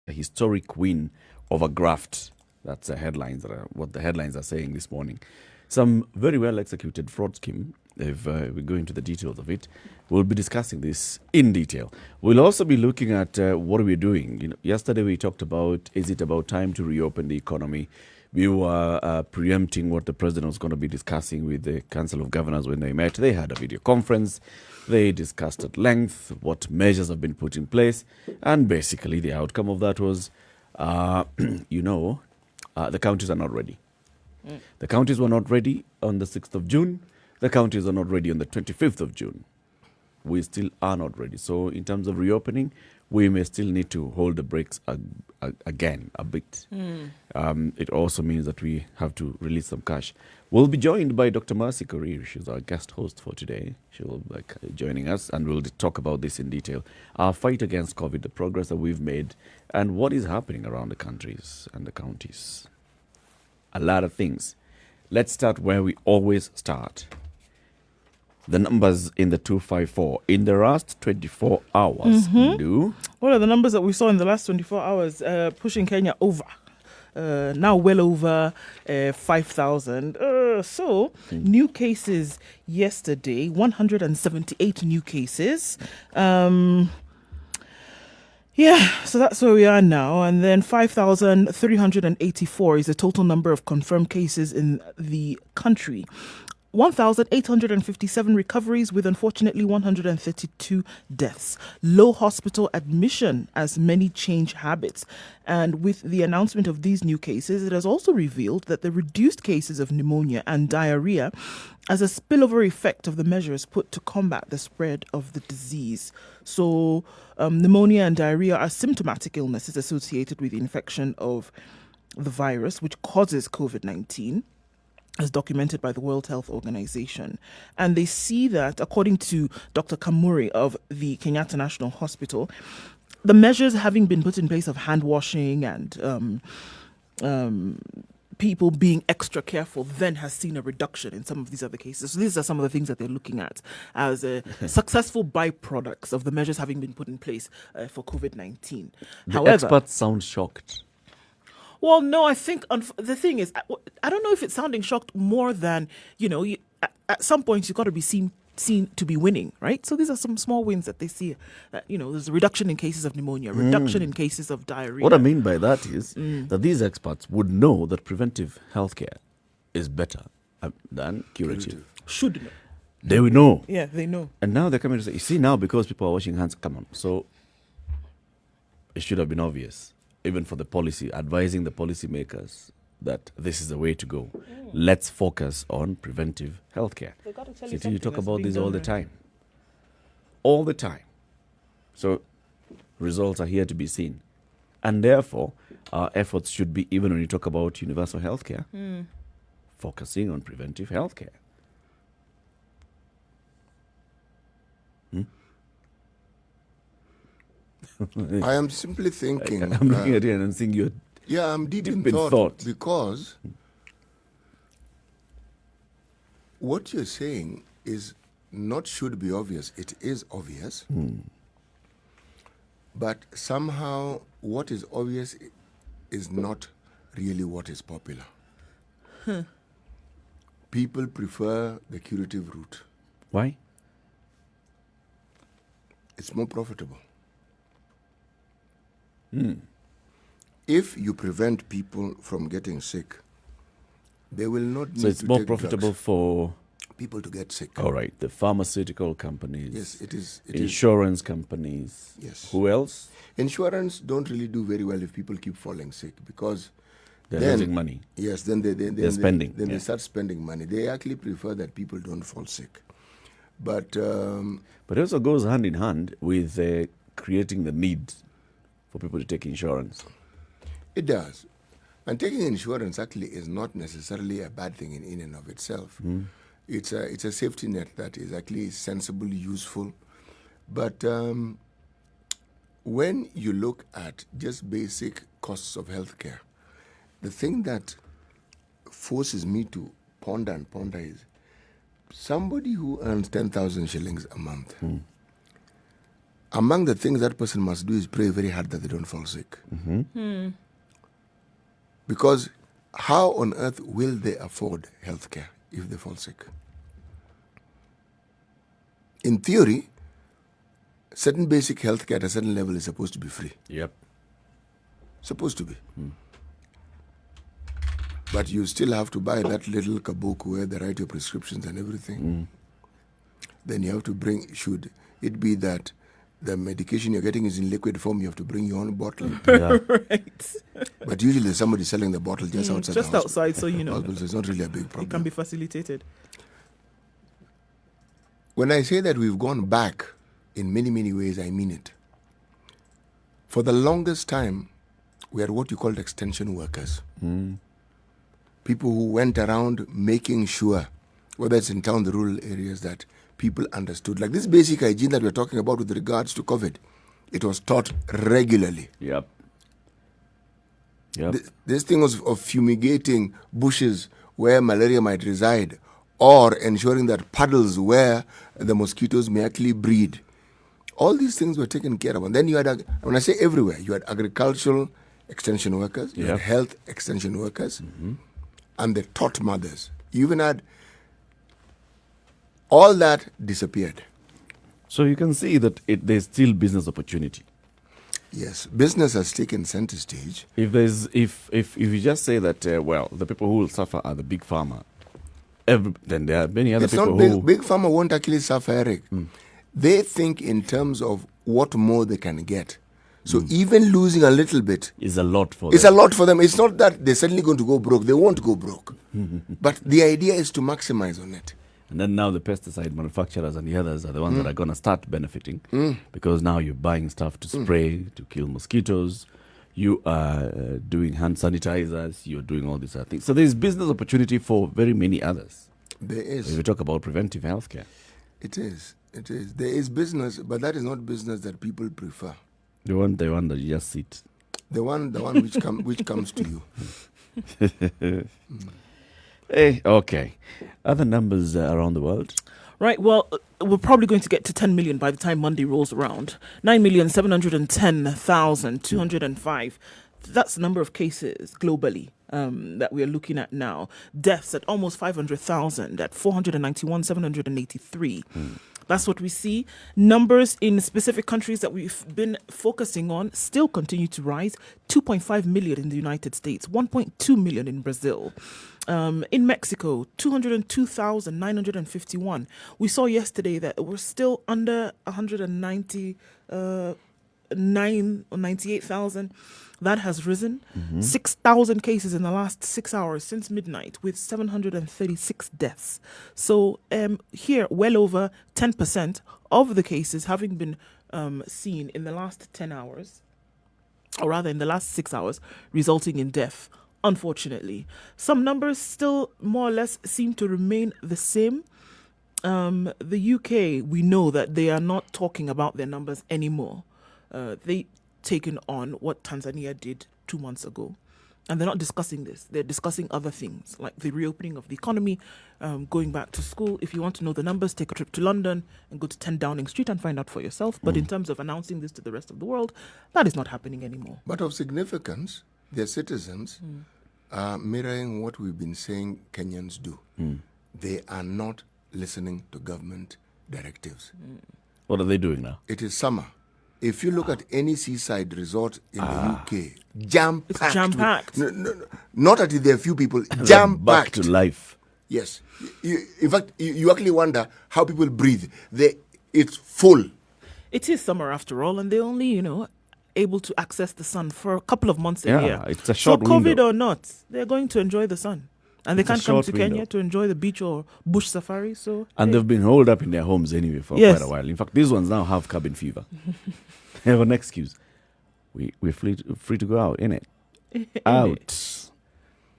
a historic win over graft. That's what the headlines are saying this morning. Some very well executed fraud scheme. If we go into the details of it, we'll be discussing this in detail. We'll also be looking at what we're doing. Yesterday we talked about, is it about time to reopen the economy? We were preempting what the president was going to be discussing with the Council of Governors when they met. They had a video conference. They discussed at length what measures have been put in place. And basically the outcome of that was, the counties are not ready. The counties were not ready on the 6th of June. The counties are not ready on the 25th of June. We still are not ready. So in terms of reopening, we may still need to hold the brakes again a bit. It also means that we have to release some cash. We'll be joined by Dr. Mercy Korir. She's our guest host for today. She will be joining us, and we'll talk about this in detail. Our fight against COVID, the progress that we've made, and what is happening around the countries and the counties. A lot of things. Let's start where we always start. The numbers in the 254 in the last 24 hours. What are the numbers that we saw in the last 24 hours? Pushing Kenya over. Now well over 5,000. New cases yesterday, 178 new cases. So that's where we are now. And then 5,384 is the total number of confirmed cases in the country. 1,857 recoveries with unfortunately 132 deaths. Low hospital admission as many change habits. And with the announcement of these new cases, it has also revealed that the reduced cases of pneumonia and diarrhea as a spillover effect of the measures put to combat the spread of the disease. So pneumonia and diarrhea are symptomatic illnesses associated with the infection of the virus, which causes COVID-19. As documented by the World Health Organization. And they see that, according to Dr. Kamuri of the Kenyatta National Hospital, the measures having been put in place of hand washing and people being extra careful then has seen a reduction in some of these other cases. So these are some of the things that they're looking at as successful byproducts of the measures having been put in place for COVID-19. However, experts sound shocked. Well, no, I think the thing is, I don't know if it's sounding shocked more than, at some point you've got to be seen to be winning, right? So these are some small wins that they see. There's a reduction in cases of pneumonia, reduction in cases of diarrhea. What I mean by that is that these experts would know that preventive healthcare is better than curative. Should know. They would know. Yeah, they know. And now they're coming to say, you see, now because people are washing hands, come on. So it should have been obvious. Even for the policy, advising the policymakers that this is the way to go. Let's focus on preventive healthcare. You talk about this all the time. All the time. So results are here to be seen. And therefore, our efforts should be, even when you talk about universal healthcare, focusing on preventive healthcare. I am simply thinking. I'm looking at you and I'm seeing you. Yeah, I'm deep in thought because what you're saying is not should be obvious. It is obvious. But somehow what is obvious is not really what is popular. People prefer the curative route. Why? It's more profitable. If you prevent people from getting sick, they will not need to take drugs. So it's more profitable for people to get sick. All right, the pharmaceutical companies. Yes, it is. Insurance companies. Yes. Who else? Insurance don't really do very well if people keep falling sick because they're losing money. Yes, then they're spending. They start spending money. They actually prefer that people don't fall sick. But it also goes hand in hand with creating the need for people to take insurance. It does. And taking insurance actually is not necessarily a bad thing in and of itself. It's a safety net that is actually sensible, useful. But when you look at just basic costs of healthcare, the thing that forces me to ponder is somebody who earns 10,000 shillings a month among the things that person must do is pray very hard that they don't fall sick. Because how on earth will they afford healthcare if they fall sick? In theory, certain basic healthcare at a certain level is supposed to be free. Yep. Supposed to be. But you still have to buy that little kabuku where they write your prescriptions and everything. Then you have to bring, should it be that the medication you're getting is in liquid form, you have to bring your own bottle. Yeah. Right. But usually there's somebody selling the bottle just outside Just the hospital. outside, so you know. Hospital, so it's not really a big It problem. can be facilitated. When I say that we've gone back in many, many ways, I mean it. For the longest time, we had what you called extension workers. People who went around making sure, whether it's in town, the rural areas, that people understood. Like this basic hygiene that we're talking about with regards to COVID, it was taught regularly. Yep. Yep. This thing was of fumigating bushes where malaria might reside, or ensuring that puddles where the mosquitoes may actually breed. All these things were taken care of. And then you had, when I say everywhere, you had agricultural extension workers, you had health extension workers, and the taught mothers. You even had, all that disappeared. So you can see that there's still business opportunity. Yes, business has taken center stage. If you just say that, the people who will suffer are the big pharma, then there are many other It's people not who... big pharma won't actually suffer, Eric. They think in terms of what more they can get. So even losing a little bit is a lot for it's them. a lot for them. It's not that they're suddenly going to go broke. They won't go broke. But the idea is to maximize on it. And then now the pesticide manufacturers and the others are the ones that are going to start benefiting because now you're buying stuff to spray, to kill mosquitoes. You are doing hand sanitizers. You're doing all these other things. So there's business opportunity for very many others. There is. If we talk about preventive healthcare. It is. It is. There is business, but that is not business that people prefer. The one that you just sit. The one which comes to you. Hey, okay. Other numbers around the world? Right, well, we're probably going to get to 10 million by the time Monday rolls around. 9,710,205. That's the number of cases globally that we are looking at now. Deaths at almost 500,000 at 491,783. That's what we see. Numbers in specific countries that we've been focusing on still continue to rise. 2.5 million in the United States, 1.2 million in Brazil. In Mexico, 202,951. We saw yesterday that we're still under 199 or 98,000. That has risen. 6,000 cases in the last 6 hours since midnight, with 736 deaths. So here, well over 10% of the cases having been seen in the last 10 hours, or rather in the last 6 hours, resulting in death. Unfortunately, some numbers still more or less seem to remain the same. The UK, we know that they are not talking about their numbers anymore. They taken on what Tanzania did 2 months ago, and they're not discussing this. They're discussing other things like the reopening of the economy, going back to school. If you want to know the numbers, take a trip to London and go to 10 Downing Street and find out for yourself. But in terms of announcing this to the rest of the world, that is not happening anymore. But of significance, their citizens are mirroring what we've been saying Kenyans do. They are not listening to government directives. What are they doing now? It is summer. If you look at any seaside resort in the UK, jam-packed. It's jam-packed. No, not that there are few people, Back jam-packed. to life. Yes. In fact, you actually wonder how people breathe. It's full. It is summer after all, and they only, able to access the sun for a couple of months a year. It's a short so COVID window. or not, they're going to enjoy the sun. And they It's a can't come short to Kenya window. to enjoy the beach or bush safari. So And hey. they've been holed up in their homes anyway for Yes. quite a while. In fact, these ones now have cabin fever. They have an excuse. We're free to go out, innit? Out.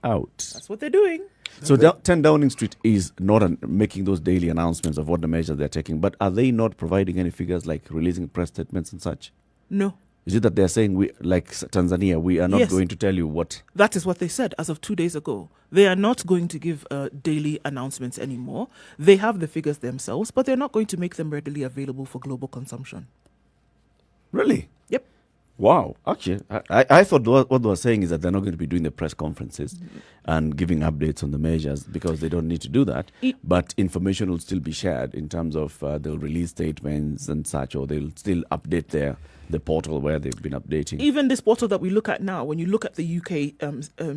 That's what they're doing. So 10 Downing Street is not making those daily announcements of what the measures they're taking, but are they not providing any figures like releasing press statements and such? No. Is it that they're saying, like Tanzania, we are not Yes. going to tell you what? That is what they said as of 2 days ago. They are not going to give daily announcements anymore. They have the figures themselves, but they're not going to make them readily available for global consumption. Really? Yep. Wow. Actually, I thought what they were saying is that they're not going to be doing the press conferences and giving updates on the measures because they don't need to do that. But information will still be shared in terms of they'll release statements and such, or they'll still update the portal where they've been updating. Even this portal that we look at now, when you look at the UK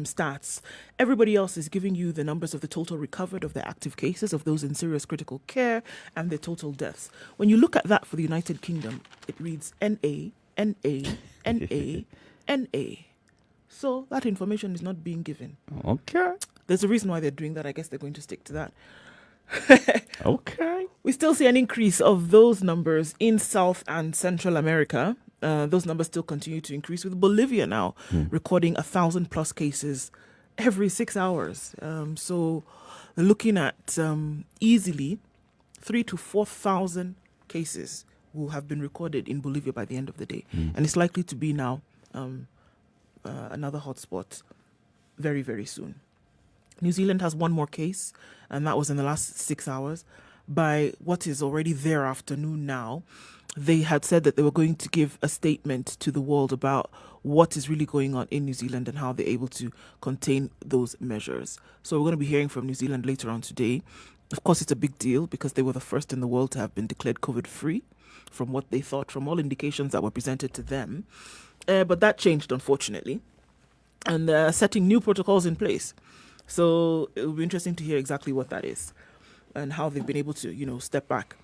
stats, everybody else is giving you the numbers of the total recovered, of the active cases, of those in serious critical care, and the total deaths. When you look at that for the United Kingdom, it reads NA, NA, NA, NA. So that information is not being given. Okay. There's a reason why they're doing that. I guess they're going to stick to that. Okay. We still see an increase of those numbers in South and Central America. Those numbers still continue to increase, with Bolivia now recording 1,000+ cases every 6 hours. So looking at easily 3,000 to 4,000 cases will have been recorded in Bolivia by the end of the day. And it's likely to be now another hotspot very, very soon. New Zealand has one more case, and that was in the last 6 hours. By what is already their afternoon now, they had said that they were going to give a statement to the world about what is really going on in New Zealand and how they're able to contain those measures. So we're going to be hearing from New Zealand later on today. Of course, it's a big deal because they were the first in the world to have been declared COVID-free, from what they thought, from all indications that were presented to them. But that changed, unfortunately, and they're setting new protocols in place. So it will be interesting to hear exactly what that is and how they've been able to, step back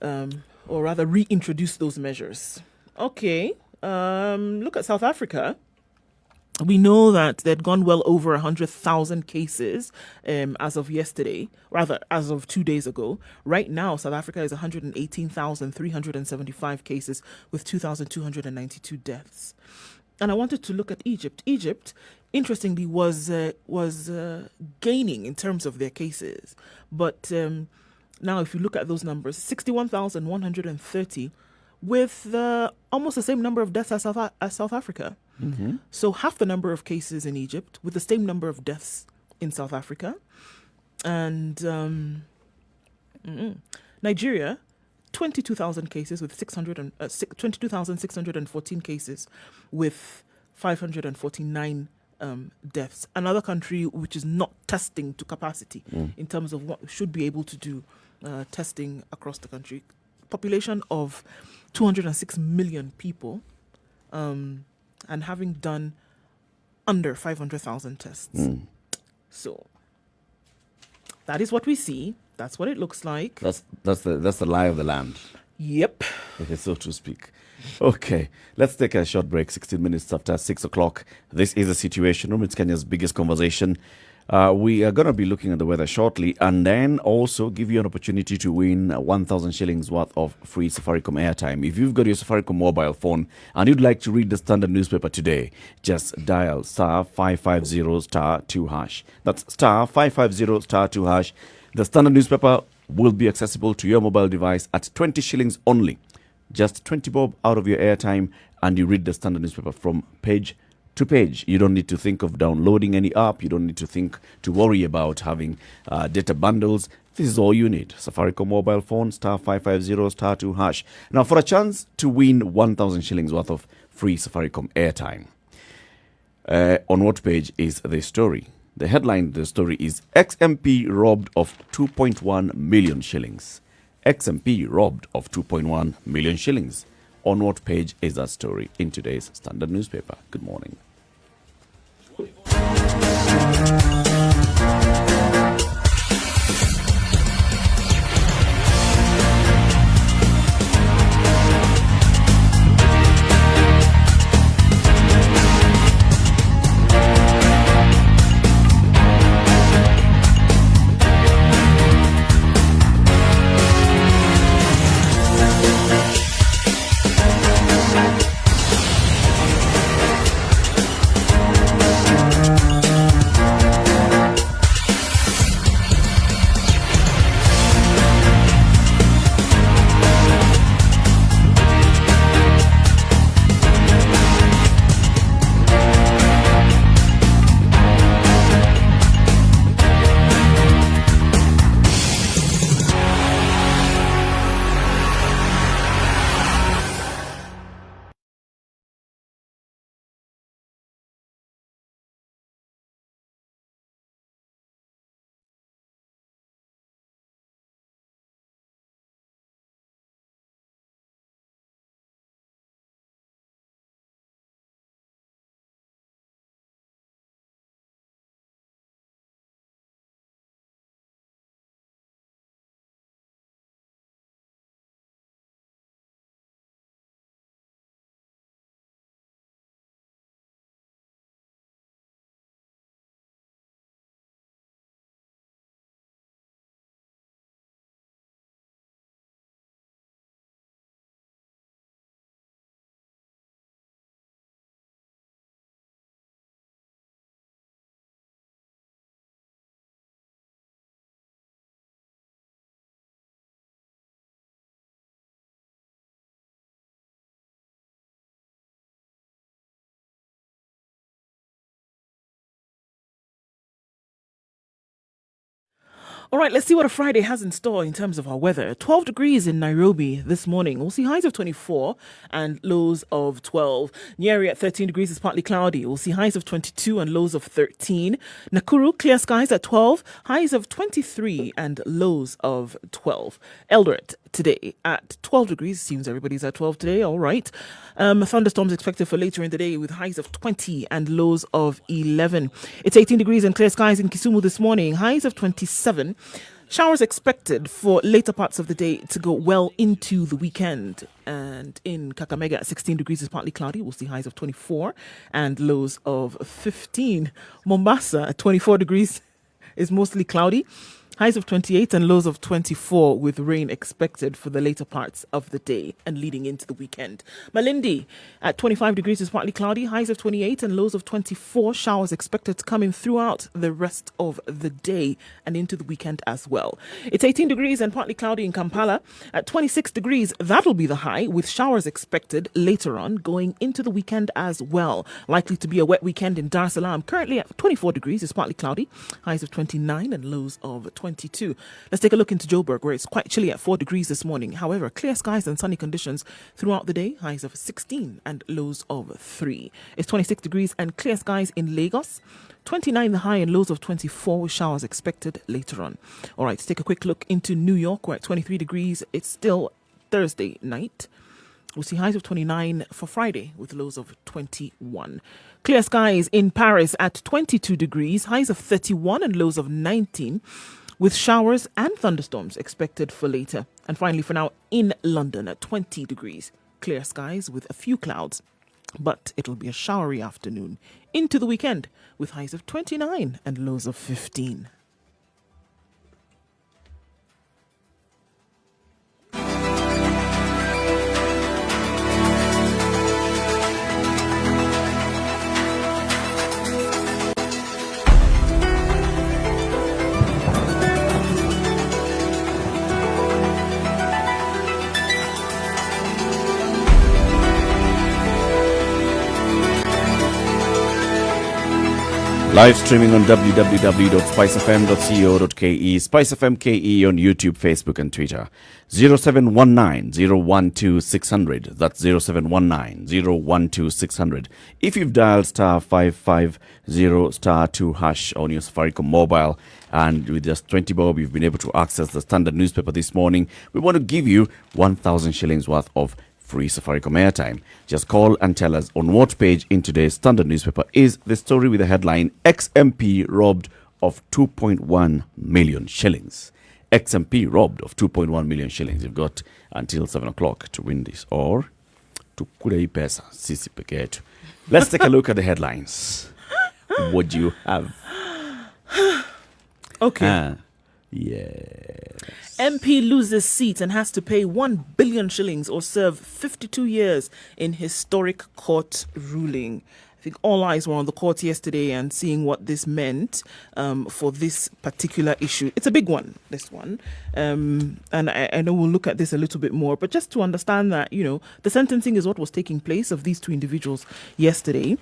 or rather reintroduce those measures. Okay, look at South Africa. We know that they'd gone well over 100,000 cases as of yesterday, rather as of 2 days ago. Right now, South Africa is 118,375 cases with 2,292 deaths. And I wanted to look at Egypt. Egypt, interestingly, was gaining in terms of their cases. But now if you look at those numbers, 61,130 with almost the same number of deaths as South Africa. Mm-hmm. So half the number of cases in Egypt with the same number of deaths in South Africa. And Nigeria, 22,000 cases with 22,614 cases with 549 deaths. Another country which is not testing to capacity in terms of what should be able to do testing across the country. Population of 206 million people and having done under 500,000 tests. So that is what we see. That's what it looks like. That's the lie of the land. Yep. Okay, so to speak. Okay, let's take a short break. 16 minutes after 6 o'clock. This is the Situation Room. It's Kenya's biggest conversation. We are going to be looking at the weather shortly and then also give you an opportunity to win 1,000 shillings worth of free Safaricom airtime. If you've got your Safaricom mobile phone and you'd like to read the Standard newspaper today, just dial *550*2#. That's *550*2#. The Standard newspaper will be accessible to your mobile device at 20 shillings only. Just 20 bob out of your airtime and you read the Standard newspaper from page to page. You don't need to think of downloading any app. You don't need to worry about having data bundles. This is all you need. Safaricom mobile phone, *550*2#. Now, for a chance to win 1,000 shillings worth of free Safaricom airtime. On what page is the story? The headline of the story is XMP robbed of 2.1 million shillings. XMP robbed of 2.1 million shillings. On what page is that story in today's Standard newspaper? Good morning. All right, let's see what a Friday has in store in terms of our weather. 12 degrees in Nairobi this morning. We'll see highs of 24 and lows of 12. Nyeri at 13 degrees is partly cloudy. We'll see highs of 22 and lows of 13. Nakuru, clear skies at 12, highs of 23 and lows of 12. Eldoret today at 12 degrees. Seems everybody's at 12 today. All right. Thunderstorms expected for later in the day with highs of 20 and lows of 11. It's 18 degrees and clear skies in Kisumu this morning. Highs of 27. Showers expected for later parts of the day to go well into the weekend. And in Kakamega at 16 degrees is partly cloudy. We'll see highs of 24 and lows of 15. Mombasa at 24 degrees is mostly cloudy. Highs of 28 and lows of 24 with rain expected for the later parts of the day and leading into the weekend. Malindi at 25 degrees is partly cloudy. Highs of 28 and lows of 24. Showers expected to come in throughout the rest of the day and into the weekend as well. It's 18 degrees and partly cloudy in Kampala. At 26 degrees, that'll be the high with showers expected later on going into the weekend as well. Likely to be a wet weekend in Dar es Salaam. Currently at 24 degrees is partly cloudy. Highs of 29 and lows of 22. Let's take a look into Joburg, where it's quite chilly at 4 degrees this morning. However, clear skies and sunny conditions throughout the day. Highs of 16 and lows of 3. It's 26 degrees and clear skies in Lagos. 29 the high and lows of 24 with showers expected later on. All right, let's take a quick look into New York, where at 23 degrees, it's still Thursday night. We'll see highs of 29 for Friday with lows of 21. Clear skies in Paris at 22 degrees, highs of 31 and lows of 19, with showers and thunderstorms expected for later. And finally, for now, in London at 20 degrees, clear skies with a few clouds, but it'll be a showery afternoon into the weekend with highs of 29 and lows of 15. Live streaming on www.spicefm.co.ke, SpiceFM KE on YouTube, Facebook and Twitter. 0719-012-600. That's 0719-012-600. If you've dialed star 550 star 2 hash on your Safaricom mobile and with just 20 bob, you've been able to access the Standard newspaper this morning, we want to give you 1,000 shillings worth of free Safaricom airtime. Just call and tell us on what page in today's Standard newspaper is the story with the headline XMP robbed of 2.1 million shillings. XMP robbed of 2.1 million shillings. You've got until 7 o'clock to win this, or to kule pesa sisi peke yetu. Let's take a look at the headlines. What do you have? Okay. Yes. MP loses seat and has to pay 1 billion shillings or serve 52 years in historic court ruling. I think all eyes were on the court yesterday and seeing what this meant for this particular issue. It's a big one, this one. And I know we'll look at this a little bit more, but just to understand that, the sentencing is what was taking place of these two individuals yesterday.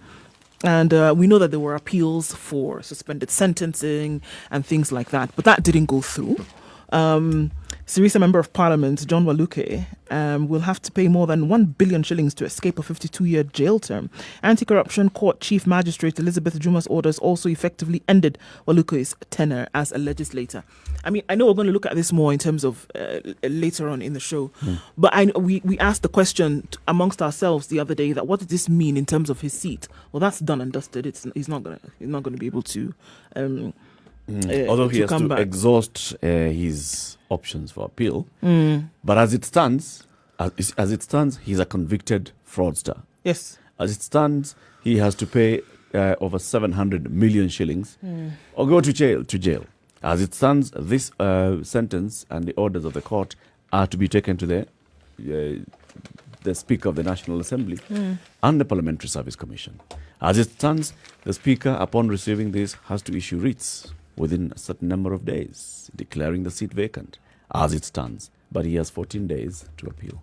And we know that there were appeals for suspended sentencing and things like that, but that didn't go through. Sirisa Member of Parliament, John Waluke, will have to pay more than 1 billion shillings to escape a 52-year jail term. Anti-Corruption Court Chief Magistrate Elizabeth Juma's orders also effectively ended Waluke's tenure as a legislator. I mean, I know we're going to look at this more in terms of later on in the show, but we asked the question amongst ourselves the other day that what does this mean in terms of his seat? Well, that's done and dusted. He's not going to be able to. Although he has to exhaust his options for appeal, but as it stands, he's a convicted fraudster. Yes. As it stands, he has to pay over 700 million shillings or go to jail. As it stands, this sentence and the orders of the court are to be taken to the Speaker of the National Assembly and the Parliamentary Service Commission. As it stands, the Speaker, upon receiving this, has to issue writs within a certain number of days, declaring the seat vacant, as it stands. But he has 14 days to appeal.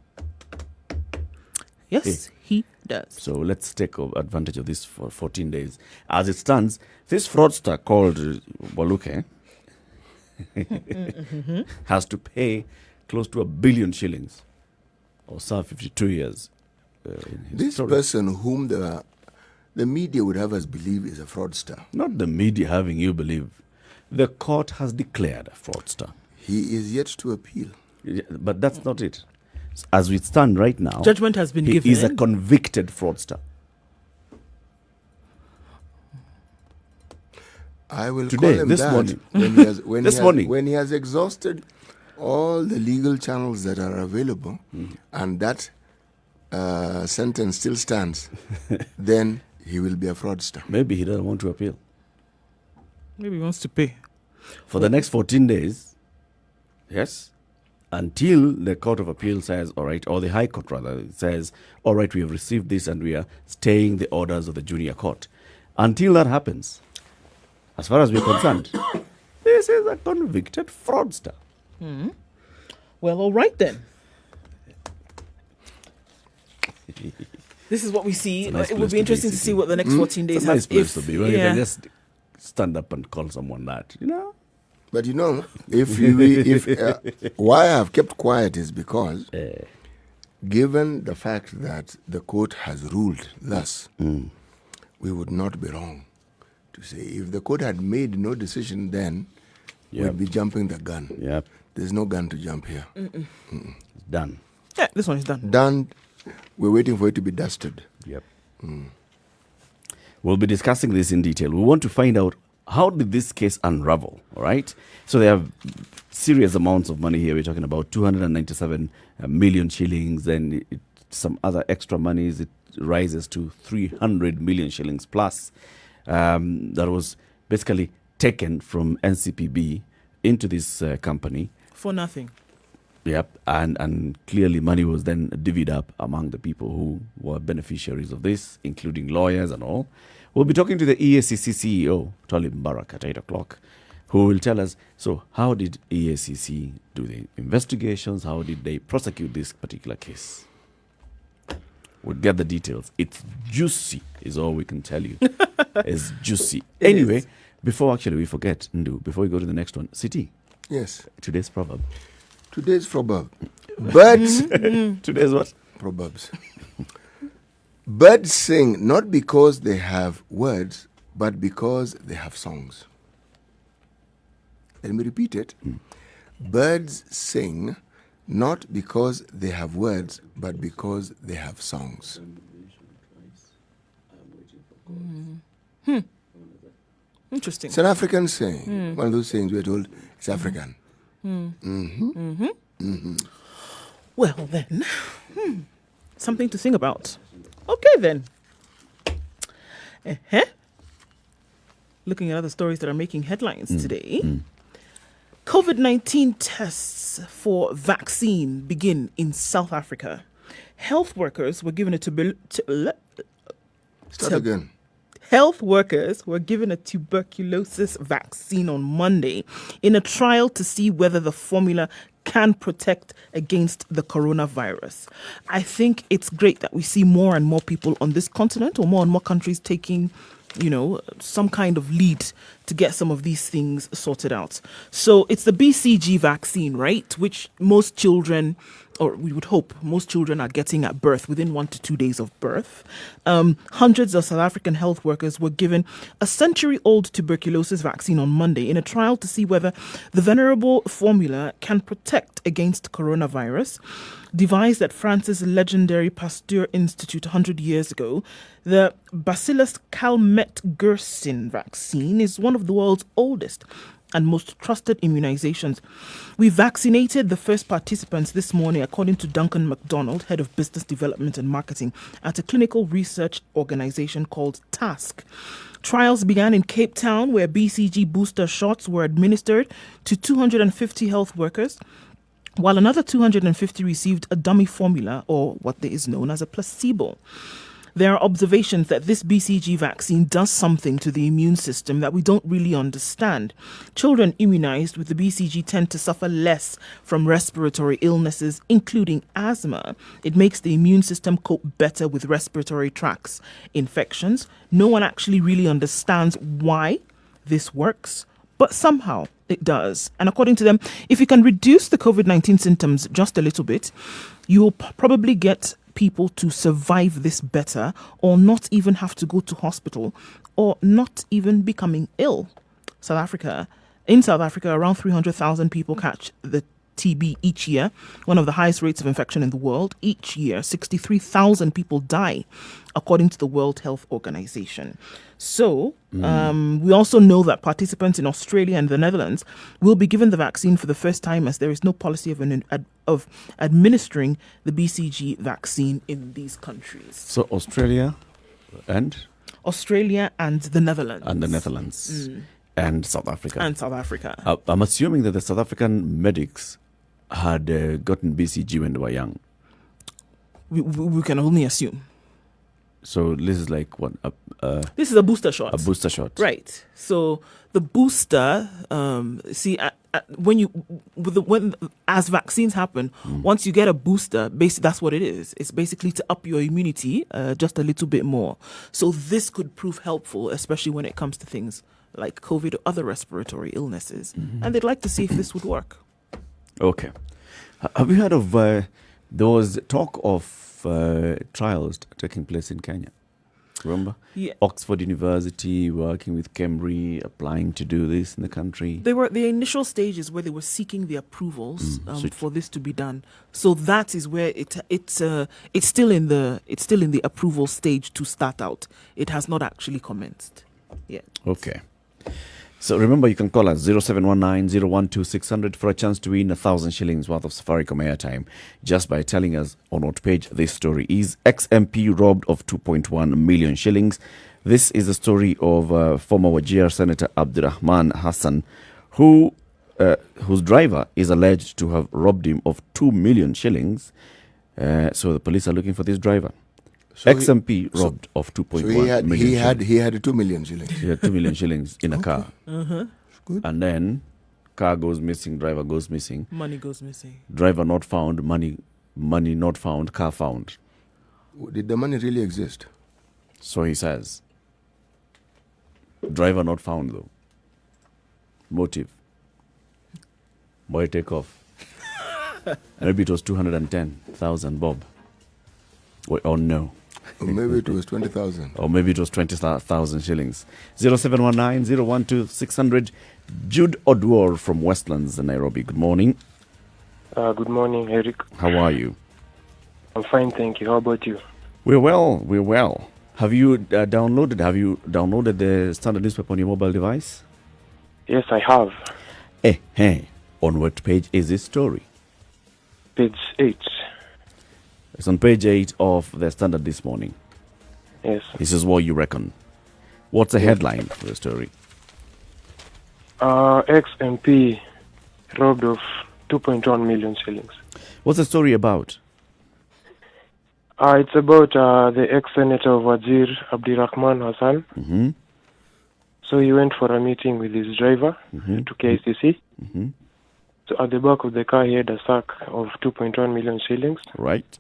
Yes, he does. So let's take advantage of this for 14 days. As it stands, this fraudster called Waluke has to pay close to 1 billion shillings or serve 52 years. In his This story. person whom the media would have us believe is a fraudster. Not the media having you believe. The court has declared a fraudster. He is yet to appeal. Yeah, but that's not it. As we stand right now, Judgment has been he given. is a convicted fraudster. I will Today, call him this that morning. when he has, when This he has, morning. when he has exhausted all the legal channels that are available, and that sentence still stands, then he will be a fraudster. Maybe he doesn't want to appeal. Maybe he wants to pay. For the next 14 days, yes, until the Court of Appeal says, all right, or the High Court rather, says, all right, we have received this and we are staying the orders of the junior court. Until that happens, as far as we're concerned, this is a convicted fraudster. Well, all right then. This is what we see. It's a nice It would place be to interesting be, to see what the next 14 days It's a nice has. place to be. Where you yeah. can just stand up and call someone that, you know? But you know, if why I have kept quiet is because, given the fact that the court has ruled thus, we would not be wrong to say if the court had made no decision, then Yep. we'd be jumping the gun. Yep, There's no gun to jump here. it's done. Yeah, this one is done. Done. We're waiting for it to be dusted. Yep. We'll be discussing this in detail. We want to find out how did this case unravel, all right? So they have serious amounts of money here. We're talking about 297 million shillings, and some other extra monies. It rises to 300 million shillings plus. That was basically taken from NCPB into this company. For nothing. Yep, and clearly money was then divvied up among the people who were beneficiaries of this, including lawyers and all. We'll be talking to the EACC CEO, Talib Barak, at 8 o'clock, who will tell us, so how did EACC do the investigations? How did they prosecute this particular case? We'll get the details. It's juicy, is all we can tell you. It's juicy. Anyway, before actually we forget, Ndu, before we go to the next one, City, Yes. today's proverb. Today's proverb. Birds. Today's what? Proverbs. Birds sing not because they have words, but because they have songs. Let me repeat it. Birds sing not because they have words, but because they have songs. Interesting. It's an African saying. One of those sayings we're told it's African. Well, then, something to think about. Okay, then. Looking at other stories that are making headlines today. COVID-19 tests for vaccine begin in South Africa. Health workers were given Start again. Health workers were given a tuberculosis vaccine on Monday in a trial to see whether the formula can protect against the coronavirus. I think it's great that we see more and more people on this continent, or more and more countries taking, some kind of lead to get some of these things sorted out. So it's the BCG vaccine, right? Which most children, or we would hope most children, are getting at birth, within 1 to 2 days of birth. Hundreds of South African health workers were given a century-old tuberculosis vaccine on Monday in a trial to see whether the venerable formula can protect against coronavirus. Devised at France's legendary Pasteur Institute 100 years ago, the Bacillus calmette-guerin vaccine is one of the world's oldest and most trusted immunizations. We vaccinated the first participants this morning, according to Duncan MacDonald, head of business development and marketing at a clinical research organization called TASK. Trials began in Cape Town, where BCG booster shots were administered to 250 health workers, while another 250 received a dummy formula, or what is known as a placebo. There are observations that this BCG vaccine does something to the immune system that we don't really understand. Children immunized with the BCG tend to suffer less from respiratory illnesses, including asthma. It makes the immune system cope better with respiratory tract infections. No one actually really understands why this works, but somehow It does. And according to them, if you can reduce the COVID-19 symptoms just a little bit, you will probably get people to survive this better, or not even have to go to hospital, or not even becoming ill. In South Africa, around 300,000 people catch the TB each year, one of the highest rates of infection in the world. Each year, 63,000 people die, according to the World Health Organization. So, we also know that participants in Australia and the Netherlands will be given the vaccine for the first time, as there is no policy of administering the BCG vaccine in these countries. So Australia and the Netherlands. And South Africa. I'm assuming that the South African medics had gotten BCG when they were young. We can only assume. So this is like what? This is a booster shot. A booster shot. Right. So the booster, as vaccines happen, once you get a booster, basically that's what it is. It's basically to up your immunity just a little bit more. So this could prove helpful, especially when it comes to things like COVID or other respiratory illnesses. And they'd like to see if this would work. Okay. Have you heard of, there was talk of trials taking place in Kenya? Remember? Yeah. Oxford University working with Cambridge, applying to do this in the country. They were the initial stages where they were seeking the approvals for this to be done. So that is where it's still in the approval stage to start out. It has not actually commenced yet. Okay. So remember, you can call us 0719-012-600 for a chance to win 1,000 shillings worth of Safaricom airtime just by telling us on what page this story is. XMP robbed of 2.1 million shillings. This is the story of former Wajir Senator Abdirahman Hassan, whose driver is alleged to have robbed him of 2 million shillings. So the police are looking for this driver. So XMP robbed of 2.1 million. He had 2 million shillings. He had 2 million shillings in a car. Good. And then car goes missing, driver goes missing. Money goes missing. Driver not found, money not found, car found. Did the money really exist? So he says. Driver not found though. Motive. Boy take off. Maybe it was 210,000 bob. Or no. Or maybe it was 20,000. Or maybe it was 20,000 shillings. 0719-012-600. Jude Odwar from Westlands, Nairobi. Good morning. Good morning, Eric. How are you? I'm fine, thank you. How about you? We're well. Have you downloaded the Standard newspaper on your mobile device? Yes, I have. Hey. On what page is this story? Page 8. It's on page 8 of the Standard this morning. Yes. This is what you reckon. What's the headline for the story? XMP robbed of 2.1 million shillings. What's the story about? It's about the ex-senator of Wajir, Abdirahman Hassan. Mm-hmm. So he went for a meeting with his driver to KCC. Mm-hmm. So at the back of the car, he had a sack of 2.1 million shillings. Right.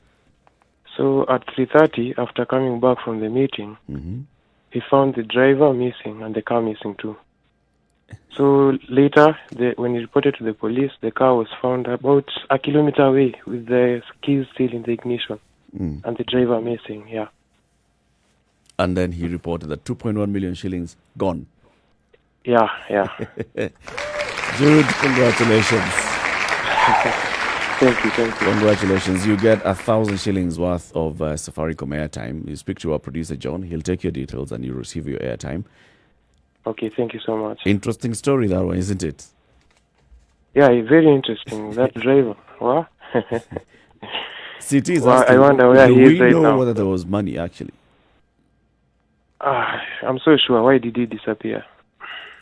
So at 3:30, after coming back from the meeting, he found the driver missing and the car missing too. So later, when he reported to the police, the car was found about a kilometer away with the keys still in the ignition and the driver missing, yeah. And then he reported that 2.1 million shillings gone. Yeah. Jude, congratulations. Thank you. Congratulations. You get 1,000 shillings worth of Safaricom airtime. You speak to our producer, John. He'll take your details and you receive your airtime. Okay, thank you so much. Interesting story, that one, isn't it? Yeah, very interesting. That driver. What? Cities. Well, I wonder where he is right now. Do we know whether there was money, actually? I'm so sure. Why did he disappear?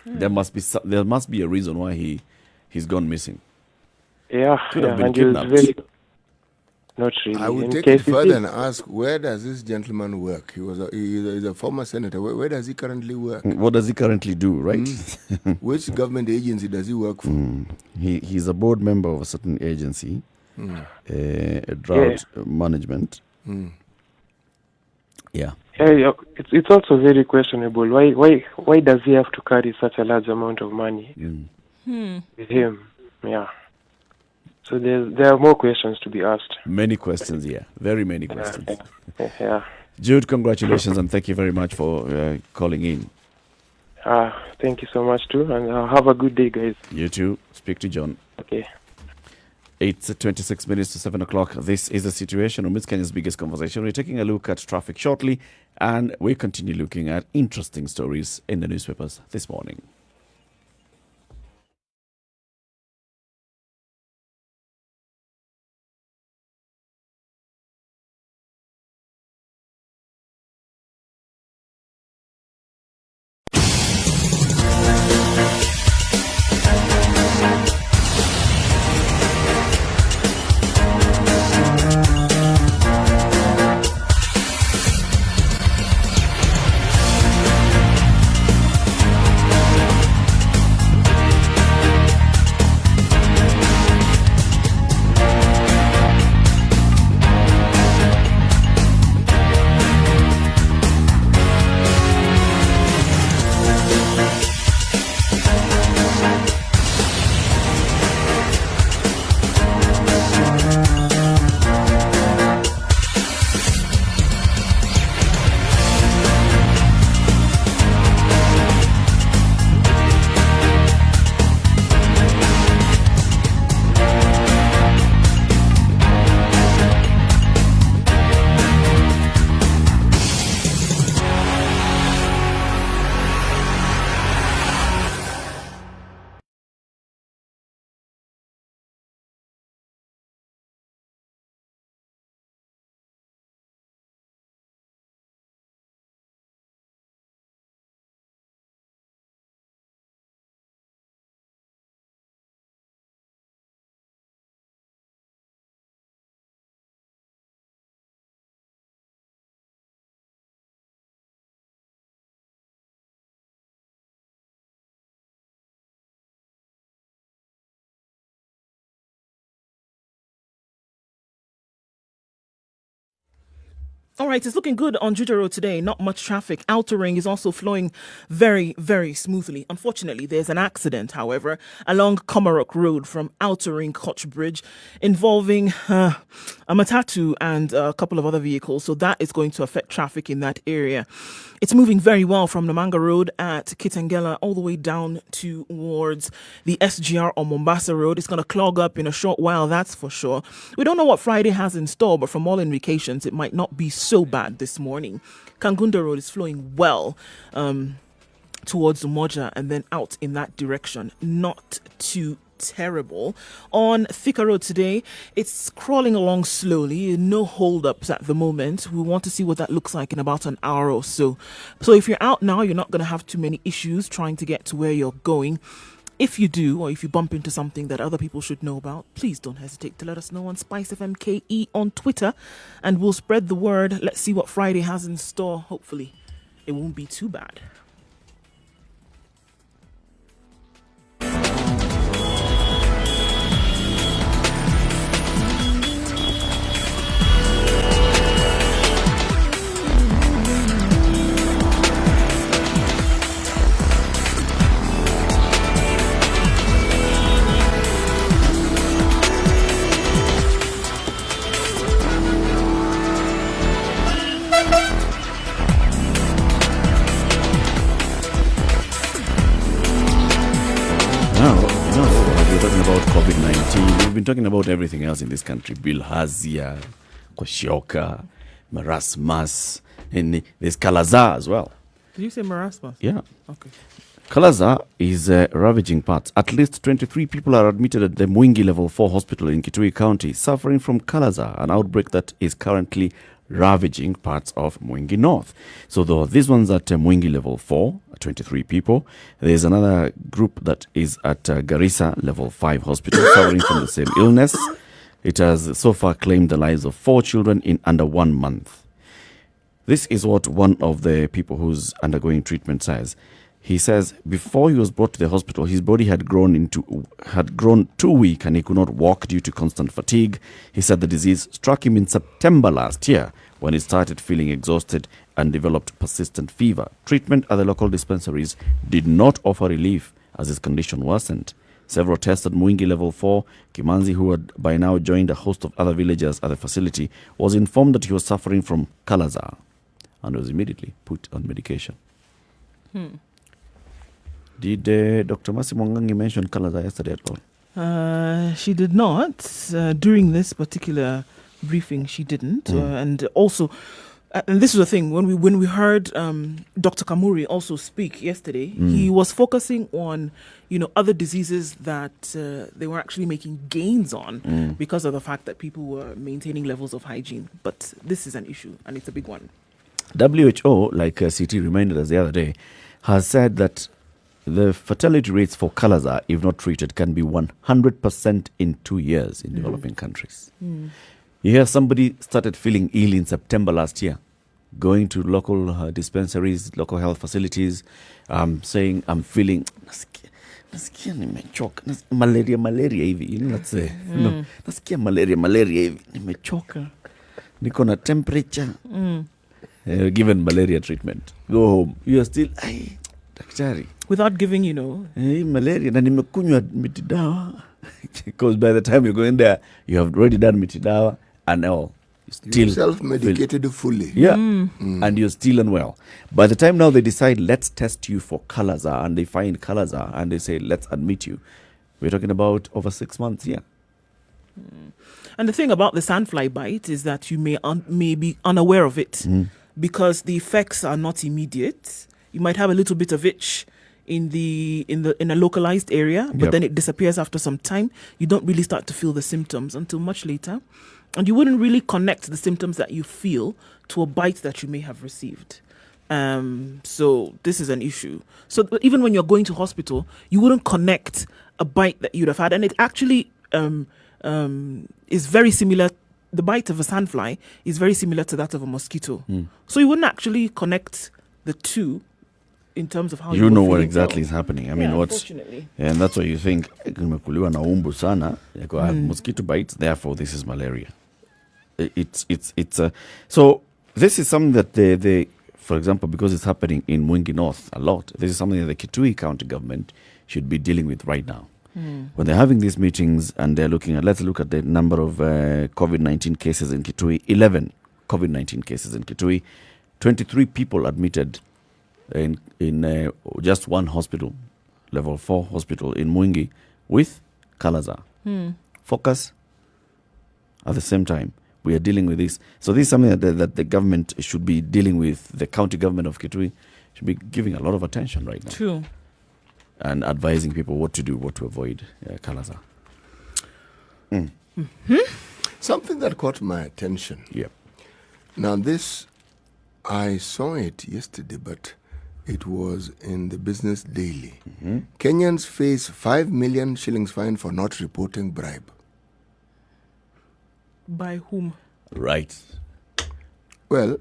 There must be a reason why he's gone missing. Yeah, Could have been and he was kidnapped. not really. I would take it further and ask, where does this gentleman work? He's a former senator. Where does he currently work? What does he currently do, right? Which government agency does he work for? He's a board member of a certain agency, a drought management. Yeah. Yeah, it's also very questionable. Why does he have to carry such a large amount of money? with him. Yeah. So there are more questions to be asked. Many questions here. Very many questions. Yeah. Jude, congratulations and thank you very much for calling in. Thank you so much too, and have a good day, guys. You too. Speak to John. Okay. It's 26 minutes to 7 o'clock. This is the situation on Kenya's biggest conversation. We're taking a look at traffic shortly, and we continue looking at interesting stories in the newspapers this morning. All right, it's looking good on Juja Road today. Not much traffic. Outer Ring is also flowing very, very smoothly. Unfortunately, there's an accident, however, along Komarok Road from Outer Ring Koch Bridge involving a Matatu and a couple of other vehicles. So that is going to affect traffic in that area. It's moving very well from Namanga Road at Kitengela all the way down towards the SGR on Mombasa Road. It's going to clog up in a short while, that's for sure. We don't know what Friday has in store, but from all indications, it might not be so bad this morning. Kangunda Road is flowing well towards Umoja and then out in that direction. Not too terrible. On Thika Road today, it's crawling along slowly, no hold-ups at the moment. We want to see what that looks like in about an hour or so. So if you're out now, you're not going to have too many issues trying to get to where you're going. If you do, or if you bump into something that other people should know about, please don't hesitate to let us know on SpiceFM KE on Twitter, and we'll spread the word. Let's see what Friday has in store. Hopefully, it won't be too bad. COVID-19. We've been talking about everything else in this country. Bilharzia, Kwashiorkor, marasmus, and there's Kala-Azar as well. Did you say marasmus? Yeah. Okay. Kala-Azar is ravaging parts. At least 23 people are admitted at the Mwingi Level 4 hospital in Kitui County suffering from Kala-Azar, an outbreak that is currently ravaging parts of Mwingi North. So these ones at Mwingi Level 4, 23 people. There's another group that is at Garissa Level 5 hospital suffering from the same illness. It has so far claimed the lives of 4 children in under 1 month. This is what one of the people who's undergoing treatment says. He says before he was brought to the hospital, his body had grown too weak and he could not walk due to constant fatigue. He said the disease struck him in September last year when he started feeling exhausted and developed persistent fever. Treatment at the local dispensaries did not offer relief as his condition worsened. Several tests at Mwingi level 4. Kimanzi, who had by now joined a host of other villagers at the facility, was informed that he was suffering from Kala-Azar and was immediately put on medication. Did Dr. Mercy Mwangangi mention Kala-Azar yesterday at all? She did not. During this particular briefing, she didn't. And also, and this is the thing, when we heard Dr. Kamuri also speak yesterday, he was focusing on, other diseases that they were actually making gains on because of the fact that people were maintaining levels of hygiene. But this is an issue, and it's a big one. WHO, like CT reminded us the other day, has said that the fertility rates for Kala-Azar, if not treated, can be 100% in 2 years in developing countries. You hear somebody started feeling ill in September last year, going to local dispensaries, local health facilities, saying, I'm feeling, nasikia nimechoka, malaria hivi, let's say, nasikia malaria hivi, nimechoka, niko na temperature, given malaria treatment. Go home, you are still, daktari. Without giving, malaria, na nimekunywa mitidawa. Because by the time you go in there, you have already done mitidawa and all. Still self-medicated fully. Yeah, and you're still unwell. By the time now they decide, let's test you for Kala-Azar, and they find Kala-Azar, and they say, let's admit you. We're talking about over 6 months here. And the thing about the sandfly bite is that you may be unaware of it because the effects are not immediate. You might have a little bit of itch in a localized area, but then it disappears after some time. You don't really start to feel the symptoms until much later. And you wouldn't really connect the symptoms that you feel to a bite that you may have received. So this is an issue. So even when you're going to hospital, you wouldn't connect a bite that you'd have had. And it actually is very similar. The bite of a sandfly is very similar to that of a mosquito. So you wouldn't actually connect the two in terms of how you know what exactly is happening. I mean, unfortunately. And that's why you think nimekuliwa na umbu sana, I have mosquito bites, therefore this is malaria. So this is something that they, for example, because it's happening in Mwingi North a lot, this is something that the Kitui County government should be dealing with right now. When they're having these meetings and they're looking at, let's look at the number of COVID-19 cases in Kitui, 11 COVID-19 cases in Kitui, 23 people admitted in just one hospital, level 4 hospital in Mwingi with Kala-Azar. Focus. At the same time, we are dealing with this. So this is something that the government should be dealing with. The county government of Kitui should be giving a lot of attention right now. True. And advising people what to do, what to avoid Kala-Azar. Something that caught my attention. Yeah. Now this, I saw it yesterday, but it was in the Business Daily. Kenyans face 5 million shillings fine for not reporting bribe. By whom? Right. Well,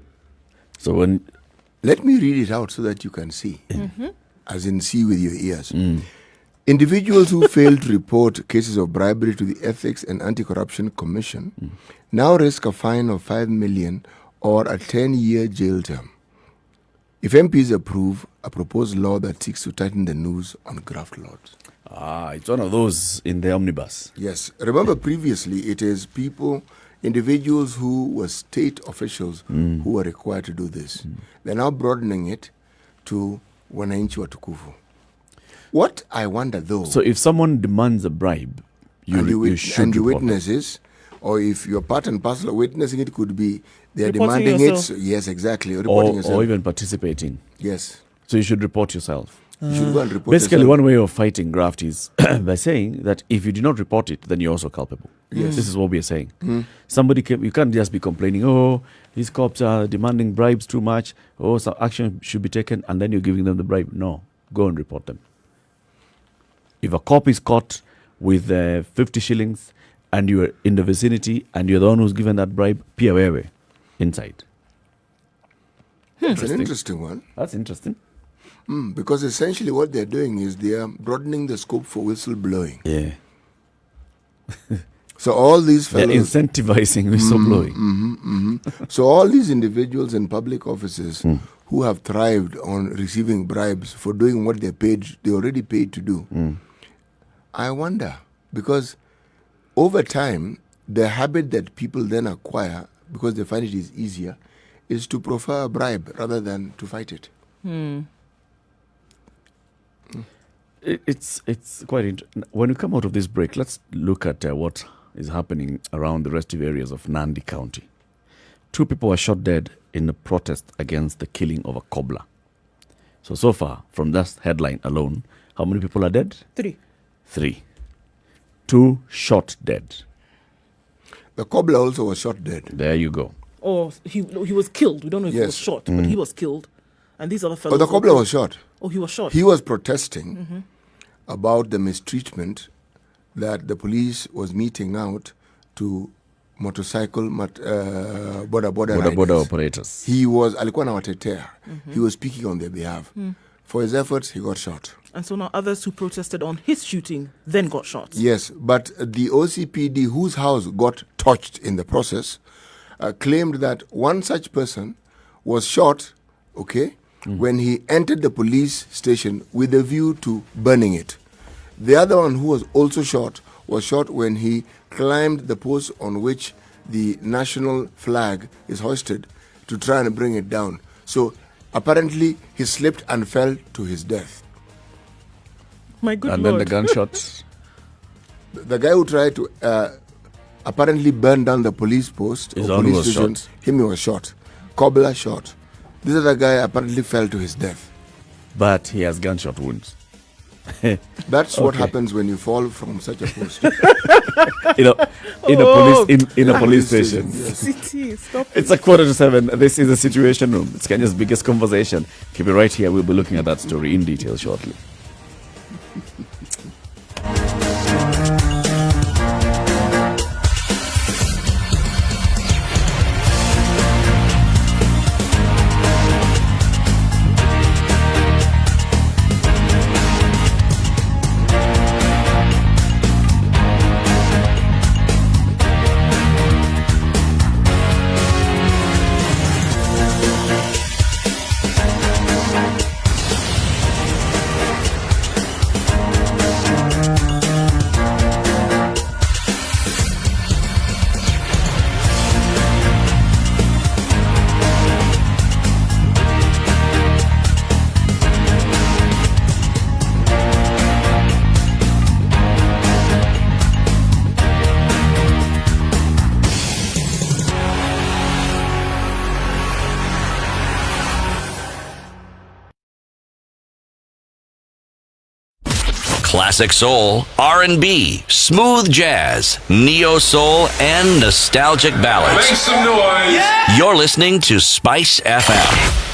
so let me read it out so that you can see, as in see with your ears. Individuals who failed to report cases of bribery to the Ethics and Anti-Corruption Commission now risk a fine of 5 million or a 10-year jail term if MPs approve a proposed law that seeks to tighten the noose on graft lords. It's one of those in the omnibus. Yes. Remember previously it is individuals who were state officials who were required to do this. They're now broadening it to wananchi watukufu. What I wonder though... So if someone demands a bribe, you should and the report witnesses, or if you're part and parcel of witnessing it, could be they're Reporting demanding yourself. it. Yes, exactly. Reporting yourself. or even participating. Yes. So you should report yourself. You should go and report Basically, yourself. one way of fighting graft is by saying that if you do not report it, then you're also culpable. Yes. This is what we are saying. You can't just be complaining, oh, these cops are demanding bribes too much, oh, some action should be taken, and then you're giving them the bribe. No, go and report them. If a cop is caught with 50 shillings and you're in the vicinity and you're the one who's given that bribe, pia wewe, inside. It's an interesting one. That's interesting. Because essentially what they're doing is they are broadening the scope for whistleblowing. Yeah. So all these They're fellows... incentivizing whistleblowing. So all these individuals in public offices who have thrived on receiving bribes for doing what they already paid to do, I wonder, because over time, the habit that people then acquire, because they find it is easier, is to prefer a bribe rather than to fight it. It's quite interesting. When we come out of this break, let's look at what is happening around the restive areas of Nandi County. 2 people were shot dead in a protest against the killing of a cobbler. So far, from that headline alone, how many people are dead? 3. 2 shot dead. The cobbler also was shot dead. There you go. Or he was killed. We don't know if he was Yes. shot, but he was killed. And these other fellows. But the cobbler was shot. Oh, he was shot. He was protesting about the mistreatment that the police was meting out to motorcycle border Border riders. operators. He was alikuwa anawatetea. He was speaking on their behalf. For his efforts, he got shot. And so now others who protested on his shooting then got shot. Yes, but the OCPD, whose house got touched in the process, claimed that one such person was shot, when he entered the police station with a view to burning it. The other one who was also shot was shot when he climbed the post on which the national flag is hoisted to try and bring it down. So apparently he slipped and fell to his death. My good And Lord. then the gunshot. The guy who tried to apparently burn down the police post, His or own police was station, shot. him was shot. Cobbler shot. This other guy apparently fell to his death. But he has gunshot wounds. That's what Okay. happens when you fall from such a post. In a police station. Yes. CT, stop It's 6:45. This is the Situation Room. It's Kenya's biggest conversation. Keep it right here. We'll be looking at that story in detail shortly. Classic soul, R&B, smooth jazz, neo soul, and nostalgic ballads. Make some noise. You're listening to Spice FM.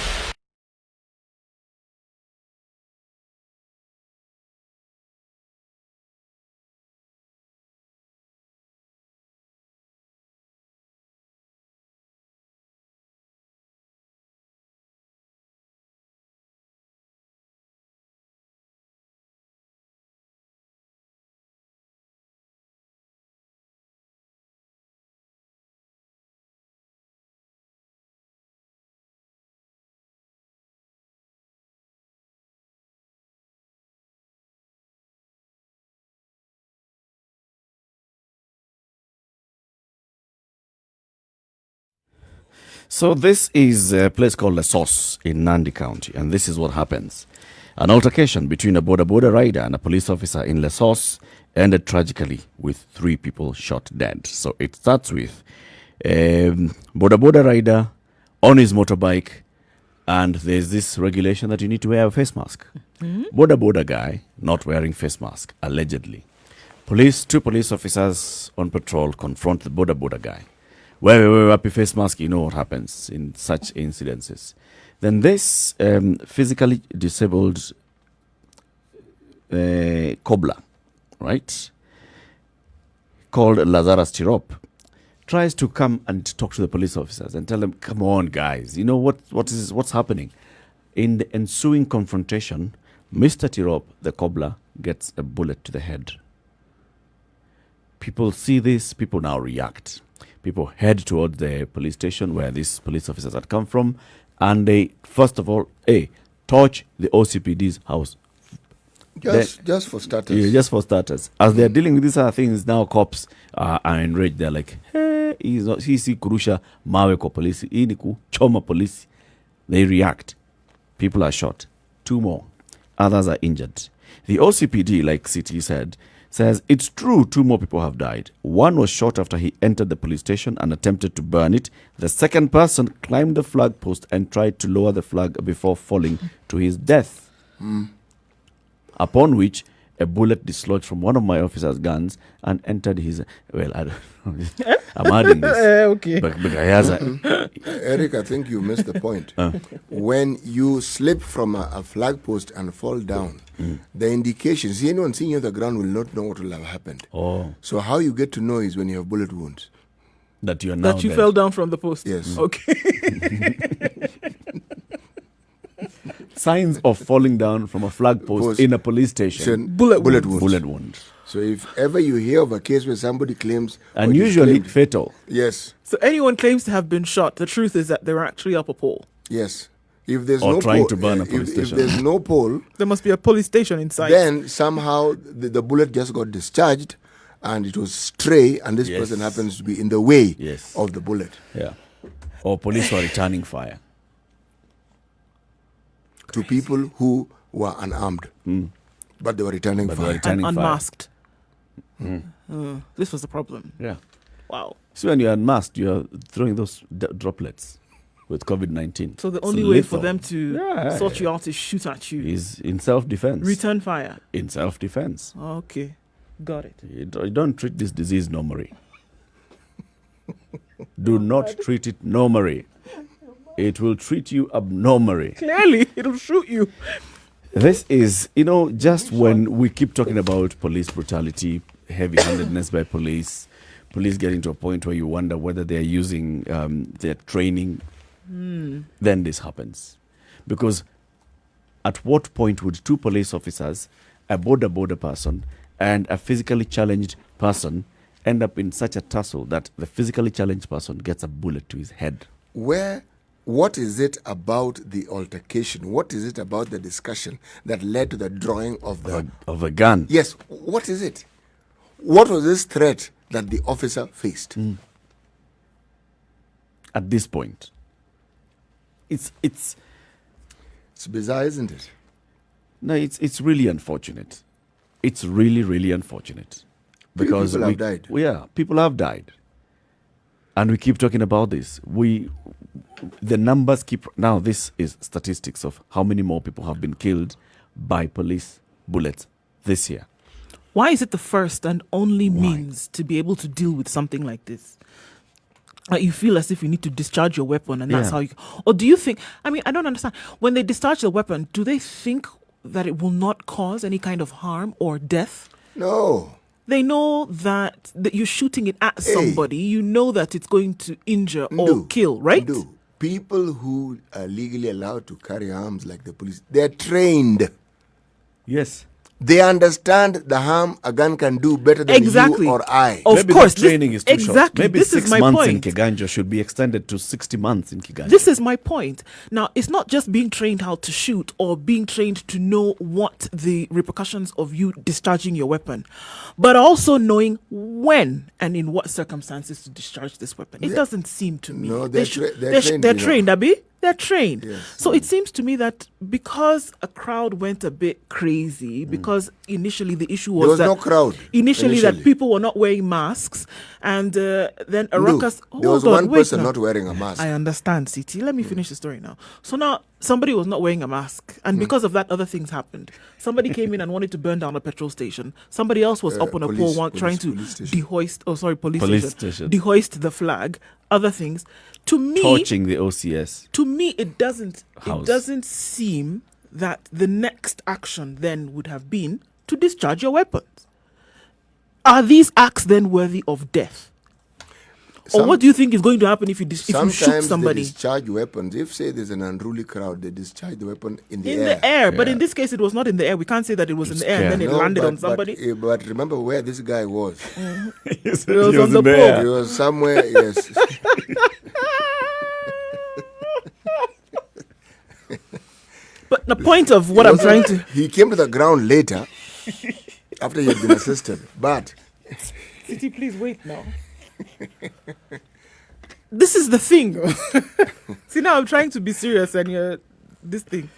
So this is a place called Lesos in Nandi County, and this is what happens. An altercation between a border rider and a police officer in Lesos ended tragically with 3 people shot dead. So it starts with border rider on his motorbike, and there's this regulation that you need to wear a face mask. Border guy not wearing face mask, allegedly. 2 police officers on patrol confront the border guy. Wear happy face mask, you know what happens in such incidences. Then this physically disabled cobbler, right, called Lazarus Tirop, tries to come and talk to the police officers and tell them, come on, guys, you know what's happening. In the ensuing confrontation, Mr. Tirop, the cobbler, gets a bullet to the head. People see this, people now react. People head towards the police station where these police officers had come from, and they, first of all, torch the OCPD's house. Just for starters. Yeah, just for starters. As they're dealing with these other things, now cops are enraged. They're like, hey, hii kurusha mawe kwa polisi. Hii ni kuchoma polisi. They react. People are shot. 2 more. Others are injured. The OCPD, like CT said, says it's true 2 more people have died. One was shot after he entered the police station and attempted to burn it. The second person climbed the flag post and tried to lower the flag before falling to his death. Upon which a bullet dislodged from one of my officer's guns and entered his... Well, I don't know. I'm adding this. Okay. But Eric, I think you missed the point. When you slip from a flag post and fall down, the indications, anyone seeing you on the ground will not know what will have happened. Oh, So how you get to know is when you have bullet wounds. that you are now That you dead. fell down from the post. Yes. Okay. Signs of falling down from a flag post in a police station. Bullet wounds. wounds. Bullet wound. So if ever you hear of a case where somebody claims... And or usually disclaimed- fatal. Yes, So anyone claims to have been shot. The truth is that they were actually up a pole. yes. If there's Or no trying pole, to burn a police if station. there's no pole, There must be a police station inside. then somehow the bullet just got discharged and it was stray, and this Yes. person happens to be in the way Yes. of the bullet. Yeah. Or police were returning fire. To people who were unarmed, but they were returning But they were fire. returning and fire. unmasked. This was the problem. Yeah. Wow. So when you're unmasked, you're throwing those droplets with COVID-19. So the It's only way for lethal. them to Yeah, sort yeah. you out is shoot at you. Is in self-defense. Return fire. In self-defense. Okay. Got it. You don't treat this disease normally. Do not treat it normally. It will treat you abnormally. Clearly, it'll shoot you. This is, just when we keep talking about police brutality, heavy-handedness by police getting to a point where you wonder whether they're using their training, then this happens. Because at what point would 2 police officers, a border person, and a physically challenged person end up in such a tussle that the physically challenged person gets a bullet to his head? What is it about the altercation? What is it about the discussion that led to the drawing of the... Of a gun. Yes, what is it? What was this threat that the officer faced? At this point. It's It's bizarre, isn't it? No, it's really unfortunate. It's really, really unfortunate. Because People have died. People have died. And we keep talking about this. The numbers keep... Now, this is statistics of how many more people have been killed by police bullets this year. Why is it the first and only means to be able to deal with something like this? You feel as if you need to discharge your weapon, and that's Yeah. how you... Or do you think... I mean, I don't understand. When they discharge the weapon, do they think that it will not cause any kind of harm or death? No. They know that you're shooting it at somebody. You know that it's going to injure or kill, right? People who are legally allowed to carry arms like the police, they're trained. Yes. They understand the harm a gun can do better than Exactly. you or I. Of Maybe course, the training is too short. exactly. Maybe This 6 is my months in point. Kiganjo should be extended to 60 months in Kiganjo. This is my point. Now, it's not just being trained how to shoot or being trained to know what the repercussions of you discharging your weapon, but also knowing when and in what circumstances to discharge this weapon. It doesn't seem to me. No, they're trained, trained, Abi. They're trained. Yes. So it seems to me that because a crowd went a bit crazy, because initially the issue was There was that no crowd initially that initially. people were not wearing masks, and then a Look, ruckus. there was Hold on, one wait person now. not wearing a mask. I understand, CT. Let me finish the story now. So now somebody was not wearing a mask, and because of that, other things happened. Somebody came in and wanted to burn down a petrol station. Somebody else was up on a pole trying to police station. dehoist. Police station. Dehoist the flag. Other things. To me, Torching the OCS. to me, it doesn't. House. It doesn't seem that the next action then would have been to discharge your weapons. Are these acts then worthy of death? Or what do you think is going to happen if you shoot Sometimes somebody? they discharge weapons. If, say, there's an unruly crowd, they discharge the weapon in the In air. the air, but Yeah. in this case, it was not in the air. We can't say that it was in the air and then it No, landed but- on somebody. But remember where this guy was. He was on the in pole. air. He was somewhere, yes. But the point of what I'm trying to... He came to the ground later after he had been assisted. But City, please wait now. This is the thing. See, now I'm trying to be serious and you're... This thing.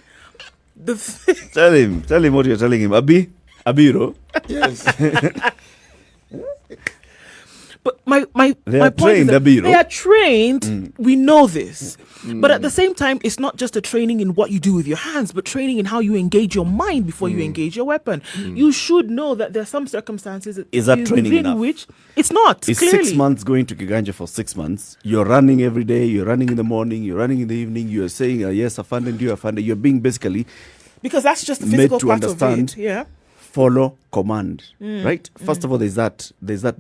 Tell him what you're telling him. Abiro. yes, But my They my are point is trained, that Abiro. they are trained. We know this, but at the same time, it's not just a training in what you do with your hands, but training in how you engage your mind before you engage your weapon. You should know that there are some circumstances Is that training within enough? which it's not. It's clearly. 6 months going to Kiganja for 6 months. You're running every day. You're running in the morning. You're running in the evening. You're saying, yes, Afande, do Afande. You're being basically Because that's just the made physical to part understand. of it. Yeah. Follow command, right? First of all, there's that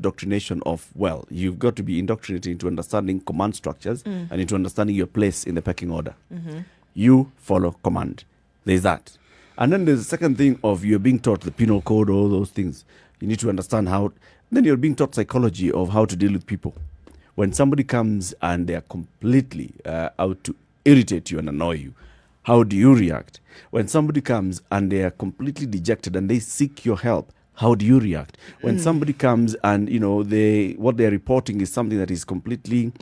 doctrination of, well, you've got to be indoctrinated into understanding command structures and into understanding your place in the pecking order. You follow command. There's that. And then there's the second thing of you're being taught the penal code, all those things. You need to understand how, then you're being taught psychology of how to deal with people. When somebody comes and they're completely out to irritate you and annoy you, how do you react? When somebody comes and they are completely dejected and they seek your help, how do you react? When somebody comes and, what they're reporting is something that is completely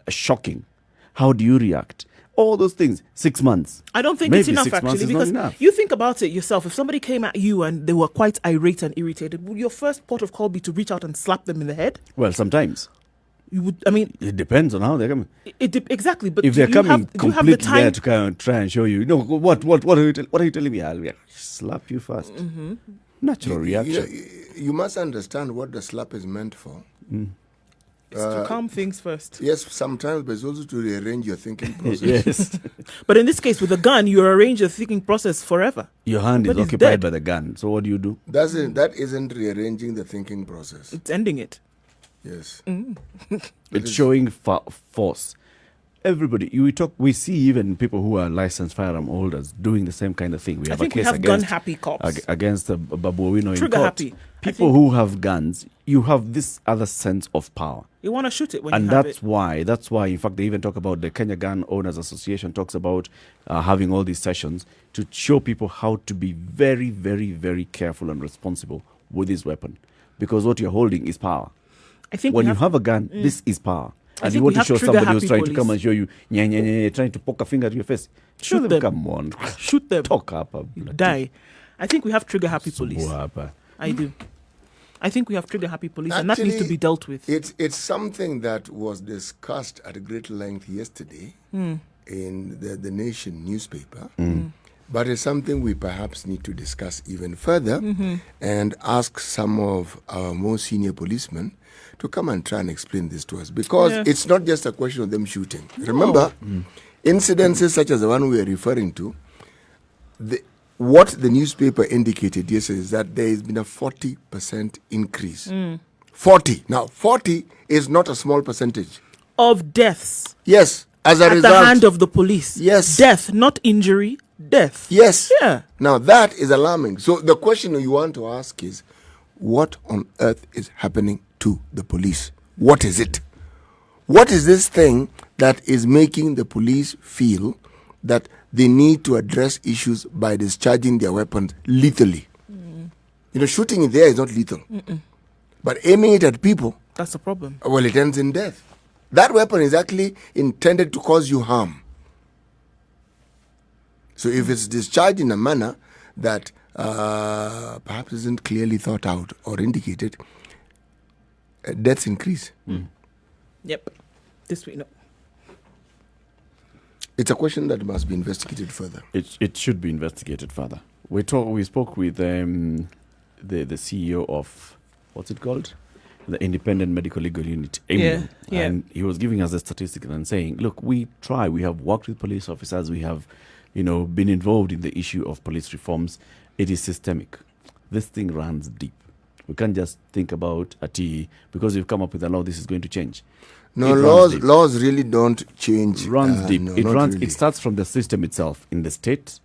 shocking, how do you react? All those things. 6 months. I don't think Maybe it's enough 6 months actually, is not because enough. you think about it yourself. If somebody came at you and they were quite irate and irritated, would your first port of call be to reach out and slap them in the head? Well, sometimes. You would. I mean, It depends on how they're coming. exactly. But If they're do coming do you have completely the time? there to kind of try and show you, what are you telling me? I'll slap you first. Natural reaction. you must understand what the slap is meant for. It's to calm things first. Yes, sometimes, but it's also to rearrange your thinking process. Yes. But in this case, with a gun, you arrange your thinking process forever. Your hand is But it's occupied dead. by the gun. So what do you do? That isn't rearranging the thinking process. It's ending it. Yes. It's showing force. Everybody, we see even people who are licensed firearm holders doing the same kind of thing. We I have think a we case have against gun-happy cops. against Babu Owino in Trigger court. happy. I People think- who have guns, you have this other sense of power. You want to shoot it when And you have that's it. why, in fact, they even talk about the Kenya Gun Owners Association talks about having all these sessions to show people how to be very, very, very careful and responsible with this weapon. Because what you're holding is power. I think When we you have a gun, this is power. I And think you we want to have show somebody who's trigger-happy trying to come police. and show you, trying to poke a finger at your face. Show Shoot them, them. come on. shoot them. Talk up. You die. I think we have trigger-happy police. I do. I think we have trigger-happy police, and that needs to Actually, be dealt with. It's something that was discussed at great length yesterday in the Nation newspaper. But it's something we perhaps need to discuss even further and ask some of our more senior policemen to come and try and explain this to us. Because it's not just a question of them shooting. Remember, incidences such as the one we are referring to, what the newspaper indicated yesterday is that there has been a 40% increase. 40. Now, 40 is not a small percentage. Of deaths Yes, as a at result. the hand of the police. Yes. Death, not injury. Death. Yes. Yeah. Now, that is alarming. So the question you want to ask is, what on earth is happening to the police? What is it? What is this thing that is making the police feel that they need to address issues by discharging their weapons lethally? Shooting in there is not lethal. But aiming it at people, That's the problem. well, it ends in death. That weapon is actually intended to cause you harm. So if it's discharged in a manner that perhaps isn't clearly thought out or indicated, deaths increase. Yep. This we know. It's a question that must be investigated further. It should be investigated further. We spoke with the CEO of, what's it called? The Independent Medical Legal Unit, AMLU. Yeah. And he was giving us the statistics and saying, look, we have worked with police officers, we have, been involved in the issue of police reforms. It is systemic. This thing runs deep. We can't just think about because we've come up with a law, this is going to change. No, It runs deep. laws really don't change. It runs deep. No, It not runs. really. It starts from the system itself in the state,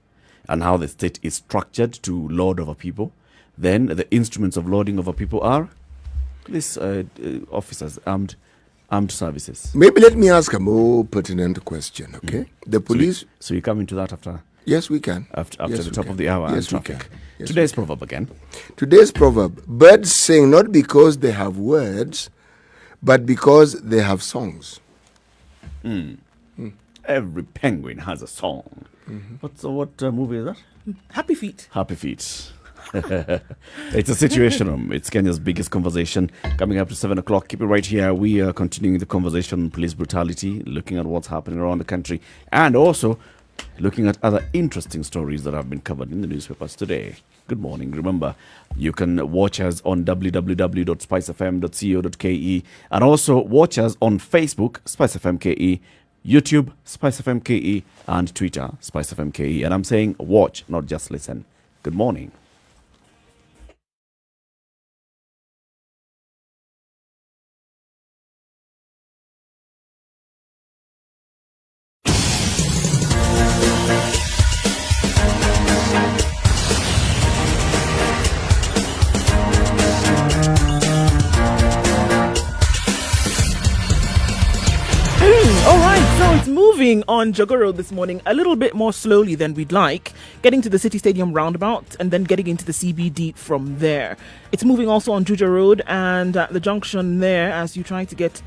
and how the state is structured to lord over people. Then the instruments of lording over people are these officers, armed services. Maybe let me ask a more pertinent question, okay? The police... So you come into that after Yes, we can. After Yes, the we top can. of the hour and Yes, we traffic. can. Yes, Today's proverb again. Today's proverb: birds sing not because they have words, but because they have songs. Every penguin has a song. What movie is that? Happy feet. Happy Feet. It's a situation room. It's Kenya's biggest conversation. Coming up to 7 o'clock. Keep it right here. We are continuing the conversation on police brutality, looking at what's happening around the country, and also looking at other interesting stories that have been covered in the newspapers today. Good morning. Remember, you can watch us on www.spicefm.co.ke and also watch us on Facebook, SpiceFM.ke, YouTube, SpiceFM.ke, and Twitter, SpiceFM.ke. And I'm saying watch, not just listen. Good morning. All right, so it's moving on Jogger Road this morning a little bit more slowly than we'd like, getting to the City Stadium roundabout and then getting into the CBD from there. It's moving also on Juja Road and the junction there as you try to get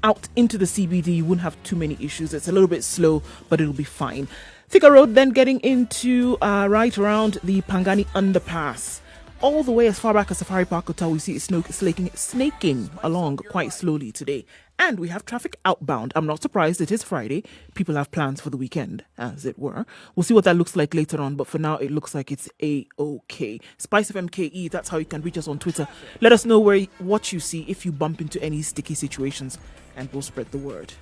out into the CBD. You wouldn't have too many issues. It's a little bit slow, but it'll be fine. Thika Road then getting into right around the Pangani Underpass. All the way as far back as Safari Park Hotel, we see it snaking along quite slowly today. And we have traffic outbound. I'm not surprised. It is Friday. People have plans for the weekend, as it were. We'll see what that looks like later on. But for now, it looks like it's A-OK. SpiceFM.ke, that's how you can reach us on Twitter. Let us know what you see if you bump into any sticky situations. And we'll spread the word.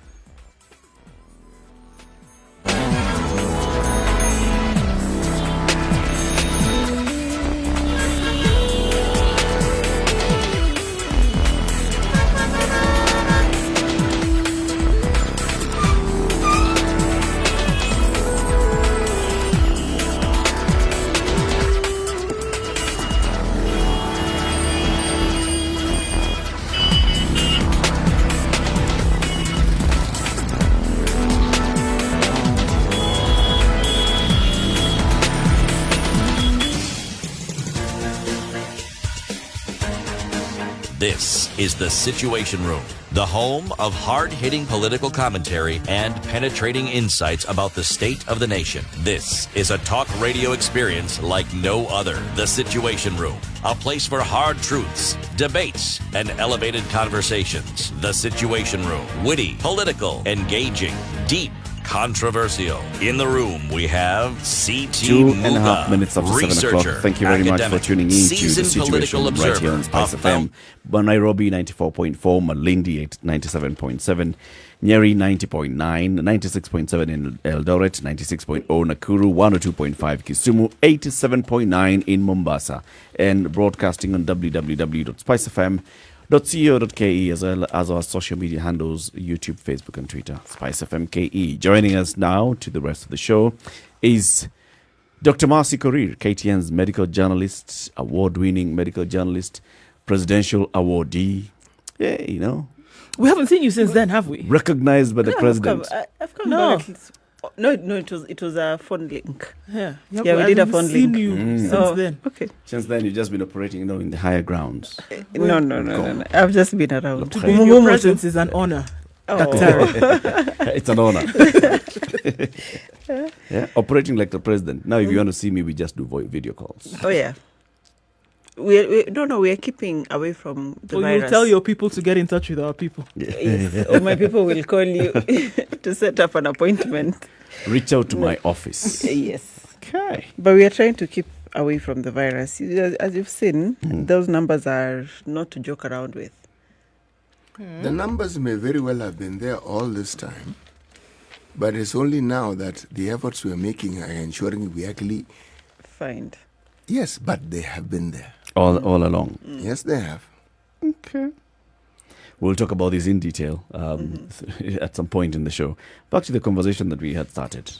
This is The Situation Room, the home of hard-hitting political commentary and penetrating insights about the state of the nation. This is a talk radio experience like no other. The Situation Room, a place for hard truths, debates, and elevated conversations. The Situation Room, witty, political, engaging, deep, controversial. In the room, we have C.T. 2.5 minutes after 7 o'clock. researcher, Thank you very much for academic, tuning in to The seasoned Situation political right here on observer, Spice FM. Nairobi 94.4, Malindi 97.7, Nyeri 90.9, 96.7 in Eldoret, 96.0 Nakuru, 102.5 Kisumu, 87.9 in Mombasa, and broadcasting on www.spicefm.co.ke as well as our social media handles, YouTube, Facebook, and Twitter, SpiceFM.ke. Joining us now to the rest of the show is Dr. Marcy Korir, KTN's medical journalist, award-winning medical journalist, presidential awardee. Yeah, you know. We haven't seen you since then, have we? Recognized by the president. I've come No. back. No, it was a phone link. Yeah, Yeah, we did a phone seen link. you since Oh, then. okay. Since then, you've just been operating, in the higher grounds. No. I've just been around. To be in your presence is an honor. Oh. It's an honor. Yeah, operating like the president. Now, if you want to see me, we just do video calls. Oh yeah. We are keeping away from the Or virus. you'll tell your people to get in touch with our people. Yes. Or my people will call you to set up an appointment. Reach out to my office. Yes. Okay. But we are trying to keep away from the virus. As you've seen, those numbers are not to joke around with. The numbers may very well have been there all this time, but it's only now that the efforts we're making are ensuring we actually... Find. Yes, but they have been there. All along. Yes, they have. Okay. We'll talk about this in detail at some point in the show. Back to the conversation that we had started.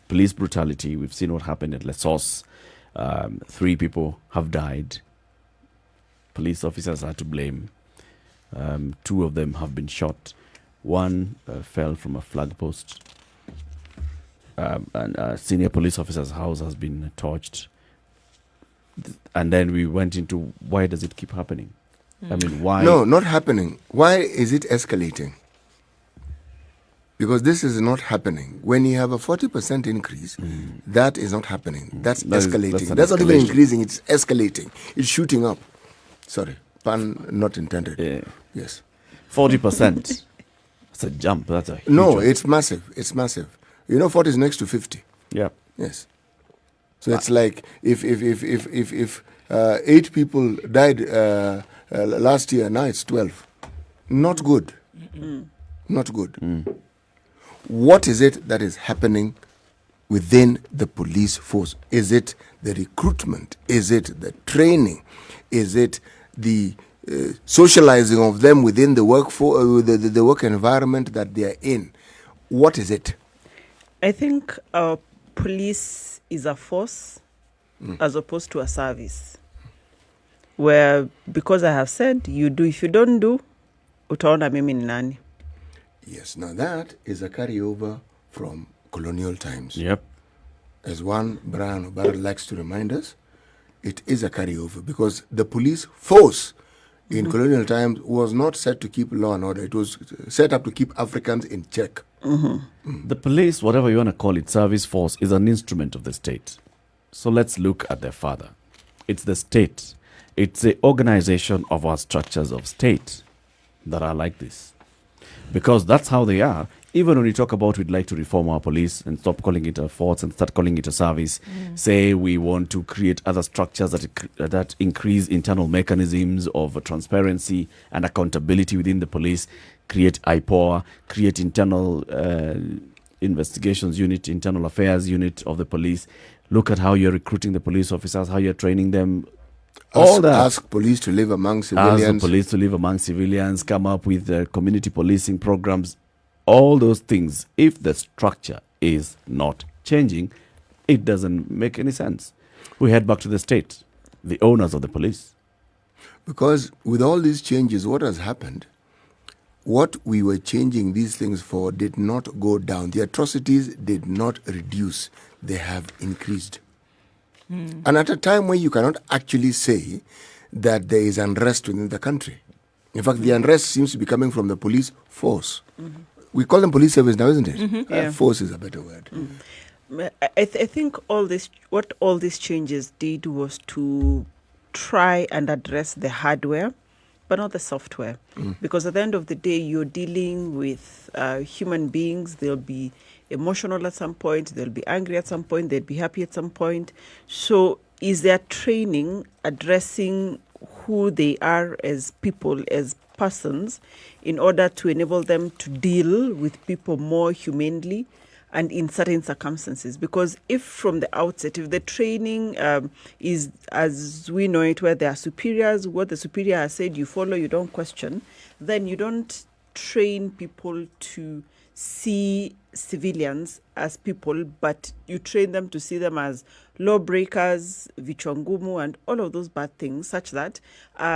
Police brutality. We've seen what happened at Lesos. 3 people have died. Police officers are to blame. 2 of them have been shot. 1 fell from a flag post. and a senior police officer's house has been torched. And then we went into why does it keep happening? I mean, why? No, not happening. Why is it escalating? Because this is not happening. When you have a 40% increase, that is not happening. That's escalating. an That's not even escalation. increasing, it's escalating. It's shooting up. Sorry, pun not intended. Yeah. Yes. 40%. That's a jump. That's a huge No, jump. it's massive. It's massive. 40 is next to 50. Yeah. Yes. So it's like if 8 people died last year, now it's 12. Not good. Not good. What is it that is happening within the police force? Is it the recruitment? Is it the training? Is it the socializing of them within the the work environment that they are in? What is it? I think police is a force as opposed to a service. Where, because I have said, you do, if you don't do, utaona mimi ni nani. Yes, now that is a carryover from colonial times. Yep. As one Brian O'Barrett likes to remind us, it is a carryover because the police force in colonial times was not set to keep law and order. It was set up to keep Africans in check. The police, whatever you want to call it, service force, is an instrument of the state. So let's look at their father. It's the state. It's the organization of our structures of state that are like this. Because that's how they are. Even when we talk about we'd like to reform our police and stop calling it a force and start calling it a service, say we want to create other structures that increase internal mechanisms of transparency and accountability within the police, create IPOA, create internal investigations unit, internal affairs unit of the police, look at how you're recruiting the police officers, how you're training them, all that. Ask police to live among civilians. Ask the police to live among civilians, come up with community policing programs, all those things. If the structure is not changing, it doesn't make any sense. We head back to the state, the owners of the police. Because with all these changes, what has happened, what we were changing these things for did not go down. The atrocities did not reduce. They have increased. And at a time when you cannot actually say that there is unrest within the country. In fact, the unrest seems to be coming from the police force. We call them police service now, isn't it? Yeah. Force is a better word. I think what all these changes did was to try and address the hardware, but not the software. Because at the end of the day, you're dealing with human beings. They'll be emotional at some point, they'll be angry at some point, they'll be happy at some point. So is their training addressing who they are as people, as persons, in order to enable them to deal with people more humanely and in certain circumstances? Because if from the outset, if the training is, as we know it, where there are superiors, what the superior has said, you follow, you don't question, then you don't train people to see civilians as people, but you train them to see them as lawbreakers, vichwangumu, and all of those bad things, such that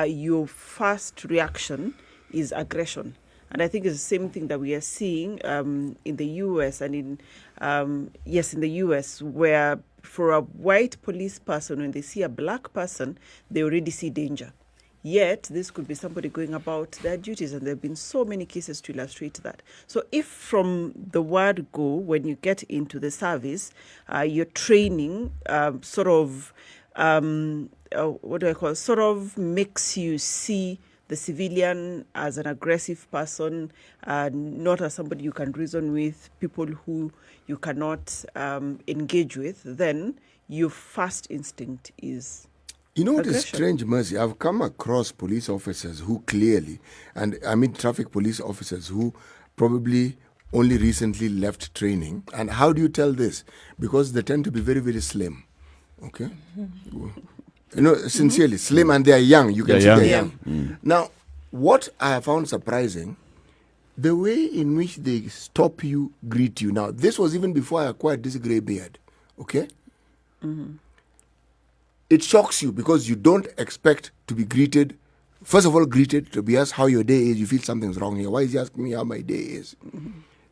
your first reaction is aggression. And I think it's the same thing that we are seeing in the US and in the US, where for a white police person, when they see a black person, they already see danger. Yet, this could be somebody going about their duties, and there have been so many cases to illustrate that. So if from the word go, when you get into the service, your training sort of makes you see the civilian as an aggressive person, not as somebody you can reason with, people who you cannot engage with, then your first instinct is You know what is aggression. strange, Mercy? I've come across police officers who clearly, and I mean traffic police officers who probably only recently left training. And how do you tell this? Because they tend to be very, very slim. Okay? You know, sincerely, slim, and they are young. You can They're see young. they're young. Now, what I have found surprising, the way in which they stop you, greet you. Now, this was even before I acquired this grey beard. Okay? It shocks you because you don't expect to be greeted. First of all, greeted, to be asked how your day is. You feel something's wrong here. Why is he asking me how my day is?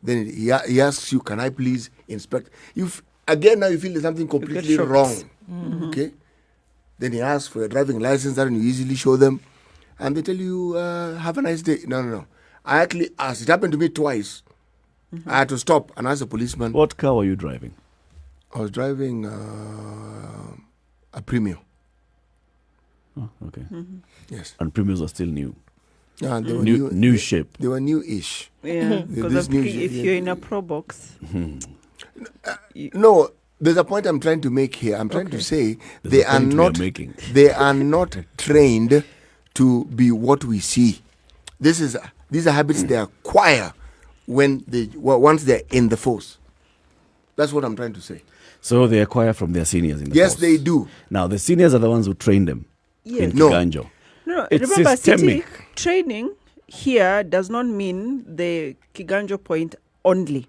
Then he asks you, can I please inspect? Again, now you feel there's something completely shocked. wrong. Okay? Then he asks for a driving license, and you easily show them. And they tell you, have a nice day. No. I actually asked. It happened to me twice. I had to stop and ask the policeman. What car were you driving? I was driving a Premium. Oh, okay. Yes. And premiums are still new. Yeah, they were New shape. They were new-ish. Yeah, because This new if shape, you're in a Pro Box, No, there's a point I'm trying to make here. I'm trying to say they a are point we are not making. they are not trained to be what we see. These are habits they acquire once they're in the force. That's what I'm trying to say. So they acquire from their seniors in the Yes, force. they do. Now, the seniors are the ones who train them Yes. in No. Kiganjo. no, It's remember, systemic. city training here does not mean the Kiganjo point only.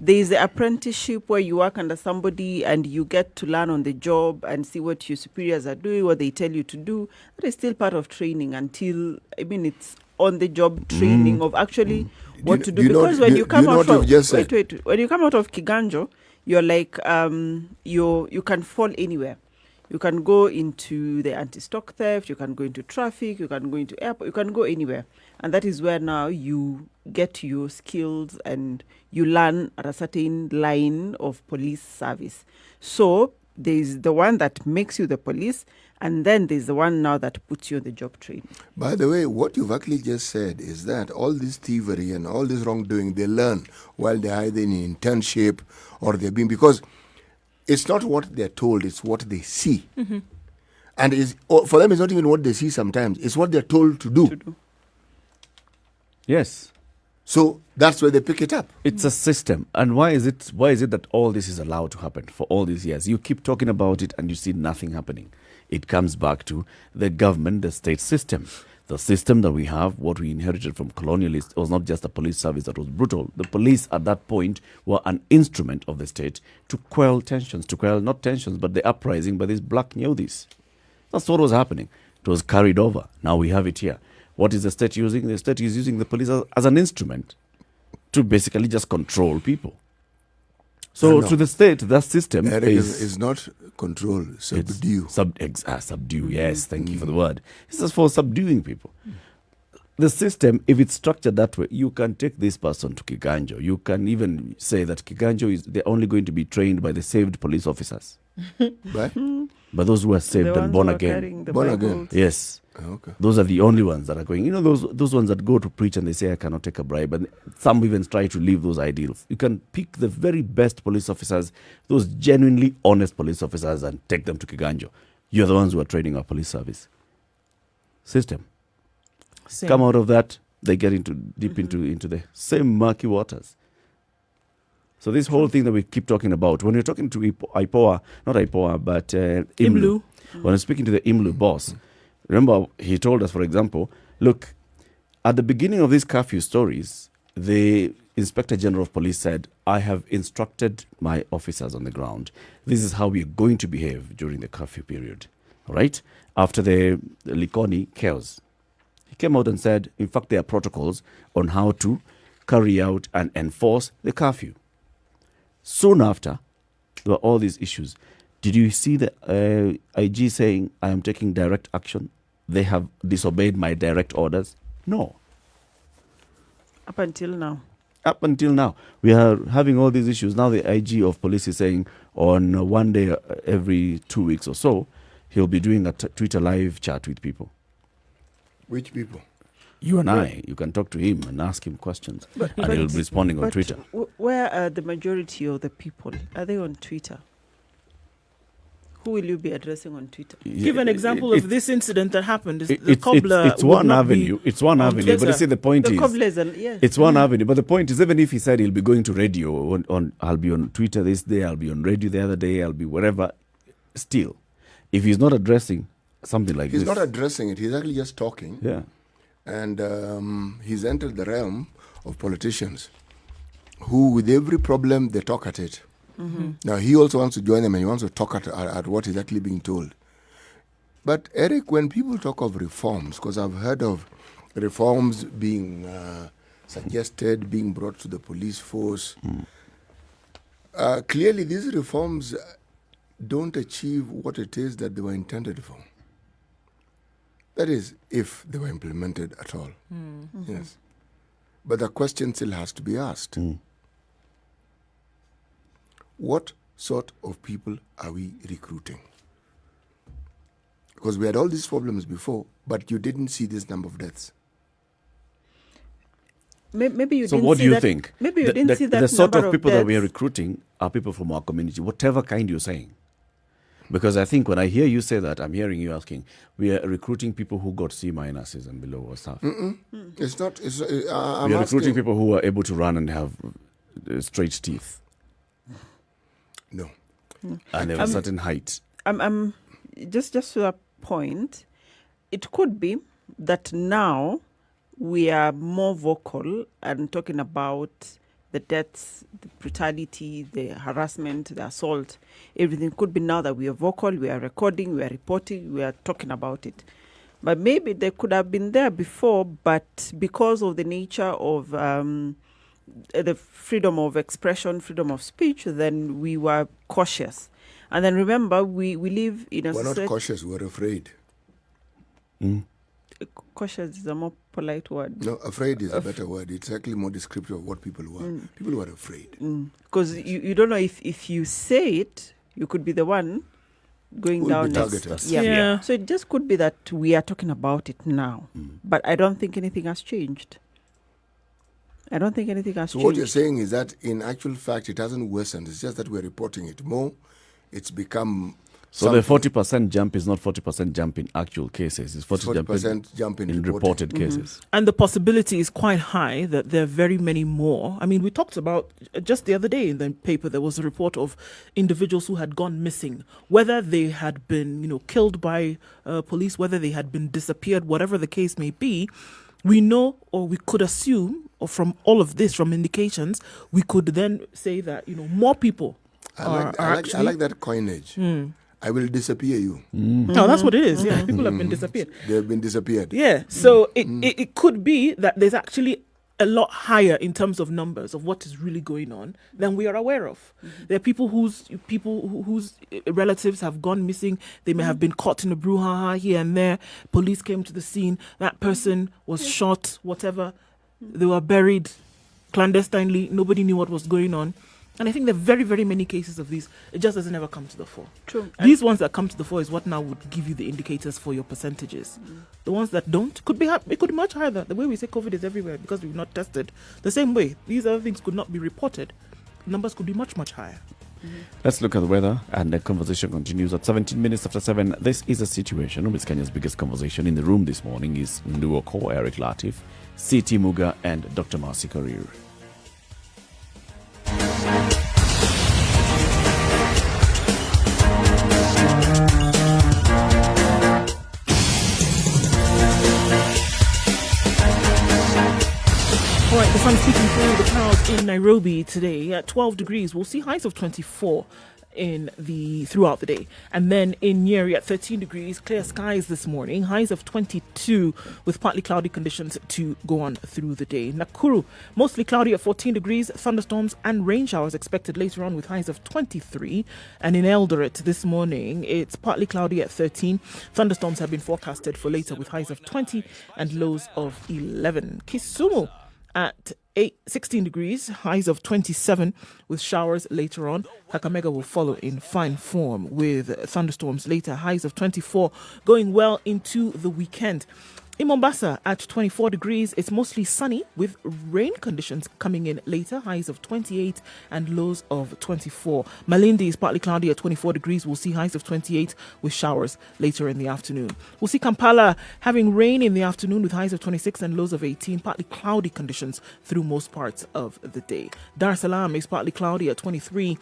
There is the apprenticeship where you work under somebody and you get to learn on the job and see what your superiors are doing, what they tell you to do. That is still part of training until, it's on the job training of actually what to do. do you know- Because when do- you do come you know out what from you've just said? wait, when you come out of Kiganjo, you're like you can fall anywhere. You can go into the anti-stock theft, you can go into traffic, you can go into airport, you can go anywhere. And that is where now you get your skills and you learn at a certain line of police service. So there's the one that makes you the police, and then there's the one now that puts you on the job training. By the way, what you've actually just said is that all this thievery and all this wrongdoing, they learn while they're either in internship or they're being, because it's not what they're told, it's what they see. And for them, it's not even what they see sometimes, it's what they're told to do. Yes. So that's where they pick it up. It's a system. And why is it that all this is allowed to happen for all these years? You keep talking about it and you see nothing happening. It comes back to the government, the state system. The system that we have, what we inherited from colonialists, was not just a police service that was brutal. The police at that point were an instrument of the state to quell tensions, not tensions, but the uprising by these black Nyodis. That's what was happening. It was carried over. Now we have it here. What is the state using? The state is using the police as an instrument to basically just control people. So No. to the state, that system Eric is is not control, subdue. Subdue, yes, thank you for the word. It's just for subduing people. The system, if it's structured that way, you can take this person to Kiganjo. You can even say that Kiganjo they're only going to be trained by the saved police officers. Right? But those who are saved The and ones born who are again. carrying the Born Bibles. again. Yes. Okay. Those are the only ones that are going. Those ones that go to preach and they say, I cannot take a bribe. And some even try to live those ideals. You can pick the very best police officers, those genuinely honest police officers, and take them to Kiganjo. You're the ones who are training our police service system. Same. Come out of that, they get deep into the same murky waters. So this whole thing that we keep talking about, when you're talking to IPOA, not IPOA, but IMLU, when I'm speaking to the IMLU boss, remember he told us, for example, look, at the beginning of these curfew stories, the Inspector General of Police said, I have instructed my officers on the ground. This is how we are going to behave during the curfew period. All right? After the Likoni chaos, he came out and said, in fact, there are protocols on how to carry out and enforce the curfew. Soon after, there were all these issues. Did you see the IG saying, I am taking direct action? They have disobeyed my direct orders? No. Up until now. Up until now, we are having all these issues. Now the IG of police is saying on one day every 2 weeks or so, he'll be doing a Twitter live chat with people. Which people? You and I, you can talk to him and ask him questions. And he'll be responding on But Twitter. Where are the majority of the people? Are they on Twitter? Who will you be addressing on Twitter? Give an example of this incident that happened. The It's cobbler. it's would one not be avenue. It's one on avenue. But you Twitter. see, the point The is, cobblers, yes. it's one avenue. But the point is, even if he said he'll be going to radio, I'll be on Twitter this day, I'll be on radio the other day, I'll be wherever, still, if he's not addressing something like He's this. not addressing it, he's actually just talking. Yeah. And he's entered the realm of politicians who, with every problem, they talk at it. Now, he also wants to join them and he wants to talk at what is actually being told. But, Eric, when people talk of reforms, because I've heard of reforms being suggested being brought to the police force. Clearly, these reforms don't achieve what it is that they were intended for. That is, if they were implemented at all. Yes. But the question still has to be asked. What sort of people are we recruiting? Because we had all these problems before, but you didn't see this number of deaths. Maybe you So didn't what see do you that, think? Maybe you didn't see that the sort number of people that we are deaths. recruiting are people from our community, whatever kind you're saying. Because I think when I hear you say that, I'm hearing you asking, we are recruiting people who got C minuses and below or stuff. It's not. It's, We I'm are recruiting asking. people who are able to run and have straight teeth No. and have a certain height. Just to that point, it could be that now we are more vocal and talking about the deaths, the brutality, the harassment, the assault. Everything could be now that we are vocal, we are recording, we are reporting, we are talking about it. But maybe they could have been there before, but because of the nature of the freedom of expression, freedom of speech, then we were cautious. And then remember, we live in a We're not society. cautious. We're afraid. Cautious is a more polite word. No, afraid is a better word. It's actually more descriptive of what people were. People were afraid. Because you don't know if you say it, you could be the one going Who will down be next. targeted? Yeah. So it just could be that we are talking about it now. But I don't think anything has changed. I don't think anything has So changed. what you're saying is that in actual fact, it hasn't worsened. It's just that we're reporting it more. It's become So the something. 40% jump is not 40% jump in actual cases. It's 40% jump in in reporting. reported cases. And the possibility is quite high that there are very many more. I mean, we talked about just the other day in the paper, there was a report of individuals who had gone missing, whether they had been, killed by police, whether they had been disappeared, whatever the case may be. We know, or we could assume, or from all of this, from indications, we could then say that, more people I like that coinage. I will disappear you. No, that's what it is. Yeah, people have been disappeared. They have been disappeared. Yeah, so it could be that there's actually a lot higher in terms of numbers of what is really going on than we are aware of. There are people whose relatives have gone missing. They may have been caught in a brouhaha here and there. Police came to the scene. That person was shot, whatever. They were buried clandestinely. Nobody knew what was going on. And I think there are very, very many cases of these. It just doesn't ever come to the fore. True. These ones that come to the fore is what now would give you the indicators for your percentages. The ones that don't could be it could be much higher. The way we say COVID is everywhere because we've not tested. The same way, these other things could not be reported. Numbers could be much, much higher. Let's look at the weather, and the conversation continues at 17 minutes after 7. This is a situation room. It's Kenya's biggest conversation. In the room this morning is Nduoko, Eric Latif, C.T. Muga, and Dr. Marcy Karir. All right, the sun is peeking through the clouds in Nairobi today at 12 degrees. We'll see highs of 24 throughout the day. And then in Nyeri at 13 degrees, clear skies this morning, highs of 22 with partly cloudy conditions to go on through the day. Nakuru, mostly cloudy at 14 degrees, thunderstorms and rain showers expected later on with highs of 23. And in Eldoret this morning, it's partly cloudy at 13. Thunderstorms have been forecasted for later with highs of 20 and lows of 11. Kisumu at 16 degrees, highs of 27 with showers later on. Kakamega will follow in fine form with thunderstorms later, highs of 24 going well into the weekend. In Mombasa at 24 degrees, it's mostly sunny with rain conditions coming in later, highs of 28 and lows of 24. Malindi is partly cloudy at 24 degrees. We'll see highs of 28 with showers later in the afternoon. We'll see Kampala having rain in the afternoon with highs of 26 and lows of 18, partly cloudy conditions through most parts of the day. Dar es Salaam is partly cloudy at 23.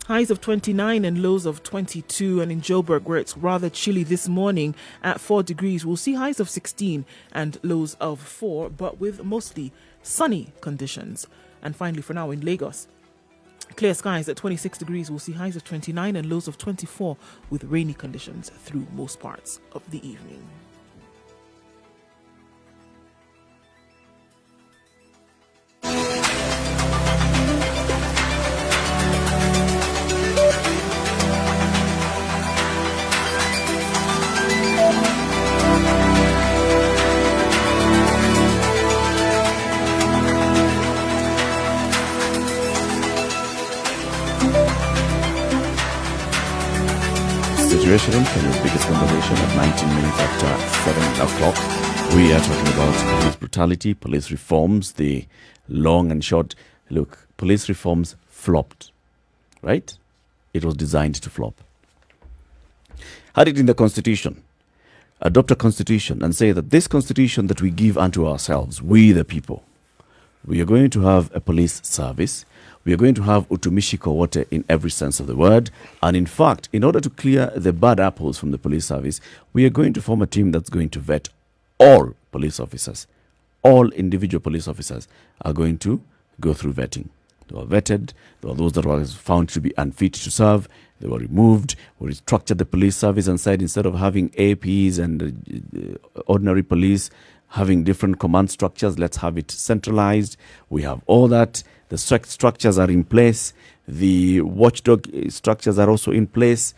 Highs of 29 and lows of 22. And in Joburg, where it's rather chilly this morning at 4 degrees, we'll see highs of 16 and lows of 4, but with mostly sunny conditions. And finally, for now, in Lagos, clear skies at 26 degrees. We'll see highs of 29 and lows of 24 with rainy conditions through most parts of the evening. Situation Room, Kenya's biggest conversation at 19 minutes after 7 o'clock. We are talking about police brutality, police reforms, the long and short. Look, police reforms flopped, right? It was designed to flop. Had it in the Constitution, adopt a Constitution and say that this Constitution that we give unto ourselves, we the people, we are going to have a police service. We are going to have utumishi kwa wote in every sense of the word. And in fact, in order to clear the bad apples from the police service, we are going to form a team that's going to vet all police officers. All individual police officers are going to go through vetting. They were vetted. There were those that were found to be unfit to serve. They were removed. We restructured the police service and said instead of having APs and ordinary police having different command structures, let's have it centralized. We have all that. The structures are in place. The watchdog structures are also in place.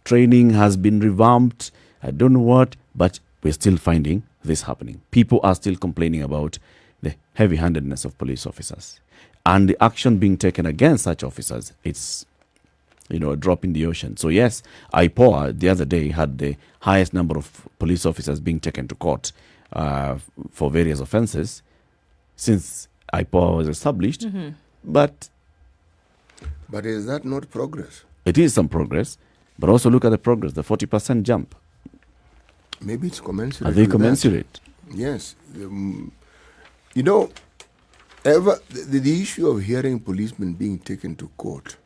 Training has been revamped. I don't know what, but we're still finding this happening. People are still complaining about the heavy-handedness of police officers. And the action being taken against such officers, it's, a drop in the ocean. So yes, IPOA the other day had the highest number of police officers being taken to court for various offenses since IPOA was established. But is that not progress? It is some progress. But also look at the progress, the 40% jump. Maybe it's commensurate. Are they with commensurate? that. Yes. The issue of hearing policemen being taken to court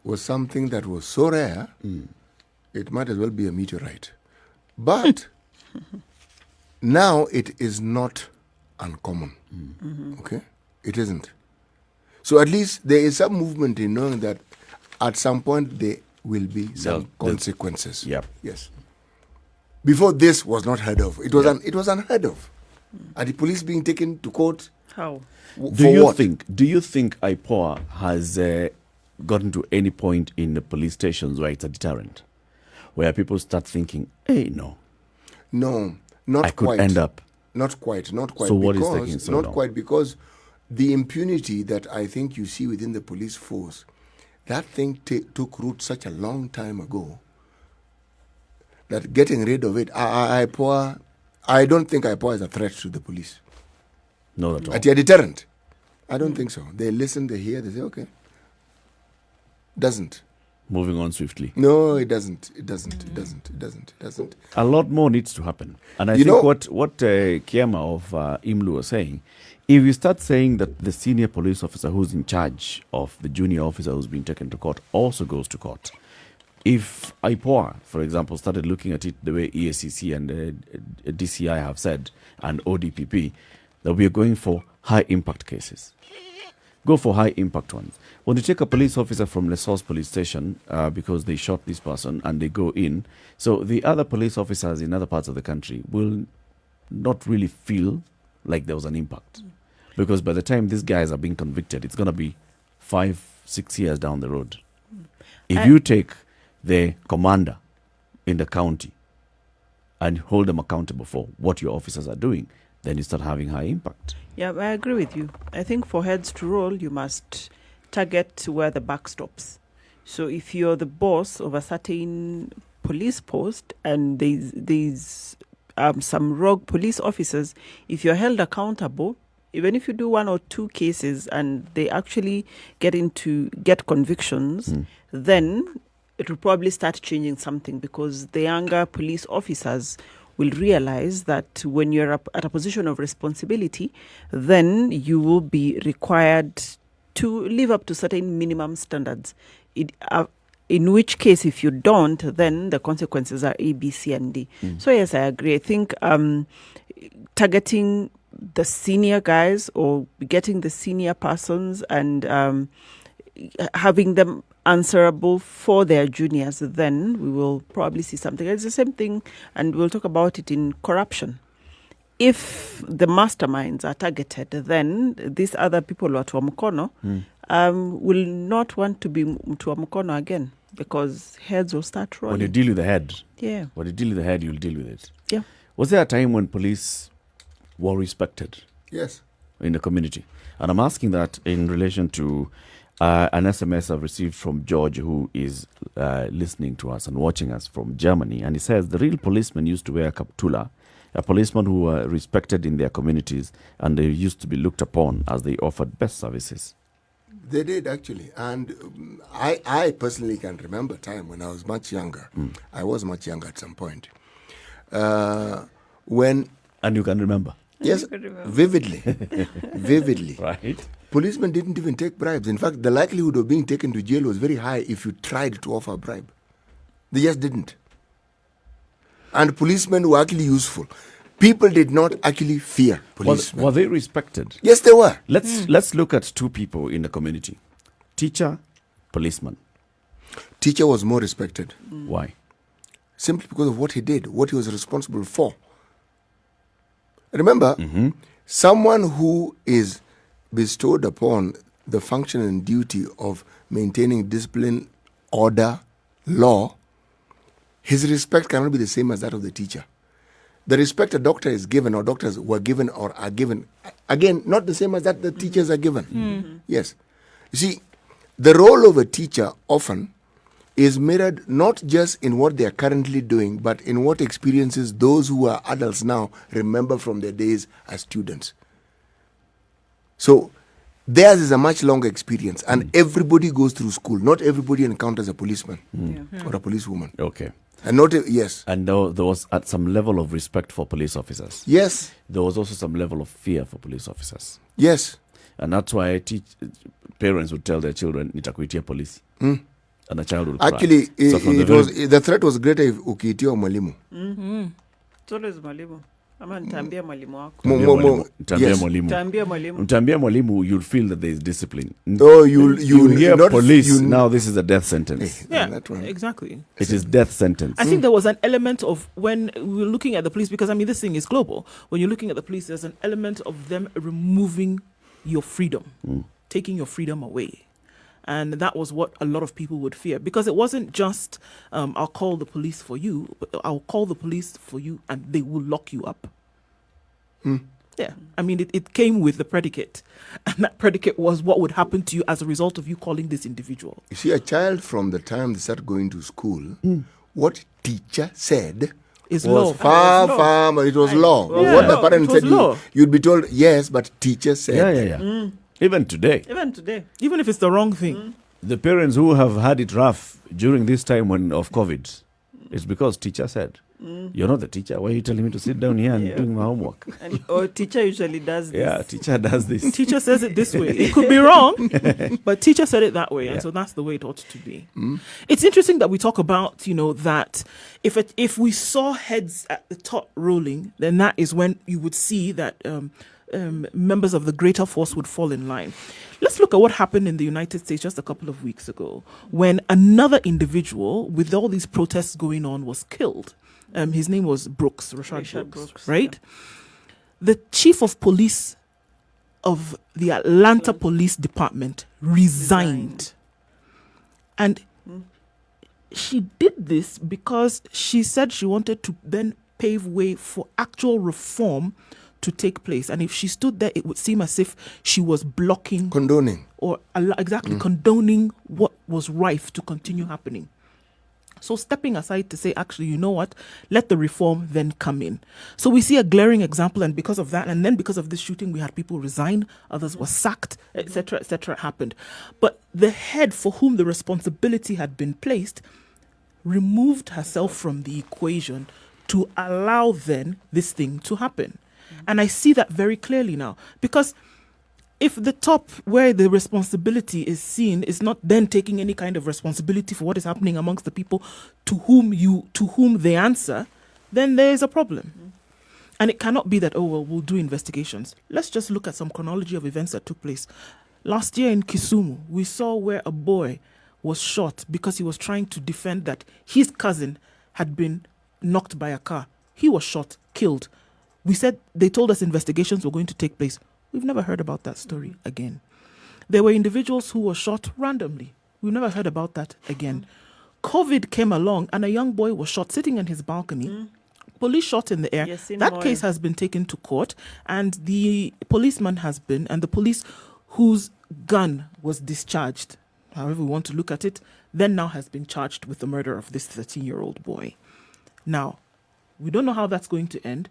was something that was so rare, it might as well be a meteorite. But now it is not uncommon. Okay? It isn't. So at least there is some movement in knowing that at some point there will be some consequences. Yep. Yes. Before this was not heard of. It was unheard of. Are the police being taken to court? How? Do you think IPOA has gotten to any point in the police stations where it's a deterrent? Where people start thinking, hey, no, not I could quite. end up. Not quite. So what is taking so long? Not quite, because the impunity that I think you see within the police force, that thing took root such a long time ago that getting rid of it, I don't think IPOA is a threat to the police. Not at all. At a deterrent. I don't think so. They listen, they hear, they say, okay. Doesn't. Moving on swiftly. No, it doesn't. It doesn't. A lot more needs to happen. And I think what Kiama of IMLU was saying, if you start saying that the senior police officer who's in charge of the junior officer who's been taken to court also goes to court, if IPOA, for example, started looking at it the way EACC and DCI have said, and ODPP, that we are going for high-impact cases. Go for high-impact ones. When you take a police officer from Lesos police station because they shot this person and they go in, so the other police officers in other parts of the country will not really feel like there was an impact. Because by the time these guys are being convicted, it's going to be 5-6 years down the road. If you take the commander in the county and hold them accountable for what your officers are doing, then you start having high impact. Yeah, I agree with you. I think for heads to roll, you must target where the buck stops. So if you're the boss of a certain police post and there's some rogue police officers, if you're held accountable, even if you do 1 or 2 cases and they actually get convictions, then it will probably start changing something, because the younger police officers will realize that when you're at a position of responsibility, then you will be required to live up to certain minimum standards. In which case, if you don't, then the consequences are A, B, C, and D. So yes, I agree. I think targeting the senior guys or getting the senior persons and having them answerable for their juniors, then we will probably see something. It's the same thing, and we'll talk about it in corruption. If the masterminds are targeted, then these other people who are to Mkono will not want to be to Mkono again, because heads will start rolling. When you deal with the head, you'll deal with it. Yeah. Was there a time when police were respected? Yes. In the community? And I'm asking that in relation to An SMS I've received from George, who is listening to us and watching us from Germany. And he says the real policemen used to wear kaptula, a policeman who were respected in their communities, and they used to be looked upon as they offered best services. They did, actually. And I personally can remember a time when I was much younger. I was much younger at some point. When... And you can remember? Yes, vividly. Vividly. Right. Policemen didn't even take bribes. In fact, the likelihood of being taken to jail was very high if you tried to offer a bribe. They just didn't. And policemen were actually useful. People did not actually fear policemen. Were they respected? Yes, they were. Let's look at two people in the community. Teacher, policeman. Teacher was more respected. Why? Simply because of what he did, what he was responsible for. Remember, someone who is bestowed upon the function and duty of maintaining discipline, order, law, his respect cannot be the same as that of the teacher. The respect a doctor is given, or doctors were given or are given, again, not the same as that the teachers are given. Yes. You see, the role of a teacher often is mirrored not just in what they are currently doing, but in what experiences those who are adults now remember from their days as students. So theirs is a much longer experience, and everybody goes through school. Not everybody encounters a policeman or a policewoman. Okay. And not yes. And there was at some level of respect for police officers. Yes. There was also some level of fear for police officers. Yes. And that's why parents would tell their children, nitakuitia police. And the child would cry. Actually, So the threat was greater if ukiitio mwalimu. It's always mwalimu. Ama nitaambia mwalimu wako. Mtambia mwalimu. Nitaambia mwalimu. Mtambia mwalimu, you'll feel that there is discipline. Oh, you hear not, police, now this is a death sentence. Yeah, that one. exactly. It is death sentence. I think there was an element of when we were looking at the police, because I mean, this thing is global. When you're looking at the police, there's an element of them removing your freedom, taking your freedom away. And that was what a lot of people would fear, because it wasn't just, I'll call the police for you, but I'll call the police for you and they will lock you up. Yeah. I mean, it came with the predicate. And that predicate was what would happen to you as a result of you calling this individual. You see, a child from the time they start going to school, what teacher said It's was law. far, it was law. Yeah. What the parent It was said, law. you'd be told, yes, but teacher said. Yeah. Even today. Even today. Even if it's the wrong thing. The parents who have had it rough during this time of COVID, it's because teacher said, you're not the teacher. Why are you telling me to sit down here and doing my homework? Or teacher usually does this. Yeah, teacher does this. Teacher says it this way. It could be wrong, but teacher said it that way, and so that's the way it ought to be. It's interesting that we talk about, that if we saw heads at the top rolling, then that is when you would see that members of the greater force would fall in line. Let's look at what happened in the United States just a couple of weeks ago, when another individual with all these protests going on was killed. His name was Rashad Brooks, right? Yeah. The chief of police of the Atlanta Police Department resigned. And she did this because she said she wanted to then pave way for actual reform to take place. And if she stood there, it would seem as if she was blocking... Condoning. Or condoning what was rife to continue happening. So stepping aside to say, actually, you know what? Let the reform then come in. So we see a glaring example, and because of that, and then because of this shooting, we had people resign, others were sacked, etc., happened. But the head for whom the responsibility had been placed removed herself from the equation to allow then this thing to happen. And I see that very clearly now, because if the top where the responsibility is seen is not then taking any kind of responsibility for what is happening amongst the people to whom they answer, then there is a problem. And it cannot be that, we'll do investigations. Let's just look at some chronology of events that took place. Last year in Kisumu, we saw where a boy was shot because he was trying to defend that his cousin had been knocked by a car. He was shot, killed. They told us investigations were going to take place. We've never heard about that story again. There were individuals who were shot randomly. We've never heard about that again. COVID came along and a young boy was shot sitting on his balcony. Police shot in the air. Yes, that case has been taken to court, and the policeman has been, and the police whose gun was discharged, however we want to look at it, then now has been charged with the murder of this 13-year-old boy. Now, we don't know how that's going to end.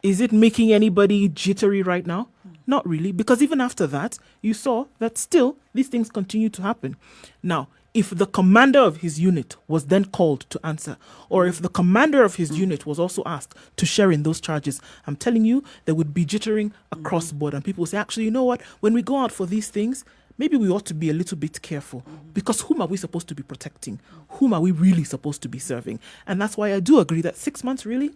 Is it making anybody jittery right now? Not really, because even after that, you saw that still these things continue to happen. Now, if the commander of his unit was then called to answer, or if the commander of his unit was also asked to share in those charges, I'm telling you, there would be jittering across the board. And people say, actually, you know what? When we go out for these things, maybe we ought to be a little bit careful, because whom are we supposed to be protecting? Whom are we really supposed to be serving? And that's why I do agree that 6 months really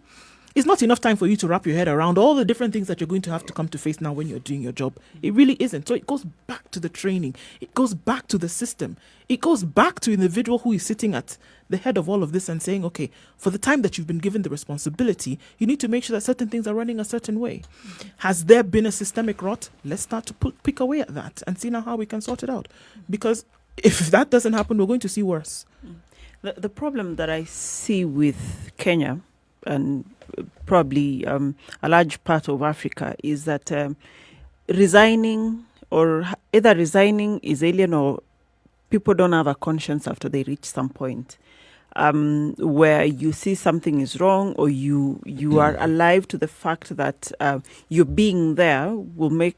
is not enough time for you to wrap your head around all the different things that you're going to have to come to face now when you're doing your job. It really isn't. So it goes back to the training. It goes back to the system. It goes back to the individual who is sitting at the head of all of this and saying, okay, for the time that you've been given the responsibility, you need to make sure that certain things are running a certain way. Has there been a systemic rot? Let's start to pick away at that and see now how we can sort it out. Because if that doesn't happen, we're going to see worse. The problem that I see with Kenya and probably a large part of Africa is that resigning or either resigning is alien, or people don't have a conscience after they reach some point where you see something is wrong, or you are alive to the fact that your being there will make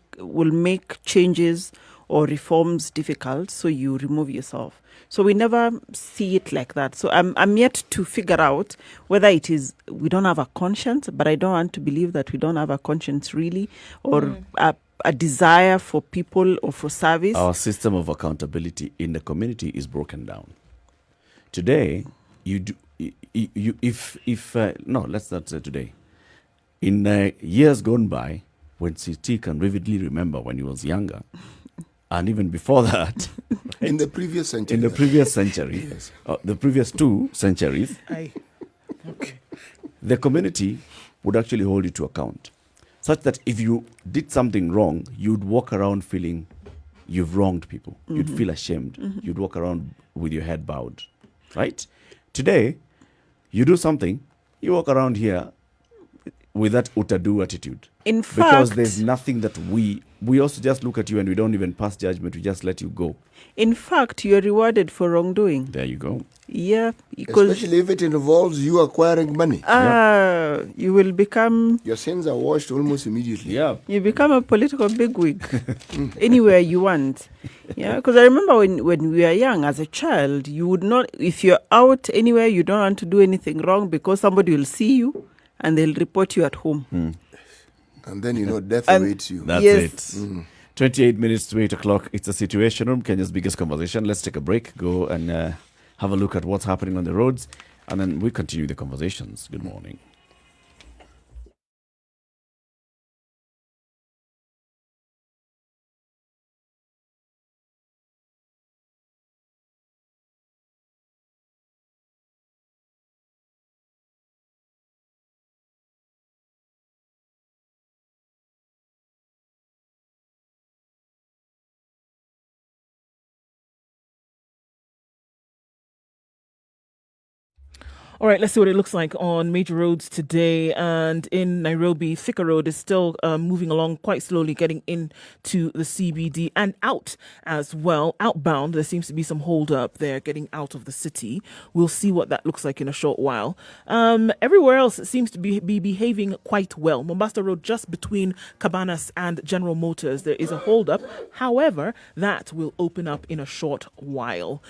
changes or reforms difficult, so you remove yourself. So we never see it like that. So I'm yet to figure out whether it is we don't have a conscience, but I don't want to believe that we don't have a conscience really, or a desire for people or for service. Our system of accountability in the community is broken down. Today, let's not say today. In years gone by, when CT can vividly remember when he was younger, and even before that, right? In the previous century. In the previous century, Yes. the previous 2 centuries, Okay. the community would actually hold you to account, such that if you did something wrong, you'd walk around feeling you've wronged people. You'd feel ashamed. You'd walk around with your head bowed, right? Today, you do something, you walk around here with that utadu attitude. In Because fact, there's nothing that we also just look at you and we don't even pass judgment. We just let you go. in fact, you're rewarded for wrongdoing. There you go. Yeah, because Especially if it involves you acquiring money. you will become Your sins are washed almost immediately. Yeah. you become a political bigwig anywhere you want. Yeah, because I remember when we were young, as a child, you would not, if you're out anywhere, you don't want to do anything wrong because somebody will see you and they'll report you at home. And then, death And- awaits you. That's Yes. it. 28 minutes to 8 o'clock. It's a Situation Room, Kenya's biggest conversation. Let's take a break, go and have a look at what's happening on the roads, and then we continue the conversations. Good morning. All right, let's see what it looks like on major roads today. And in Nairobi, Thika Road is still moving along quite slowly, getting into the CBD and out as well. Outbound, there seems to be some hold up there, getting out of the city. We'll see what that looks like in a short while. Everywhere else, it seems to be behaving quite well. Mombasa Road, just between Cabanas and General Motors, there is a hold up. However, that will open up in a short while.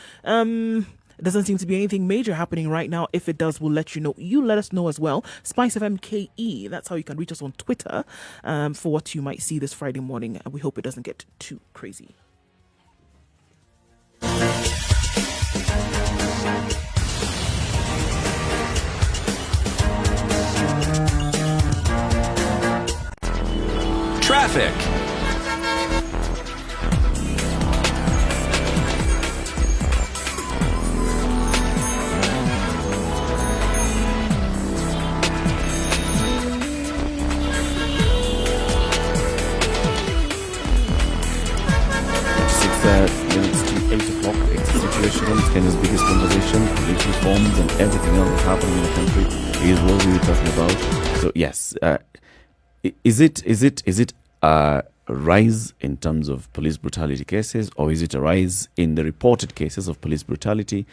It doesn't seem to be anything major happening right now. If it does, we'll let you know. You let us know as well. SpiceFM KE. That's how you can reach us on Twitter for what you might see this Friday morning. We hope it doesn't get too crazy. Traffic. Minutes to 8 o'clock. It's a Situation Room, Kenya's biggest conversation. Police reforms and everything else that's happening in the country is what we were talking about. So yes, is it a rise in terms of police brutality cases, or is it a rise in the reported cases of police brutality?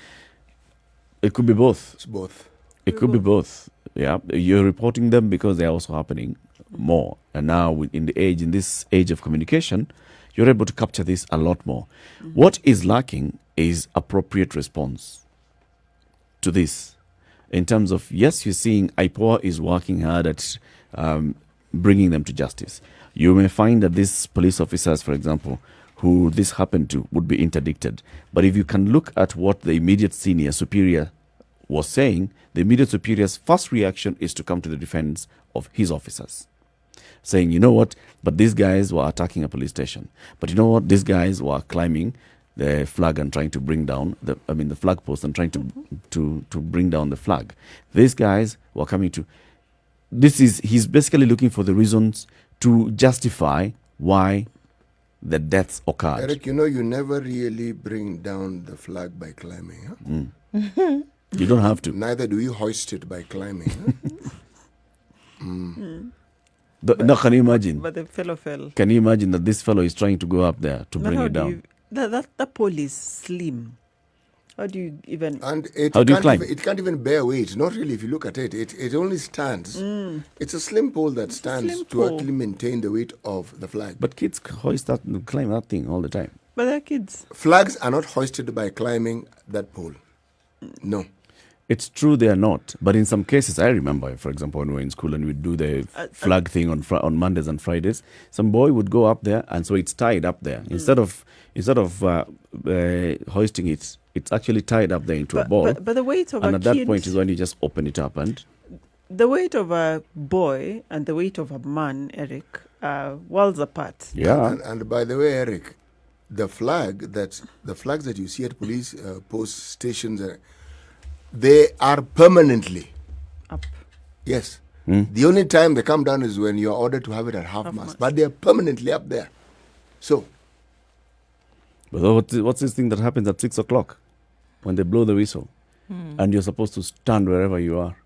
It could be both. It's both. It could be both. Yeah, you're reporting them because they're also happening more. And now, in this age of communication, you're able to capture this a lot more. What is lacking is appropriate response to this. In terms of, yes, you're seeing IPOA is working hard at bringing them to justice. You may find that these police officers, for example, who this happened to, would be interdicted. But if you can look at what the immediate senior superior was saying, the immediate superior's first reaction is to come to the defense of his officers, saying, you know what, but these guys were attacking a police station. But you know what, these guys were climbing the flag and trying to bring down the flag post and trying to bring down the flag. These guys were coming to, he's basically looking for the reasons to justify why the deaths occurred. Eric, you never really bring down the flag by climbing. Huh? You don't have to. Neither do you hoist it by climbing. Huh? No, can you imagine? But the fellow fell. Can you imagine that this fellow is trying to go up there to bring it down? That pole is slim. How do you even... And How do you climb? It can't even bear weight. Not really, if you look at it. It only stands. It's a slim pole that stands slim to pole. actually maintain the weight of the flag. But kids climb that thing all the time. But they're kids. Flags are not hoisted by climbing that pole. No. It's true they are not, but in some cases, I remember, for example, when we were in school and we'd do the flag thing on Mondays and Fridays, some boy would go up there, and so it's tied up there. Instead of hoisting it, it's actually tied up there into a ball. But the weight of and a at kid, that point is when you just open it up and... The weight of a boy and the weight of a man, Eric, are worlds apart. Yeah. And by the way, Eric, the flags that you see at police post stations, they are permanently Up. Yes. The only time they come down is when you are ordered to have it at half-mast. But they are permanently up there. So... But what's this thing that happens at 6 o'clock when they blow the whistle and you're supposed to stand wherever you are?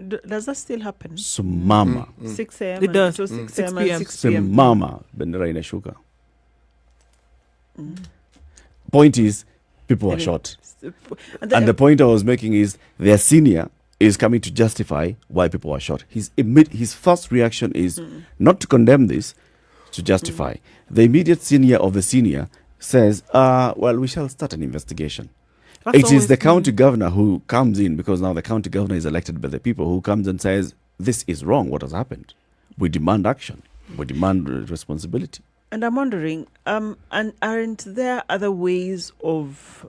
Does that still happen? So mama. 6 a.m. It does. So 6 6 a.m. and p.m. 6 So p.m. mama. Bendera inashuka. Point is, people are shot. And the point I was making is their senior is coming to justify why people are shot. His first reaction is not to condemn this, to justify. The immediate senior of the senior says, well, we shall start an investigation. It is the county governor who comes in, because now the county governor is elected by the people, who comes and says, this is wrong, what has happened. We demand action. We demand responsibility. And I'm wondering, and aren't there other ways of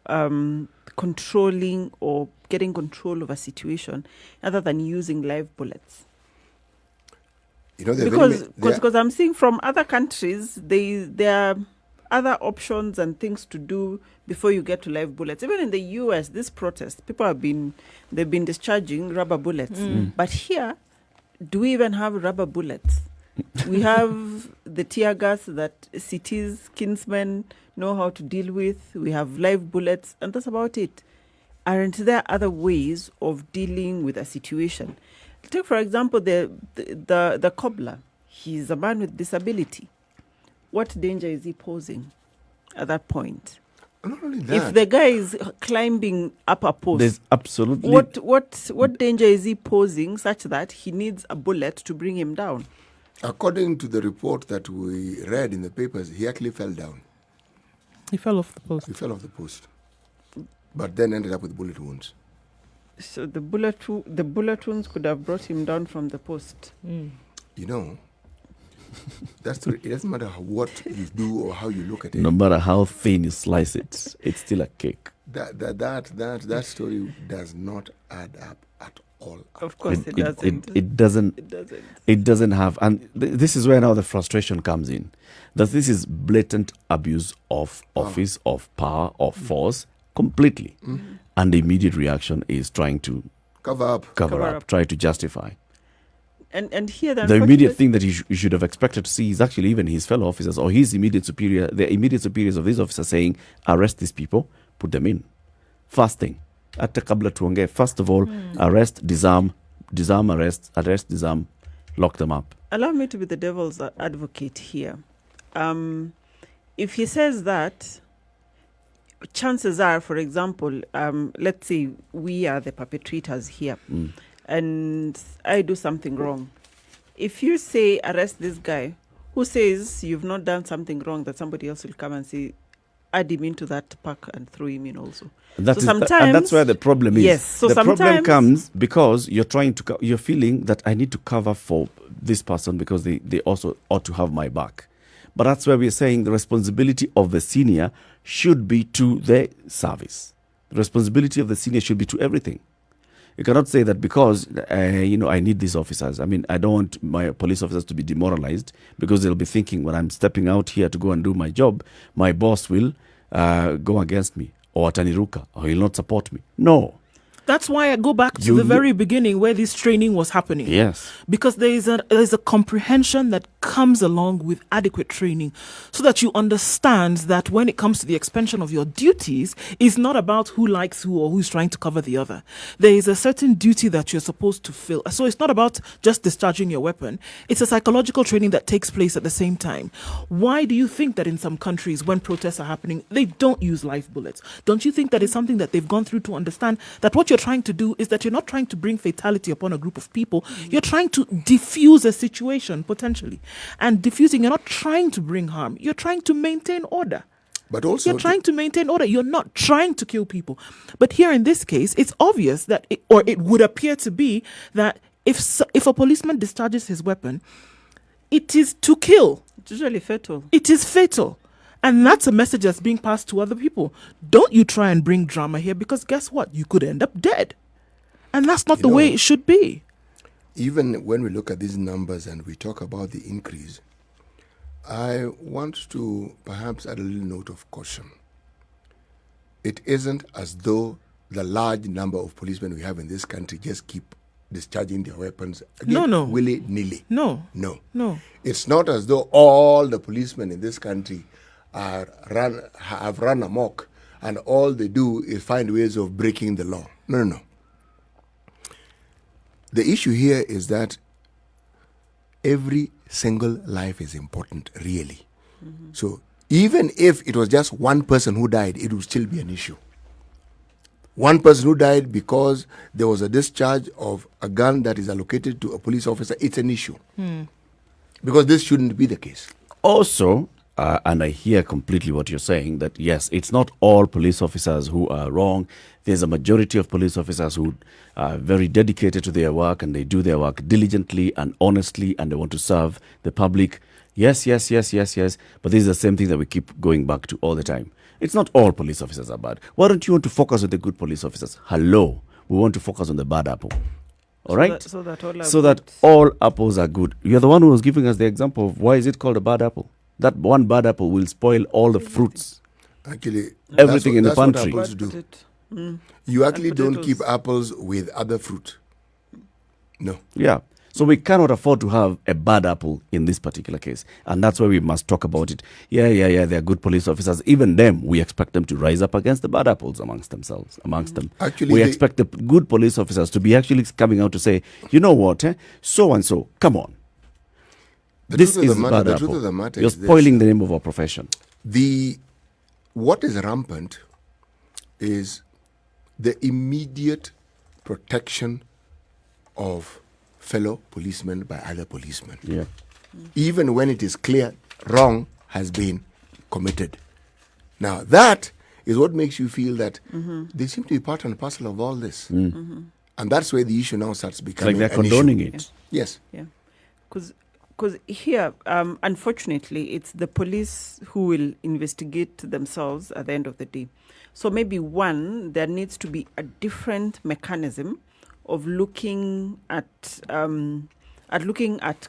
controlling or getting control of a situation other than using live bullets? Because I'm seeing from other countries, there are other options and things to do before you get to live bullets. Even in the US, this protest, they've been discharging rubber bullets. But here, do we even have rubber bullets? We have the tear gas that cities, kinsmen know how to deal with. We have live bullets, and that's about it. Aren't there other ways of dealing with a situation? Take, for example, the cobbler. He's a man with disability. What danger is he posing at that point? Not only that. If the guy is climbing up a post, There's absolutely... What danger is he posing such that he needs a bullet to bring him down? According to the report that we read in the papers, he actually fell down. He fell off the post. He fell off the post. But then ended up with bullet wounds. So the bullet wounds could have brought him down from the post. You know, it doesn't matter what you do or how you look at it. No matter how thin you slice it, it's still a cake. That story does not add up at all. Of course it doesn't. It doesn't. It doesn't have, and this is where now the frustration comes in. That this is blatant abuse of office, of power, of force, completely. And the immediate reaction is trying to cover up, try to justify. And here the immediate thing that you should have expected to see is actually even his fellow officers or his immediate superior, the immediate superiors of these officers saying, arrest these people, put them in. First thing. First of all, arrest, disarm, arrest, disarm, lock them up. Allow me to be the devil's advocate here. if he says that, chances are, for example, let's say we are the perpetrators here, and I do something wrong. If you say arrest this guy, who says you've not done something wrong, that somebody else will come and say add him into that pack and throw him in also. And that's where the problem is. Yes. So the problem sometimes comes because you're you're feeling that I need to cover for this person because they also ought to have my back. But that's where we're saying the responsibility of the senior should be to the service. The responsibility of the senior should be to everything. You cannot say that because, I need these officers. I mean, I don't want my police officers to be demoralized because they'll be thinking when I'm stepping out here to go and do my job, my boss will go against me or ataniruka or he'll not support me. No. That's why I go back to the very beginning where this training was happening. Yes. Because there's a comprehension that comes along with adequate training so that you understand that when it comes to the expansion of your duties, it's not about who likes who or who's trying to cover the other. There is a certain duty that you're supposed to fill. So it's not about just discharging your weapon. It's a psychological training that takes place at the same time. Why do you think that in some countries when protests are happening, they don't use live bullets? Don't you think that is something that they've gone through to understand that what you're trying to do is that you're not trying to bring fatality upon a group of people. You're trying to diffuse a situation potentially. And diffusing, you're not trying to bring harm. You're trying to maintain order. But also you're trying to maintain order. You're not trying to kill people. But here in this case, it's obvious that, it would appear to be that if a policeman discharges his weapon, it is to kill. It's usually fatal. It is fatal. And that's a message that's being passed to other people. Don't you try and bring drama here because guess what? You could end up dead. And that's not the way it should be. Even when we look at these numbers and we talk about the increase, I want to perhaps add a little note of caution. It isn't as though the large number of policemen we have in this country just keep discharging their weapons willy-nilly. No. It's not as though all the policemen in this country have run amok and all they do is find ways of breaking the law. No. The issue here is that every single life is important, really. Mm-hmm. So even if it was just one person who died, it would still be an issue. One person who died because there was a discharge of a gun that is allocated to a police officer, it's an issue. Because this shouldn't be the case. Also, and I hear completely what you're saying, that yes, it's not all police officers who are wrong. There's a majority of police officers who are very dedicated to their work and they do their work diligently and honestly and they want to serve the public. Yes. But this is the same thing that we keep going back to all the time. It's not all police officers are bad. Why don't you want to focus on the good police officers? Hello. We want to focus on the bad apple. All right? So that all apples are good. You're the one who was giving us the example of why is it called a bad apple. That one bad apple will spoil all the fruits. Actually, everything in the country. What apples do. You actually don't keep apples with other fruit. No. Yeah. So we cannot afford to have a bad apple in this particular case. And that's why we must talk about it. Yeah. They're good police officers. Even them, we expect them to rise up against the bad apples amongst them. Actually, we expect the good police officers to be actually coming out to say, you know what, so and so, come on. This is bad apple. Truth of the matter You're spoiling the name of our profession. What is rampant is the immediate protection of fellow policemen by other policemen. Yeah. Even when it is clear wrong has been committed. Now that is what makes you feel that they seem to be part and parcel of all this. And that's where the issue now starts becoming like they're condoning issue. it. Yes. Yeah. Because here, unfortunately, it's the police who will investigate themselves at the end of the day. So maybe there needs to be a different mechanism of looking at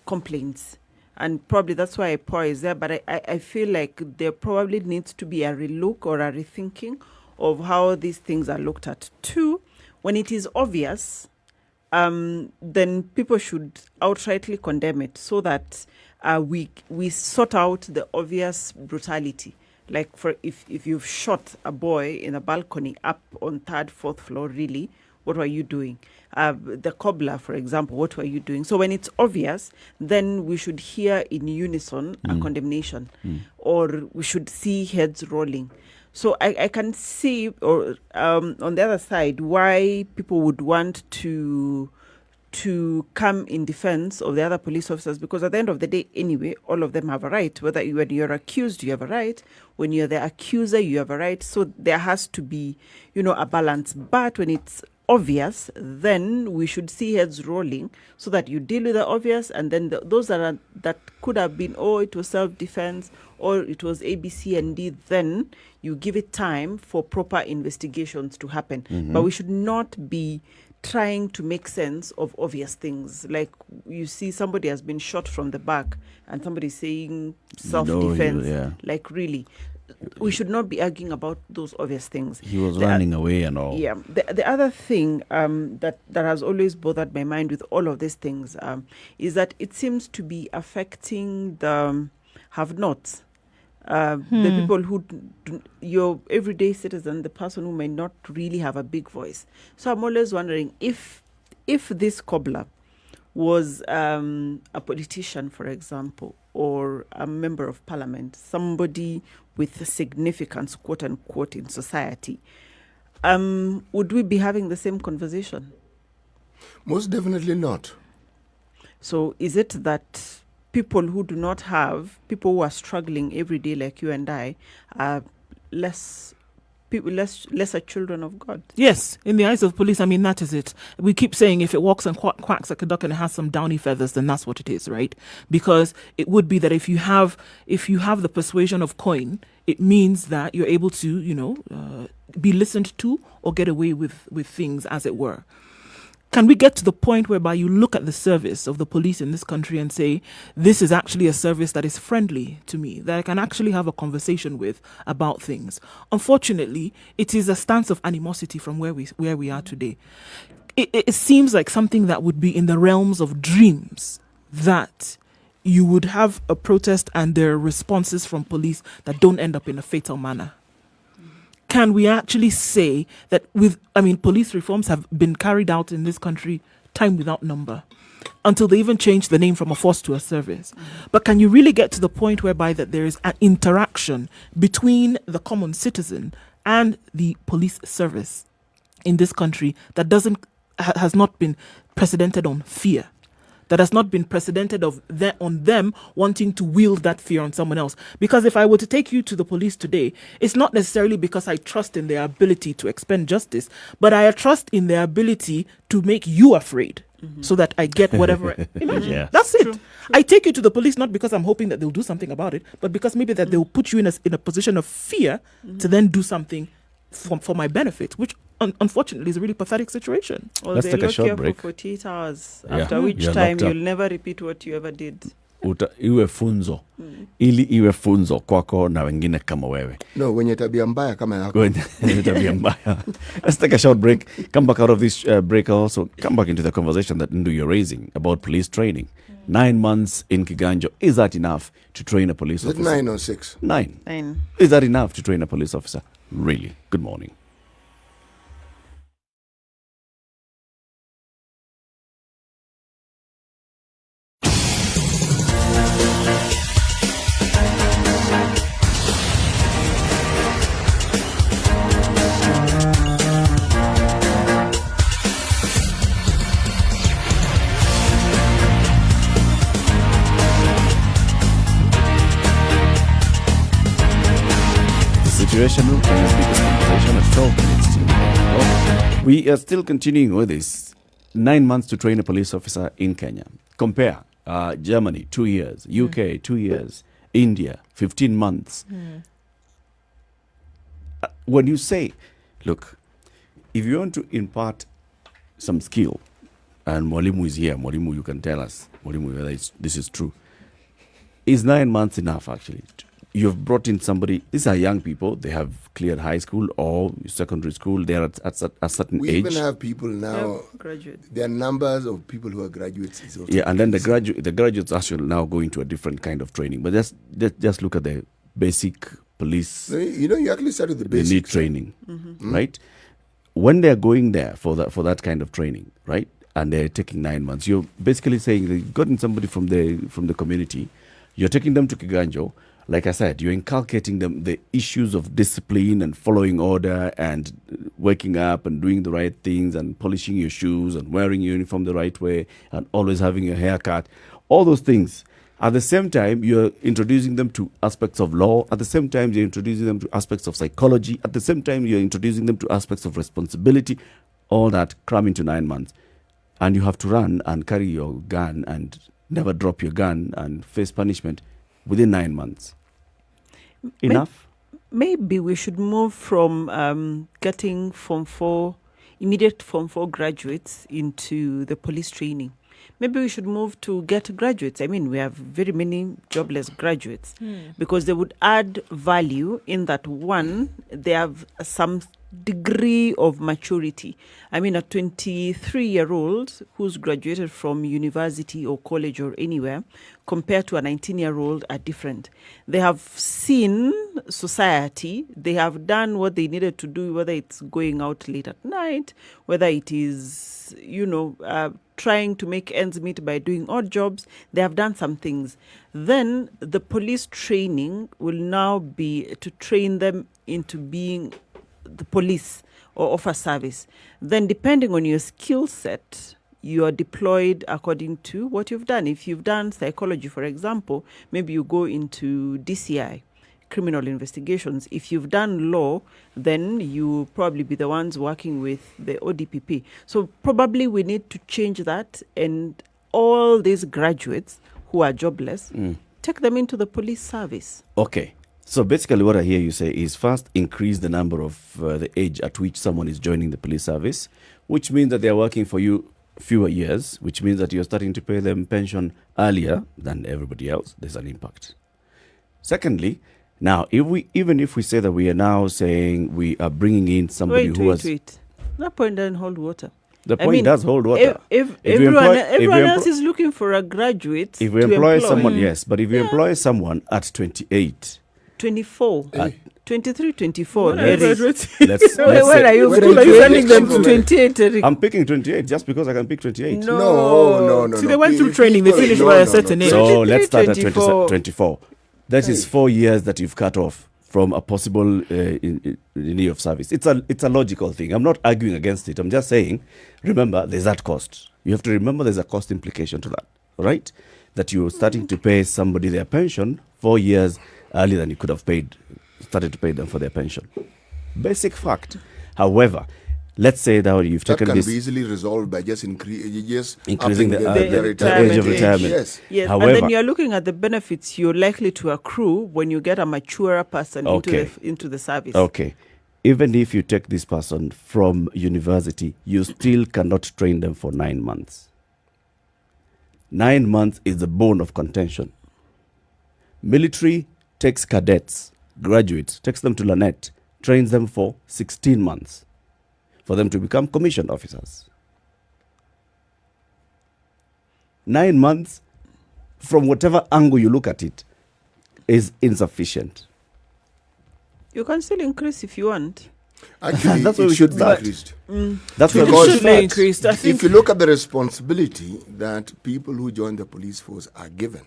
complaints, and probably that's why POA is there. But I feel like there probably needs to be a relook or a rethinking of how these things are looked at. Two, when it is obvious, then people should outrightly condemn it, so that we sort out the obvious brutality. Like if you've shot a boy in a balcony up on 3rd, 4th floor, really, what were you doing? The cobbler, for example, what were you doing? So when it's obvious, then we should hear in unison a condemnation, or we should see heads rolling. So I can see, or on the other side, why people would want to come in defense of the other police officers, because at the end of the day, anyway, all of them have a right. Whether when you're accused, you have a right. When you're the accuser, you have a right. So there has to be, a balance. But when it's obvious, then we should see heads rolling, so that you deal with the obvious, and then those that could have been, it was self-defense, or it was A, B, C, and D, then you give it time for proper investigations to happen. But we should not be trying to make sense of obvious things. Like, you see somebody has been shot from the back and somebody saying self-defense. Like, really, we should not be arguing about those obvious things. He was running away and all. Yeah. The other thing that has always bothered my mind with all of these things is that it seems to be affecting the have-nots. The people who, your everyday citizen, the person who may not really have a big voice. So I'm always wondering if this cobbler was a politician, for example, or a member of parliament, somebody with significance, quote unquote, in society, would we be having the same conversation? Most definitely not. So is it that people who do not have, people who are struggling every day like you and I, are lesser children of God? Yes, in the eyes of police, I mean, that is it. We keep saying if it walks and quacks like a duck and it has some downy feathers, then that's what it is, right? Because it would be that if you have the persuasion of coin, it means that you're able to, be listened to or get away with things, as it were. Can we get to the point whereby you look at the service of the police in this country and say, this is actually a service that is friendly to me, that I can actually have a conversation with about things? Unfortunately, it is a stance of animosity from where we are today. It seems like something that would be in the realms of dreams, that you would have a protest and there are responses from police that don't end up in a fatal manner. Can we actually say that police reforms have been carried out in this country time without number, until they even changed the name from a force to a service? But can you really get to the point whereby that there is an interaction between the common citizen and the police service in this country that has not been precedented on fear? That has not been precedented on them wanting to wield that fear on someone else. Because if I were to take you to the police today, it's not necessarily because I trust in their ability to expend justice, but I trust in their ability to make you afraid, so that I get whatever. Imagine. Yeah. That's it. True. I take you to the police not because I'm hoping that they'll do something about it, but because maybe that they'll put you in a position of fear to then do something for my benefit, which unfortunately is a really pathetic situation. Or Let's they take a lock short you up break. for 48 hours, Yeah. after which You're time locked up. you'll never repeat what you ever did. Iwe funzo. Ili iwe funzo kwako na wengine kama wewe. No, wenye tabia mbaya kama yako. Kwenye tabia mbaya. Let's take a short break. Come back out of this break. Also come back into the conversation that Ndu you're raising about police training. 9 months in Kiganjo. Is that enough to train a police Is it officer? 9 or 6? 9. 9. Is that enough to train a police officer? Really? Good morning. Situation room, Kenya's biggest conversation at 12 minutes till 12. We are still continuing with this. 9 months to train a police officer in Kenya. Compare Germany, 2 years. UK, 2 years. India, 15 months. When you say, look, if you want to impart some skill, and Mwalimu is here, Mwalimu, you can tell us, Mwalimu, whether this is true. Is 9 months enough, actually? You've brought in somebody, these are young people, they have cleared high school or secondary school, they're at a certain We age. even have people now, Graduate. there are numbers of people who are graduates. Is also Yeah, and then the increasing. graduates actually now going to a different kind of training. But just look at the basic police No, you actually start with the they basics. need training, right? when they're going there for that kind of training, right? And they're taking 9 months. You're basically saying that you've gotten somebody from the community. You're taking them to Kiganjo. Like I said, you're inculcating them the issues of discipline and following order and waking up and doing the right things and polishing your shoes and wearing your uniform the right way and always having your hair cut. All those things. At the same time, you're introducing them to aspects of law. At the same time, you're introducing them to aspects of psychology. At the same time, you're introducing them to aspects of responsibility. All that cram into 9 months. And you have to run and carry your gun and never drop your gun and face punishment within 9 months. Enough? Maybe we should move from getting immediate Form 4 graduates into the police training. Maybe we should move to get graduates. I mean, we have very many jobless graduates because they would add value in that, one, they have some degree of maturity. I mean, a 23-year-old who's graduated from university or college or anywhere compared to a 19-year-old are different. They have seen society. They have done what they needed to do, whether it's going out late at night, whether it is, trying to make ends meet by doing odd jobs. They have done some things. Then the police training will now be to train them into being the police or offer service. Then depending on your skill set, you are deployed according to what you've done. If you've done psychology, for example, maybe you go into DCI, criminal investigations. If you've done law, then you probably be the ones working with the ODPP. So probably we need to change that, and all these graduates who are jobless, take them into the police service. Okay. So basically what I hear you say is, first, increase the number of the age at which someone is joining the police service, which means that they're working for you fewer years, which means that you're starting to pay them pension earlier than everybody else. There's an impact. Secondly, now, even if we say that we are now saying we are bringing in somebody Wait. That point doesn't hold water. The point does hold water. If everyone else is looking for a graduate, if we employ someone, yes, but if we employ someone at 28, 24, 23, 24, Where are you where are you sending them to 28, Eric? I'm picking 28 just because I can pick 28. No. See, they went through training, they finished by a certain age. So let's start at 24. 24. That is 4 years that you've cut off from a possible year of service. It's a logical thing. I'm not arguing against it. I'm just saying, remember, there's that cost. You have to remember there's a cost implication to that, right? That you're starting to pay somebody their pension 4 years earlier than you could have started to pay them for their pension. Basic fact. However, let's say that you've taken this... That can be easily resolved by just increasing the age of retirement. Yes. However, and then you're looking at the benefits you're likely to accrue when you get a maturer person into the service. Okay. Even if you take this person from university, you still cannot train them for 9 months. 9 months is the bone of contention. Military takes cadets, graduates, takes them to Lanet, trains them for 16 months for them to become commissioned officers. 9 months, from whatever angle you look at it, is insufficient. You can still increase if you want. Actually, That's where it we should should be start. increased. That's what Because we should start. increased. I think If you look at the responsibility that people who join the police force are given,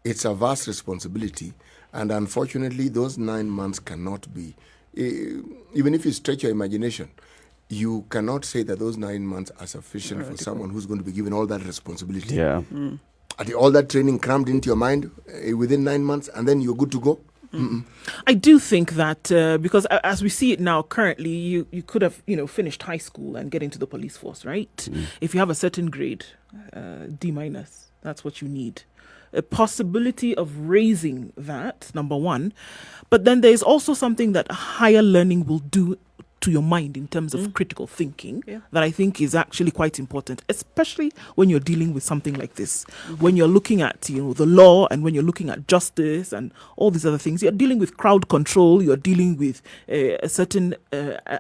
it's a vast responsibility, and unfortunately, those 9 months cannot be. Even if you stretch your imagination, you cannot say that those 9 months are sufficient for someone who's going to be given all that responsibility. Yeah. All that training crammed into your mind within 9 months, and then you're good to go. I do think that because as we see it now, currently, you could have finished high school and get into the police force, right? If you have a certain grade, D-, that's what you need. A possibility of raising that, number one, but then there's also something that higher learning will do to your mind in terms of critical thinking that I think is actually quite important, especially when you're dealing with something like this. When you're looking at the law, and when you're looking at justice and all these other things, you're dealing with crowd control, you're dealing with a certain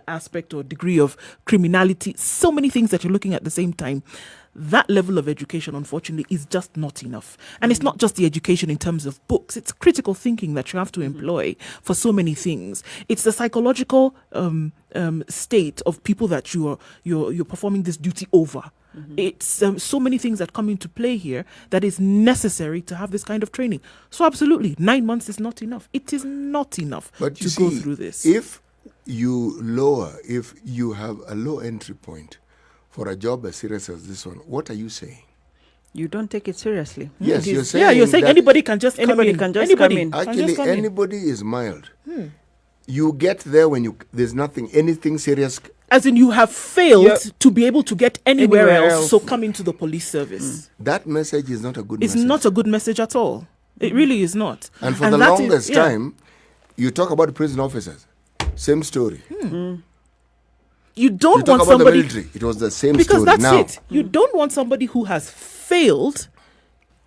aspect or degree of criminality, so many things that you're looking at the same time. that level of education, unfortunately, is just not enough. And it's not just the education in terms of books. It's critical thinking that you have to employ for so many things. It's the psychological state of people that you're performing this duty over. It's so many things that come into play here that is necessary to have this kind of training. So absolutely, 9 months is not enough. It is not enough But to you go see, through this. if you have a low entry point for a job as serious as this one, what are you saying? You don't take it seriously. Yes, It you're is- saying You're saying that anybody can just come Anybody in. can just Anybody come in. can actually just come in. anybody is mild. You get there when there's anything serious. As in, you have failed Yeah. to be able to get anywhere, Anywhere else, else. so come into the police service. That message is not a good It's message. not a good message at all. It really is not. And for the that is- longest yeah. time, you talk about prison officers. Same story. You don't You talk want about somebody the military. It was the same because story. that's Now, it. You don't want somebody who has failed,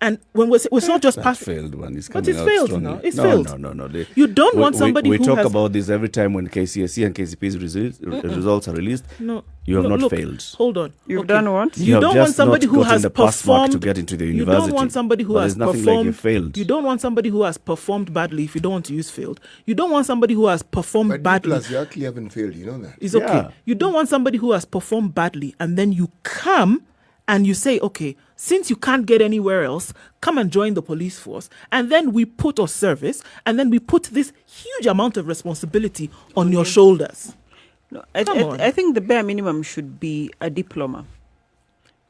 and when it's not just That past. failed one is But coming it's out failed strongly. now. It's no, failed. No. You don't want somebody we who talk has- about this every time when KCSE and KCP's results are released. No, You have no, not look, failed. Hold on. You've Okay. done what? You have don't just want somebody not who gotten has the pass mark to performed. get into the You university. don't want somebody who But has there's nothing like you performed. failed. You don't want somebody who has performed badly. If you don't want to use failed, you don't want somebody who has performed but badly. plus, you actually haven't failed. You know that. It's okay. Yeah. You don't want somebody who has performed badly and then you come and you say, okay, since you can't get anywhere else, come and join the police force. And then we put a service and then we put this huge amount of responsibility on your shoulders. No, Come on. I think the bare minimum should be a diploma.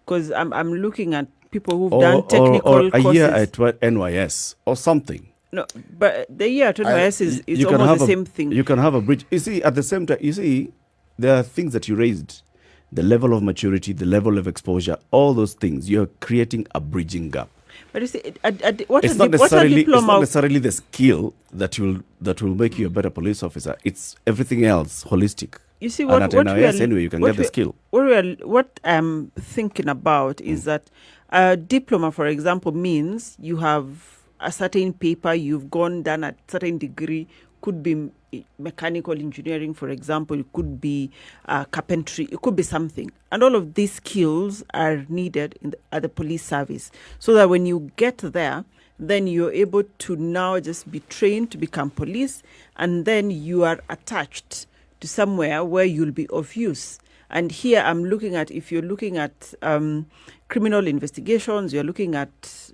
Because I'm looking at people who've done technical or a courses. year at NYS or something. No, but the year at NYS is You can almost have the a- same thing. You can have a bridge. You see, at the same time, there are things that you raised. The level of maturity, the level of exposure, all those things. You're creating a bridging gap. But you see, what It's a not what a diploma? not necessarily the skill that will make you a better police officer. It's everything else holistic. You see, And what at we NIS are- anyway, you can what get the we- skill. What I'm thinking about is that a diploma, for example, means you have a certain paper, you've done a certain degree, could be mechanical engineering, for example, it could be carpentry, it could be something. And all of these skills are needed at the police service, so that when you get there, then you're able to now just be trained to become police, and then you are attached to somewhere where you'll be of use. And here I'm looking at, if you're looking at criminal investigations, you're looking at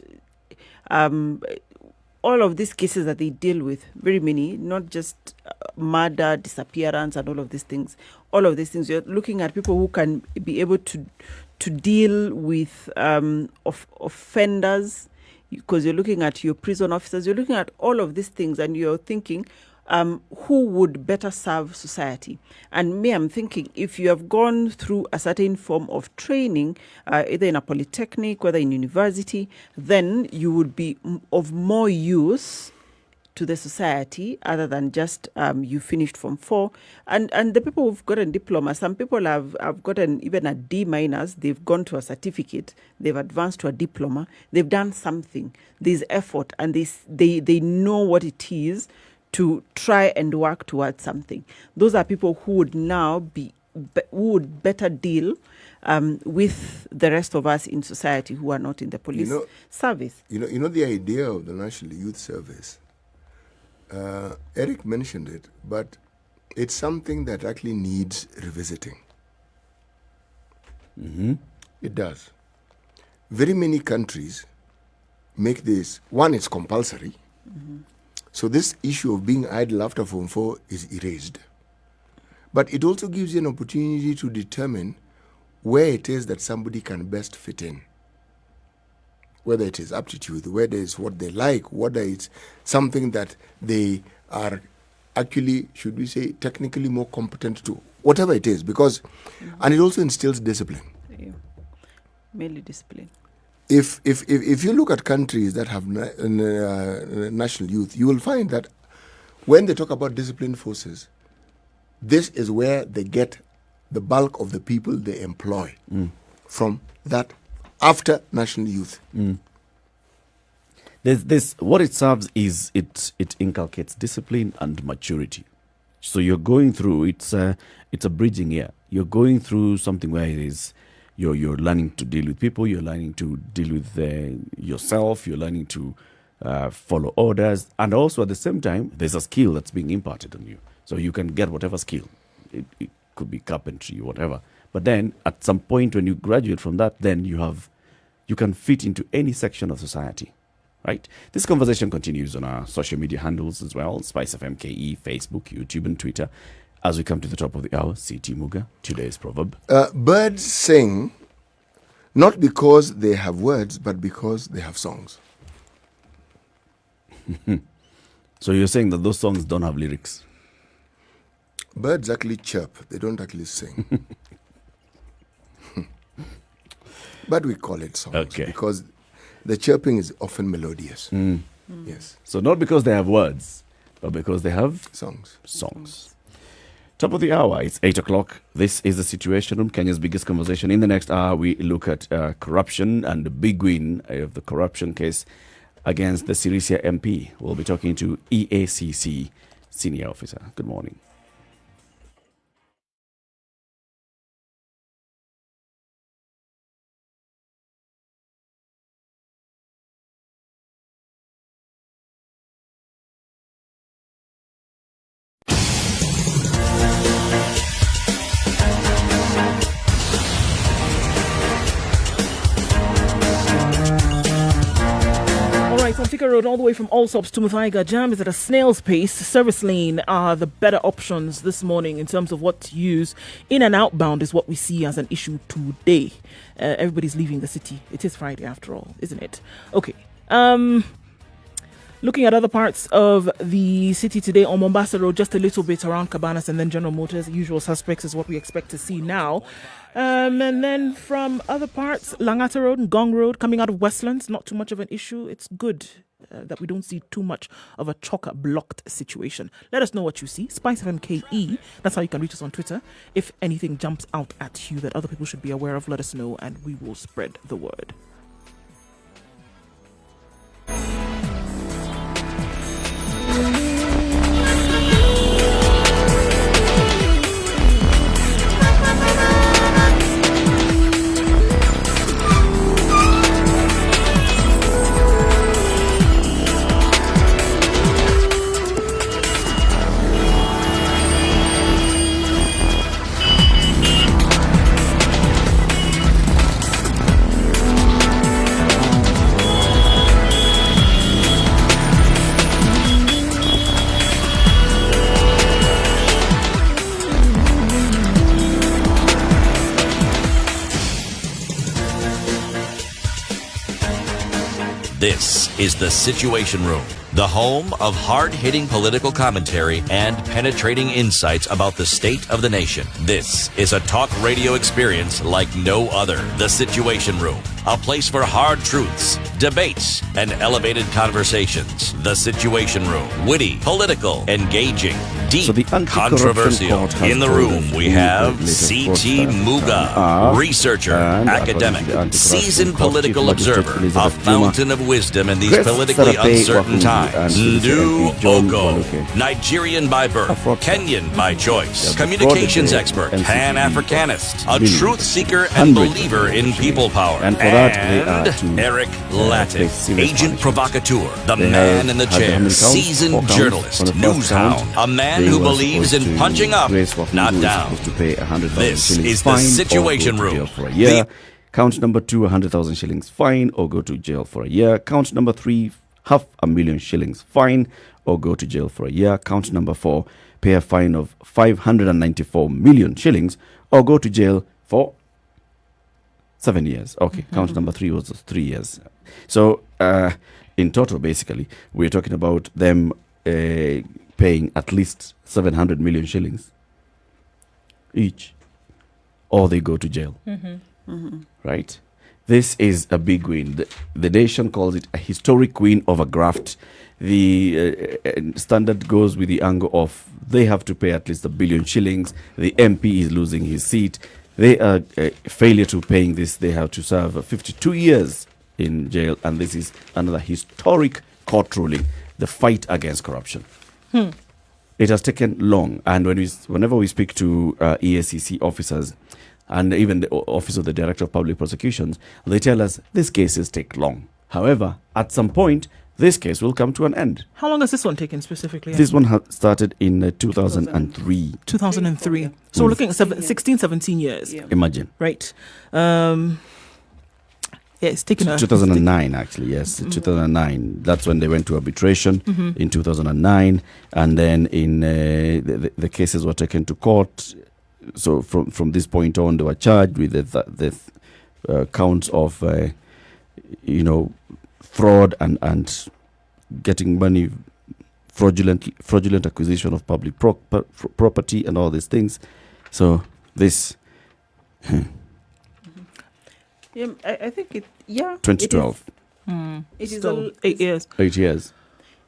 all of these cases that they deal with, very many, not just murder, disappearance, and all of these things. All of these things, you're looking at people who can be able to deal with offenders, because you're looking at your prison officers, you're looking at all of these things, and you're thinking, who would better serve society? And me, I'm thinking, if you have gone through a certain form of training, either in a polytechnic, whether in university, then you would be of more use to the society other than just you finished Form 4. And the people who've gotten diploma, some people have gotten even a D minus, they've gone to a certificate, they've advanced to a diploma, they've done something, there's effort, and they know what it is to try and work towards something. Those are people who would now who would better deal with the rest of us in society who are not in the police service. You know the idea of the National Youth Service. Eric mentioned it, but it's something that actually needs revisiting. Mm-hmm. It does. Very many countries make this, one, it's compulsory. Mm-hmm. So this issue of being idle after Form 4 is erased. But it also gives you an opportunity to determine where it is that somebody can best fit in. Whether it is aptitude, whether it's what they like, whether it's something that they are actually, should we say, technically more competent to, whatever it is, because, and it also instills discipline. Yeah. Mainly discipline. If you look at countries that have national youth, you will find that when they talk about disciplined forces, this is where they get the bulk of the people they employ from that after national youth. There's what it serves is it inculcates discipline and maturity. So you're going through it's a bridging year. You're going through something where it is You're learning to deal with people. You're learning to deal with yourself. You're learning to follow orders. And also at the same time, there's a skill that's being imparted on you. So you can get whatever skill. It could be carpentry or whatever. But then at some point when you graduate from that, then you can fit into any section of society. Right? This conversation continues on our social media handles as well. SpiceFM KE, Facebook, YouTube, and Twitter. As we come to the top of the hour, CT Muga, today's proverb. Birds sing not because they have words, but because they have songs. So you're saying that those songs don't have lyrics? Birds actually chirp. They don't actually sing. But we call it songs because the chirping is often melodious. Yes. So not because they have words, but because they have songs. Top of the hour, it's 8 o'clock. This is the Situation Room, Kenya's biggest conversation. In the next hour, we look at corruption and the big win of the corruption case against the Sirisia MP. We'll be talking to EACC senior officer. Good morning. On Thika Road, all the way from Allsops to Muthaiga, jam is at a snail's pace. Service lane are the better options this morning in terms of what to use. In and outbound is what we see as an issue today. Everybody's leaving the city. It is Friday after all, isn't it? Okay. Looking at other parts of the city today, on Mombasa Road, just a little bit around Cabanas and then General Motors. Usual suspects is what we expect to see now. And then from other parts, Langata Road and Gong Road, coming out of Westlands, not too much of an issue. It's good that we don't see too much of a chocker-blocked situation. Let us know what you see. SpiceFM KE, that's how you can reach us on Twitter. If anything jumps out at you that other people should be aware of, let us know and we will spread the word. This is the Situation Room, the home of hard-hitting political commentary and penetrating insights about the state of the nation. This is a talk radio experience like no other. The Situation Room, a place for hard truths, debates, and elevated conversations. The Situation Room, witty, political, engaging, deep, So the Anti-Corruption controversial. Court has In the told room, us we the have latest CT reports that Muga, researcher, and according to academic, the Anti-Corruption seasoned Court political Chief Magistrate observer, a Elizabeth Juma, fountain of wisdom in these Grace politically Sarape uncertain Wahungu times. and Sirisia Ndu MP John Ogo, Waluke. Nigerian by birth, fraudster. Kenyan by choice, Yeah, communications fraud expert, the Pan-Africanist, a millions, truth seeker and hundreds believer of in millions. people power, And for that, they are and to, Eric face Latin, serious agent punishment. provocateur, the They man have in the had how chair, many counts? 4 seasoned counts. journalist, On the first news hound, count, a man they who were believes in supposed to- punching up, Grace Wahungu not is down. supposed to pay 100,000 This shillings is the fine Situation or go to Room. jail for a year. The- Count number 2, 100,000 shillings fine or go to jail for a year. Count number 3, 500,000 shillings fine or go to jail for a year. Count number 4, pay a fine of 594 million shillings or go to jail for 7 years. Okay, count number 3 was 3 years. So in total, basically, we're talking about them paying at least 700 million shillings each, or they go to jail. Right? This is a big win. The nation calls it a historic win of a graft. The standard goes with the angle of they have to pay at least 1 billion shillings. The MP is losing his seat. They are failure to paying this. They have to serve 52 years in jail, and this is another historic court ruling. The fight against corruption. It has taken long, and whenever we speak to EACC officers, and even the Office of the Director of Public Prosecutions, they tell us these cases take long. However, at some point, this case will come to an end. How long has this one taken specifically? This one started in 2003. 2003. So we're looking at 16, 17 years. Yeah. Imagine. Right. It's taken 2009, actually, yes. 2009. That's when they went to arbitration in 2009. And then in the cases were taken to court. So from this point on, they were charged with the counts of, fraud and getting money, fraudulent acquisition of public property and all these things. So this... Yeah, I think it. Yeah, 2012. It is Still 8 years. 8 years.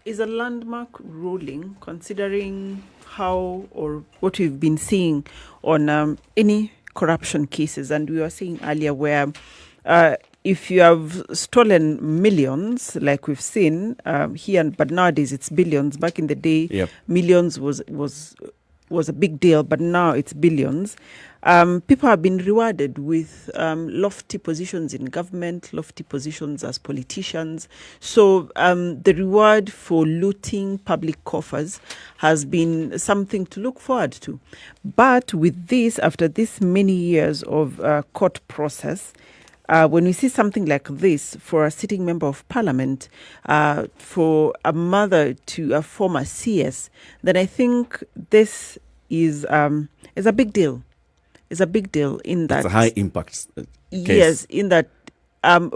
Is a landmark ruling, considering how or what we've been seeing on any corruption cases, and we were saying earlier where if you have stolen millions, like we've seen here, but nowadays it's billions. Back in the day, millions was a big deal, but now it's billions. People have been rewarded with lofty positions in government, lofty positions as politicians. So the reward for looting public coffers has been something to look forward to. But with this, after this many years of court process, when we see something like this for a sitting member of parliament, for a mother to a former CS, then I think this is a big deal. It's a big deal in that. It's a high impact case. Yes, in that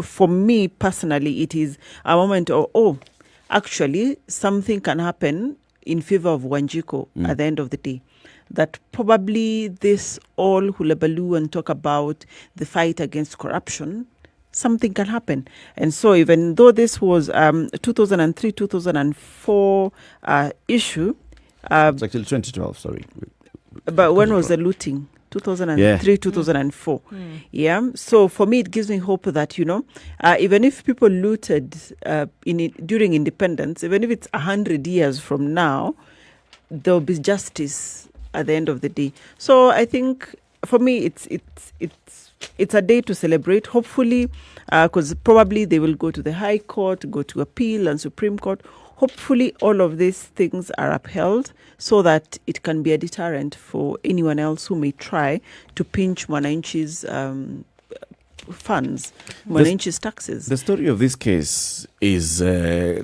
for me personally, it is a moment of, actually something can happen in favor of Wanjiko at the end of the day. That probably this all hullabaloo and talk about the fight against corruption, something can happen. And so even though this was 2003, 2004 issue. It's actually 2012, sorry. But when was the looting? 2003, 2004. Yeah. So for me, it gives me hope that, even if people looted during independence, even if it's 100 years from now, there'll be justice at the end of the day. So I think for me, it's a day to celebrate, hopefully, because probably they will go to the High Court, go to appeal and Supreme Court. Hopefully all of these things are upheld so that it can be a deterrent for anyone else who may try to pinch Mwananchi's funds, Mwananchi's taxes. The story of this case is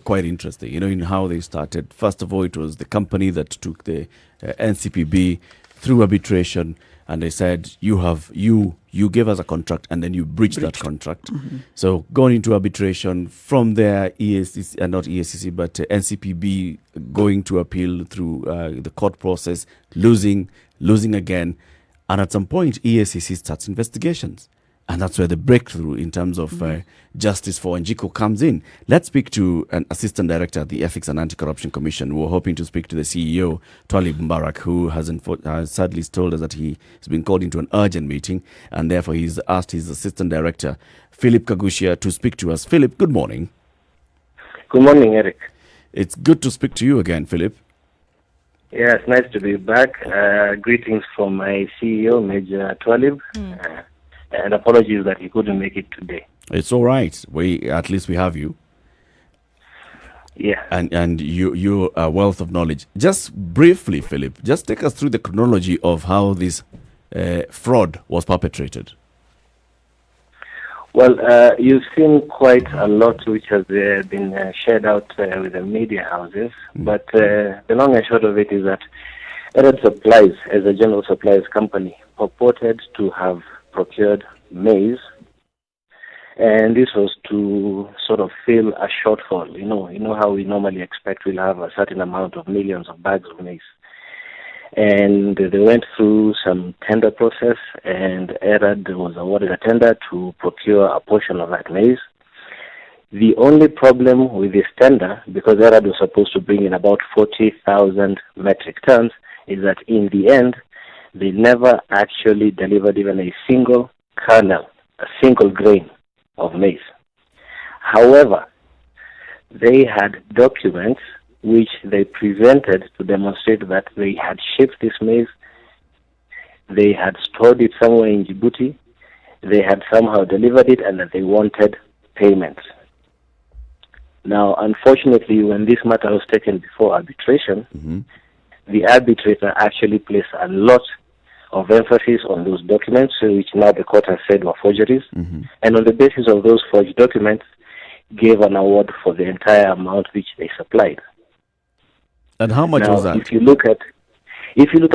quite interesting, in how they started. First of all, it was the company that took the NCPB through arbitration, and they said, you gave us a contract and then you breached that contract. So going into arbitration, from there, NCPB going to appeal through the court process, losing again. And at some point, EACC starts investigations. And that's where the breakthrough in terms of justice for Wanjiko comes in. Let's speak to an assistant director at the Ethics and Anti-Corruption Commission. We're hoping to speak to the CEO, Twalib Mbarak, who sadly told us that he has been called into an urgent meeting, and therefore he's asked his assistant director, Philip Kagushia, to speak to us. Philip, good morning. Good morning, Eric. It's good to speak to you again, Philip. Yeah, it's nice to be back. Greetings from my CEO, Major Twalib. And apologies that he couldn't make it today. It's all right. At least we have you. Yeah. And you're a wealth of knowledge. Just briefly, Philip, just take us through the chronology of how this fraud was perpetrated. Well, you've seen quite a lot which has been shared out with the media houses. But the long and short of it is that Erad Supplies, as a general supplies company, purported to have procured maize, and this was to sort of fill a shortfall. You know how we normally expect we'll have a certain amount of millions of bags of maize. And they went through some tender process, and Erad was awarded a tender to procure a portion of that maize. The only problem with this tender, because Erad was supposed to bring in about 40,000 metric tons, is that in the end, they never actually delivered even a single kernel, a single grain of maize. However, they had documents which they presented to demonstrate that they had shipped this maize. they had stored it somewhere in Djibouti, they had somehow delivered it, and that they wanted payment. Now, unfortunately, when this matter was taken before arbitration, the arbitrator actually placed a lot of emphasis on those documents, which now the court has said were forgeries, and on the basis of those forged documents, gave an award for the entire amount which they supplied. And how much Now, was that? If you look at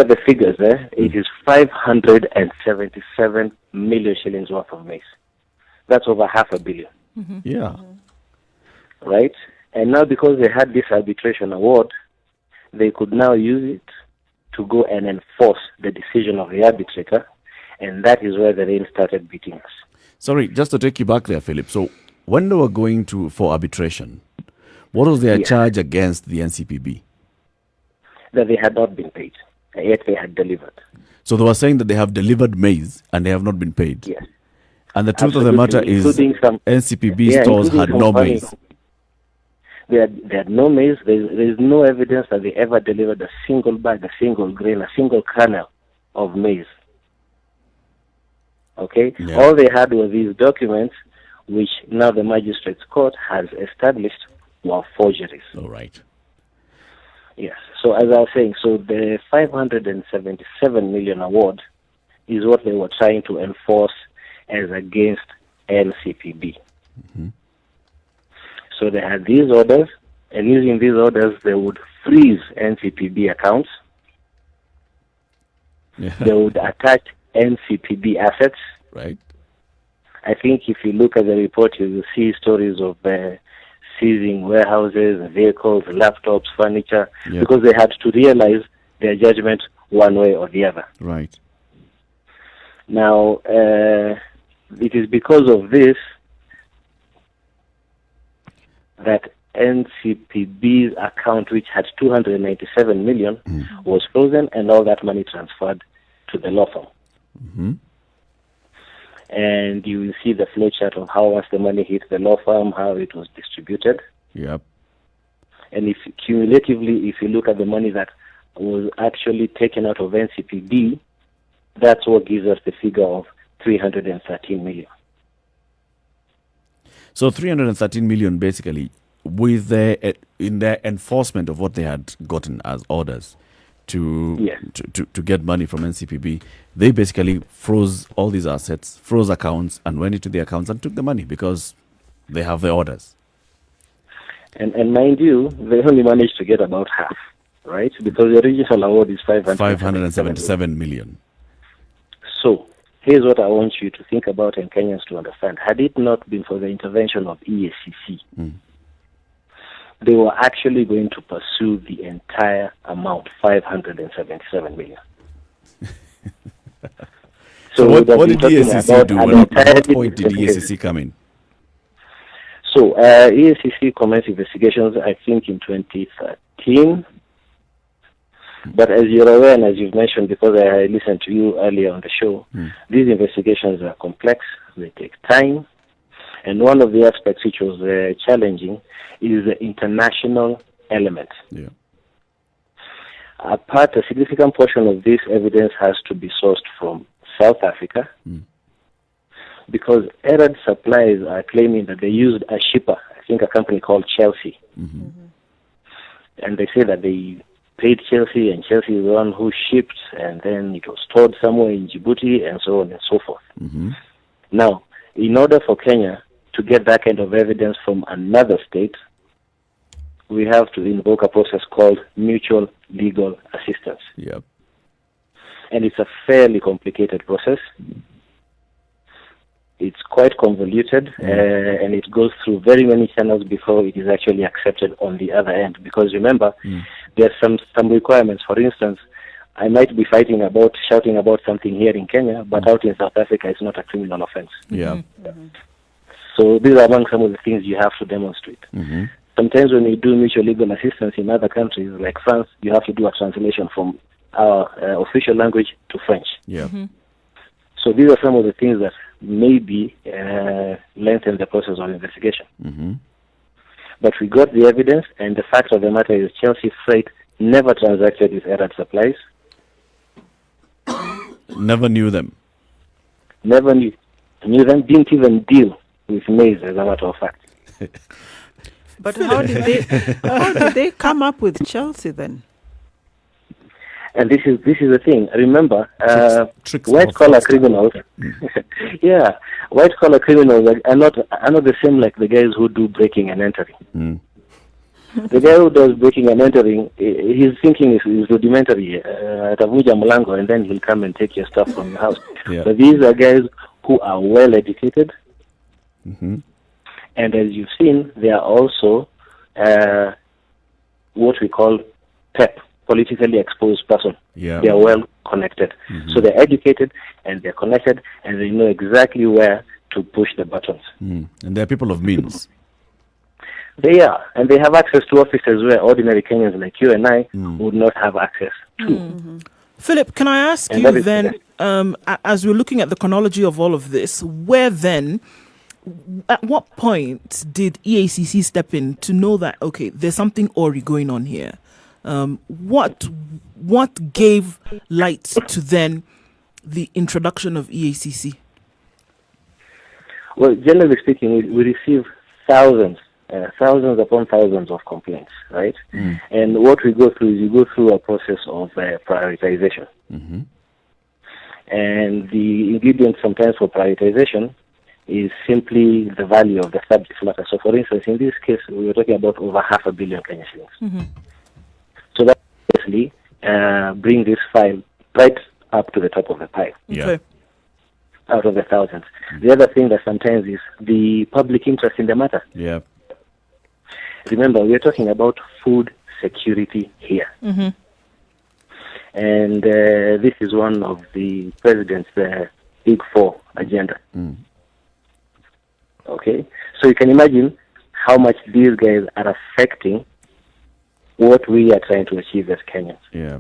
the figures there, it is 577 million shillings worth of maize. That's over 500 million. Yeah. Right? And now because they had this arbitration award, they could now use it to go and enforce the decision of the arbitrator, and that is where the rain started beating us. Sorry, just to take you back there, Philip. So when they were going for arbitration, what was their charge against the NCPB? That they had not been paid, and yet they had delivered. So they were saying that they have delivered maize and they have not been paid. Yes. And the truth of the matter is NCPB stores had no maize. They had no maize. There's no evidence that they ever delivered a single bag, a single grain, a single kernel of maize. Okay? Yeah. All they had were these documents, which now the magistrate's court has established were forgeries. All right. Yes. So as I was saying, so the 577 million award is what they were trying to enforce as against NCPB. So they had these orders, and using these orders, they would freeze NCPB accounts. Yeah. They would attach NCPB assets. Right. I think if you look at the report, you will see stories of seizing warehouses, vehicles, laptops, furniture, because they had to realize their judgment one way or the other. Right. Now, it is because of this that NCPB's account, which had 297 million, was frozen, and all that money transferred to the law firm. And you will see the flowchart of how once the money hit the law firm, how it was distributed. Yep. And if cumulatively, if you look at the money that was actually taken out of NCPB, that's what gives us the figure of 313 million. So 313 million basically with in their enforcement of what they had gotten as orders to get money from NCPB, they basically froze all these assets, froze accounts, and went into the accounts and took the money because they have the orders. And mind you, they only managed to get about half, right? Because the original award is 577 million. So here's what I want you to think about and Kenyans to understand. Had it not been for the intervention of EACC, they were actually going to pursue the entire amount, 577 million. So what did EACC do? At what point did EACC come in? So EACC commenced investigations, I think, in 2013. But as you're aware, and as you've mentioned, because I listened to you earlier on the show, these investigations are complex, they take time, and one of the aspects which was challenging is the international element. Yeah. A significant portion of this evidence has to be sourced from South Africa, because Arab suppliers are claiming that they used a shipper, I think a company called Chelsea, and they say that they paid Chelsea, and Chelsea is the one who shipped, and then it was stored somewhere in Djibouti, and so on and so forth. Now, in order for Kenya to get that kind of evidence from another state, we have to invoke a process called mutual legal assistance. Yep. And it's a fairly complicated process. It's quite convoluted, and it goes through very many channels before it is actually accepted on the other end. Because remember, there are some requirements. For instance, I might be shouting about something here in Kenya, but out in South Africa, it's not a criminal offense. Yeah. So these are among some of the things you have to demonstrate. Sometimes when you do mutual legal assistance in other countries, like France, you have to do a translation from our official language to French. Yeah. So these are some of the things that maybe lengthen the process of investigation. But we got the evidence, and the fact of the matter is Chelsea Freight never transacted with Arab supplies. Never knew them. Never knew them, didn't even deal with maize, as a matter of fact. But how did they come up with Chelsea then? And this is the thing. Remember, Tricks white of collar fraudster. criminals. Yeah, white collar criminals are not the same like the guys who do breaking and entering. Mm. The guy who does breaking and entering, his thinking is rudimentary. Atavuja mlango, and then he'll come and take your stuff from your house. Yeah. But these are guys who are well educated, Mm-hmm. and as you've seen, they are also what we call PEP, politically exposed person. Yeah. They are well connected. So they're educated and they're connected and they know exactly where to push the buttons. Mm. And they're people of means. They are, and they have access to offices where ordinary Kenyans like you and I would not have access to. Philip, can I ask And you that is- then, as we're looking at the chronology of all of this, at what point did EACC step in to know that, okay, there's something awry going on here? What gave light to then the introduction of EACC? Well, generally speaking, we receive thousands upon thousands of complaints, right? And what we go through is you go through a process of prioritization. Mm-hmm. And the ingredient sometimes for prioritization is simply the value of the subject matter. So, for instance, in this case, we were talking about over 500 million Kenya shillings. Mm-hmm. So that basically bring this file right up to the top of the pile, Yeah. Okay. out of the thousands. The other thing that sometimes is the public interest in the matter. Yeah. Remember, we are talking about food security here. Mm-hmm. And this is one of the president's big four agenda. Mm. Okay? So you can imagine how much these guys are affecting what we are trying to achieve as Kenyans. Yeah.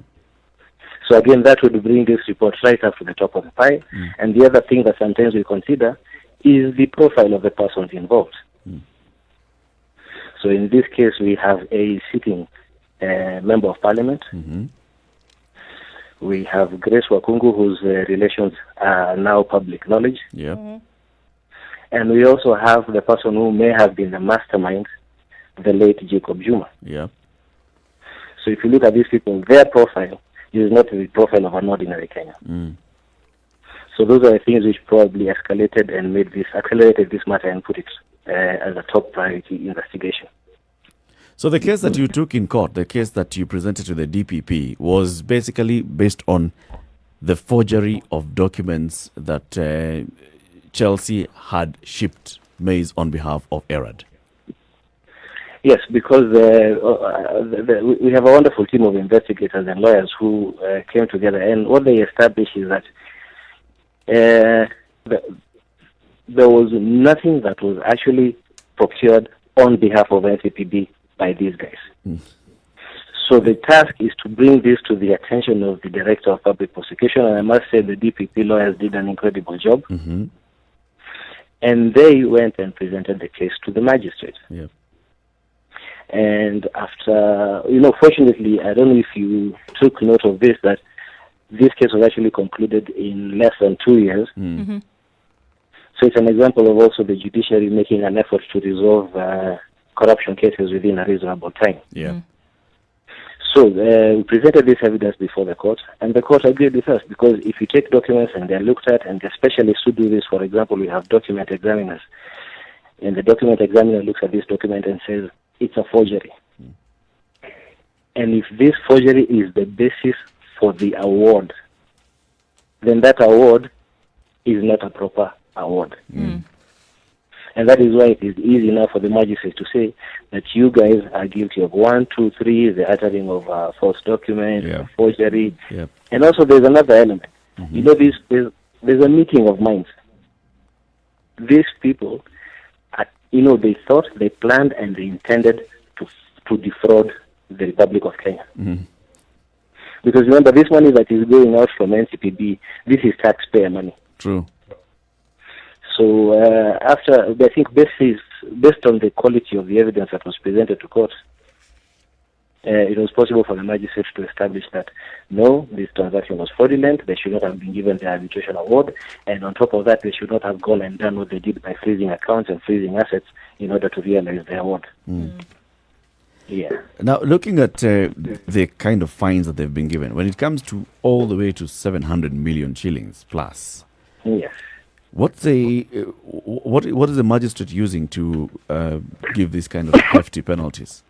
So again, that would bring this report right up to the top of the pile. And the other thing that sometimes we consider is the profile of the persons involved. So in this case, we have a sitting member of parliament. Mm-hmm. We have Grace Wakungu, whose relations are now public knowledge. Yeah. And we also have the person who may have been the mastermind, the late Jacob Juma. Yeah. So if you look at these people, their profile is not the profile of an ordinary Kenyan. Mm. So those are the things which probably accelerated this matter and put it as a top priority investigation. So the case that you took in court, the case that you presented to the DPP, was basically based on the forgery of documents that Chelsea had shipped maize on behalf of ERAD. Yes, because we have a wonderful team of investigators and lawyers who came together, and what they established is that there was nothing that was actually procured on behalf of NCPB by these guys. So the task is to bring this to the attention of the Director of Public Prosecution, and I must say the DPP lawyers did an incredible job. Mm-hmm. And they went and presented the case to the magistrate. Yeah. And after, fortunately, I don't know if you took note of this, that this case was actually concluded in less than 2 years. Mm-hmm. So it's an example of also the judiciary making an effort to resolve corruption cases within a reasonable time. Yeah. So we presented this evidence before the court, and the court agreed with us, because if you take documents and they're looked at, and the specialists who do this, for example, we have document examiners, and the document examiner looks at this document and says, it's a forgery. And if this forgery is the basis for the award, then that award is not a proper award. And that is why it is easy now for the magistrate to say that you guys are guilty of 1, 2, 3, the uttering of false documents, Yeah. forgery. Yeah. And also there's another element. There's a meeting of minds. These people, they thought, they planned, and they intended to defraud the Republic of Kenya. Mm-hmm. Because remember, this money that is going out from NCPB, this is taxpayer money. True. So I think based on the quality of the evidence that was presented to court, it was possible for the magistrate to establish that no, this transaction was fraudulent, they should not have been given the arbitration award, and on top of that, they should not have gone and done what they did by freezing accounts and freezing assets in order to realize the award. Yeah. Now, looking at the kind of fines that they've been given, when it comes to all the way to 700 million shillings plus, Yes. what is the magistrate using to give these kind of hefty penalties?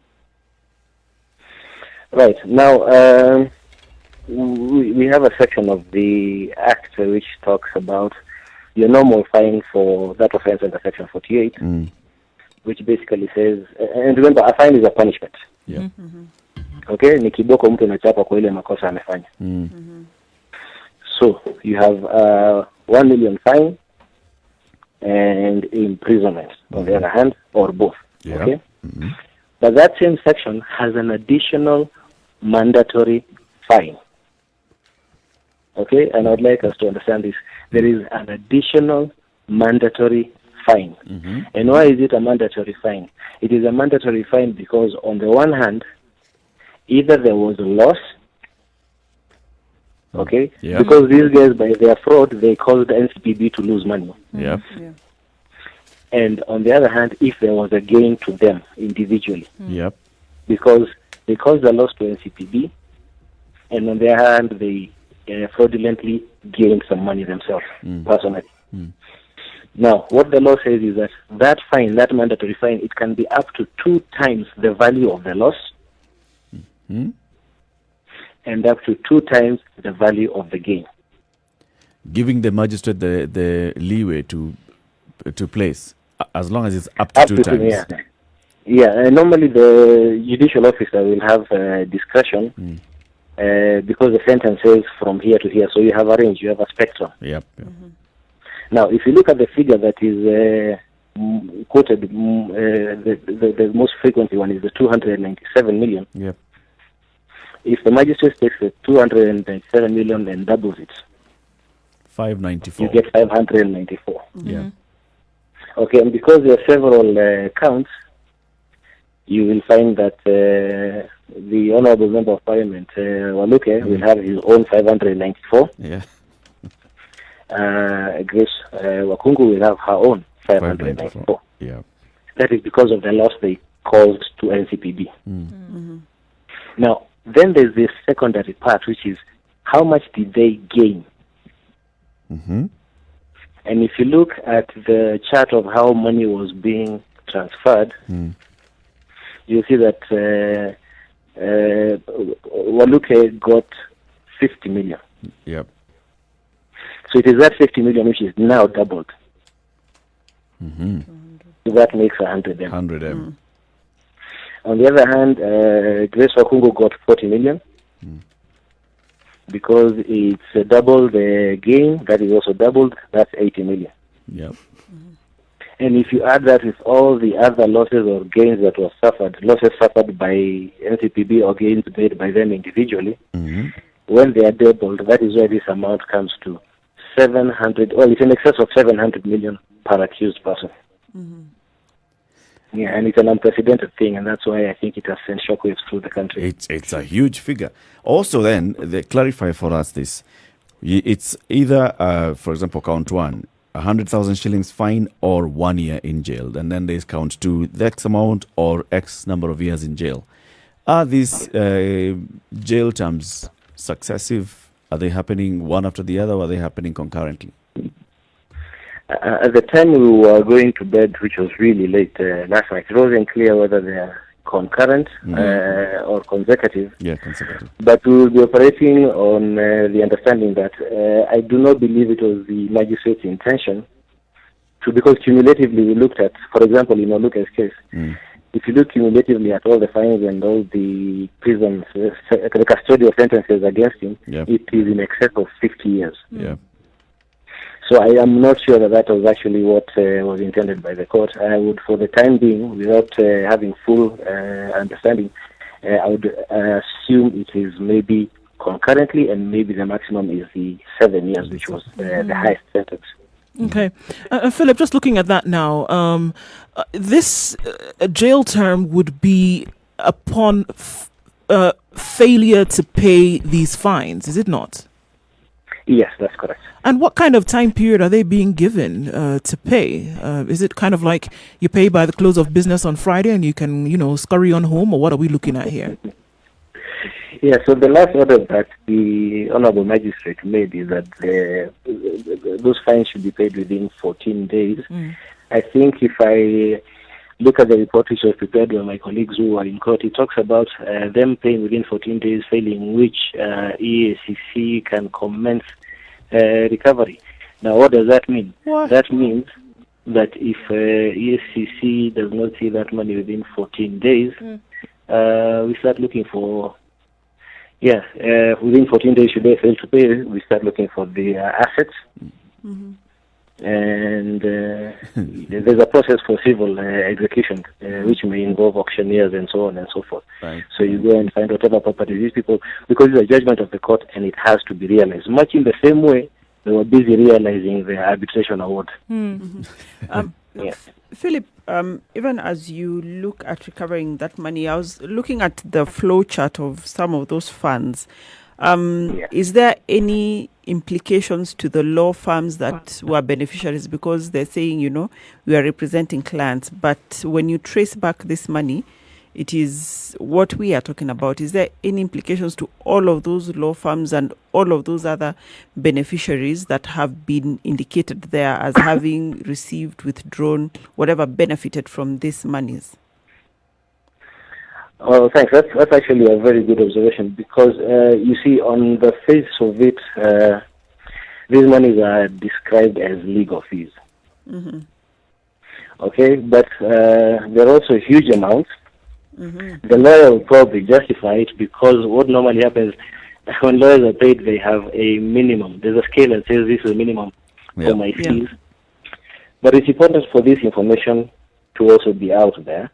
Right. Now, we have a section of the Act which talks about your normal fine for that offense under Section 48, which basically says, and remember, a fine is a punishment. Yeah. Okay? Ni kiboko mtu anachapa kwa ile makosa amefanya. So, you have 1 million fine and imprisonment, on the other hand, or both. Yeah. Okay? But that same section has an additional mandatory fine. Okay? And I'd like us to understand this. There is an additional mandatory fine. And why is it a mandatory fine? It is a mandatory fine because, on the one hand, either there was a loss, okay? Yeah. Because these guys, by their fraud, they caused the NCPB to lose money. Yeah. And on the other hand, if there was a gain to them individually, Yep. because they caused a loss to NCPB, and on the other hand, they fraudulently gained some money themselves, personally. Now, what the law says is that that fine, that mandatory fine, it can be up to 2 times the value of the loss, and up to 2 times the value of the gain. Giving the magistrate the leeway to place, as long as it's up to 2 times. And normally the judicial officer will have discretion because the sentence says from here to here, so you have a range, you have a spectrum. Yep. Now, if you look at the figure that is quoted, the most frequent one is the 297 million. Yep. If the magistrate takes the 297 million and doubles it, 594. you get 594. Yeah. Okay, and because there are several counts, you will find that the Honorable Member of Parliament, Waluke, will have his own 594. Yeah. Grace Wakungu will have her own 594. Yeah. That is because of the loss they caused to NCPB. Now, then there's this secondary part, which is how much did they gain? And if you look at the chart of how money was being transferred, you'll see that Waluke got 50 million. Yep. So it is that 50 million which is now doubled. So that makes 100 M. 100 M. On the other hand, Grace Wakungu got 40 million because it's double the gain. That is also doubled. That's 80 million. Yep. And if you add that with all the other losses or gains that were suffered, losses suffered by NCPB or gains made by them individually, when they are doubled, that is where this amount comes to 700, well, it's in excess of 700 million per accused person. Yeah, and it's an unprecedented thing, and that's why I think it has sent shockwaves through the country. It's a huge figure. Also, then, they clarify for us this. It's either, for example, count 1, 100,000 shillings fine or 1 year in jail. And then there's count 2, the X amount or X number of years in jail. Are these jail terms successive? Are they happening one after the other, or are they happening concurrently? At the time we were going to bed, which was really late last night, it wasn't clear whether they are concurrent or consecutive. Yeah, consecutive. But we will be operating on the understanding that I do not believe it was the magistrate's intention to, because cumulatively we looked at, for example, in Oluka's case, if you look cumulatively at all the fines and all the prisons, the custodial sentences against him, it is in excess of 50 years. Yeah. So I am not sure that was actually what was intended by the court. I would, for the time being, without having full understanding, I would assume it is maybe concurrently, and maybe the maximum is the 7 years, which was the highest sentence. Okay. Philip, just looking at that now, this jail term would be upon failure to pay these fines, is it not? Yes, that's correct. And what kind of time period are they being given to pay? Is it kind of like you pay by the close of business on Friday and you can, scurry on home, or what are we looking at here? Yeah, so the last order that the Honorable Magistrate made is that those fines should be paid within 14 days. I think if I look at the report which was prepared by my colleagues who are in court, it talks about them paying within 14 days, failing which EACC can commence recovery. Now, what does that mean? What? That means that if EACC does not see that money within 14 days, we start looking for, within 14 days, should they fail to pay, we start looking for the assets. And there's a process for civil execution, which may involve auctioneers and so on and so forth. Right. So you go and find whatever property these people, because it's a judgment of the court and it has to be realized. Much in the same way, they were busy realizing the arbitration award. Philip, even as you look at recovering that money, I was looking at the flow chart of some of those funds. Is there any implications to the law firms that were beneficiaries? Because they're saying, we are representing clients, but when you trace back this money, it is what we are talking about. Is there any implications to all of those law firms and all of those other beneficiaries that have been indicated there as having received, withdrawn, whatever benefited from these monies? Oh, thanks. That's actually a very good observation, because you see, on the face of it, these monies are described as legal fees. Okay, but they're also huge amounts. The lawyer will probably justify it, because what normally happens when lawyers are paid, they have a minimum. There's a scale that says this is a minimum for my fees. But it's important for this information to also be out there.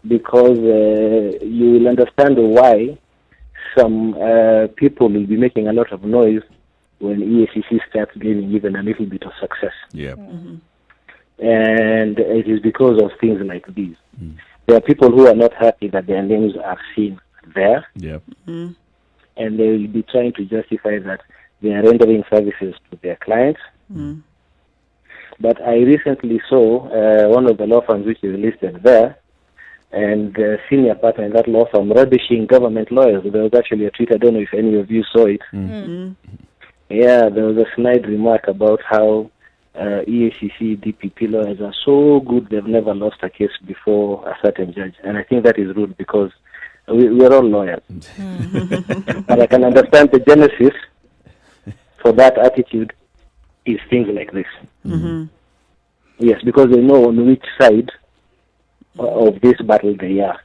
Because you will understand why some people will be making a lot of noise when EACC starts gaining even a little bit of success. Yeah. And it is because of things like these. There are people who are not happy that their names are seen there. Yeah. And they will be trying to justify that they are rendering services to their clients. But I recently saw one of the law firms which is listed there, and the senior partner in that law firm rubbishing government lawyers. There was actually a tweet, I don't know if any of you saw it. Yeah, there was a snide remark about how EACC, DPP lawyers are so good they've never lost a case before a certain judge. And I think that is rude, because we're all lawyers. But I can understand the genesis for that attitude is things like this. Yes, because they know on which side of this battle they are.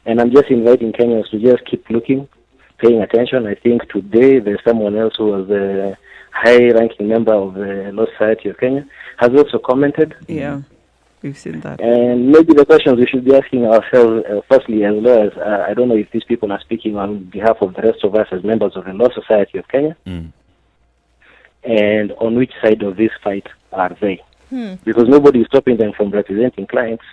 And I'm just inviting Kenyans to just keep looking, paying attention. I think today there's someone else who was a high-ranking member of the Law Society of Kenya, has also commented. Yeah, we've seen that. And maybe the questions we should be asking ourselves, firstly, as lawyers, I don't know if these people are speaking on behalf of the rest of us as members of the Law Society of Kenya, and on which side of this fight are they? Because nobody is stopping them from representing clients,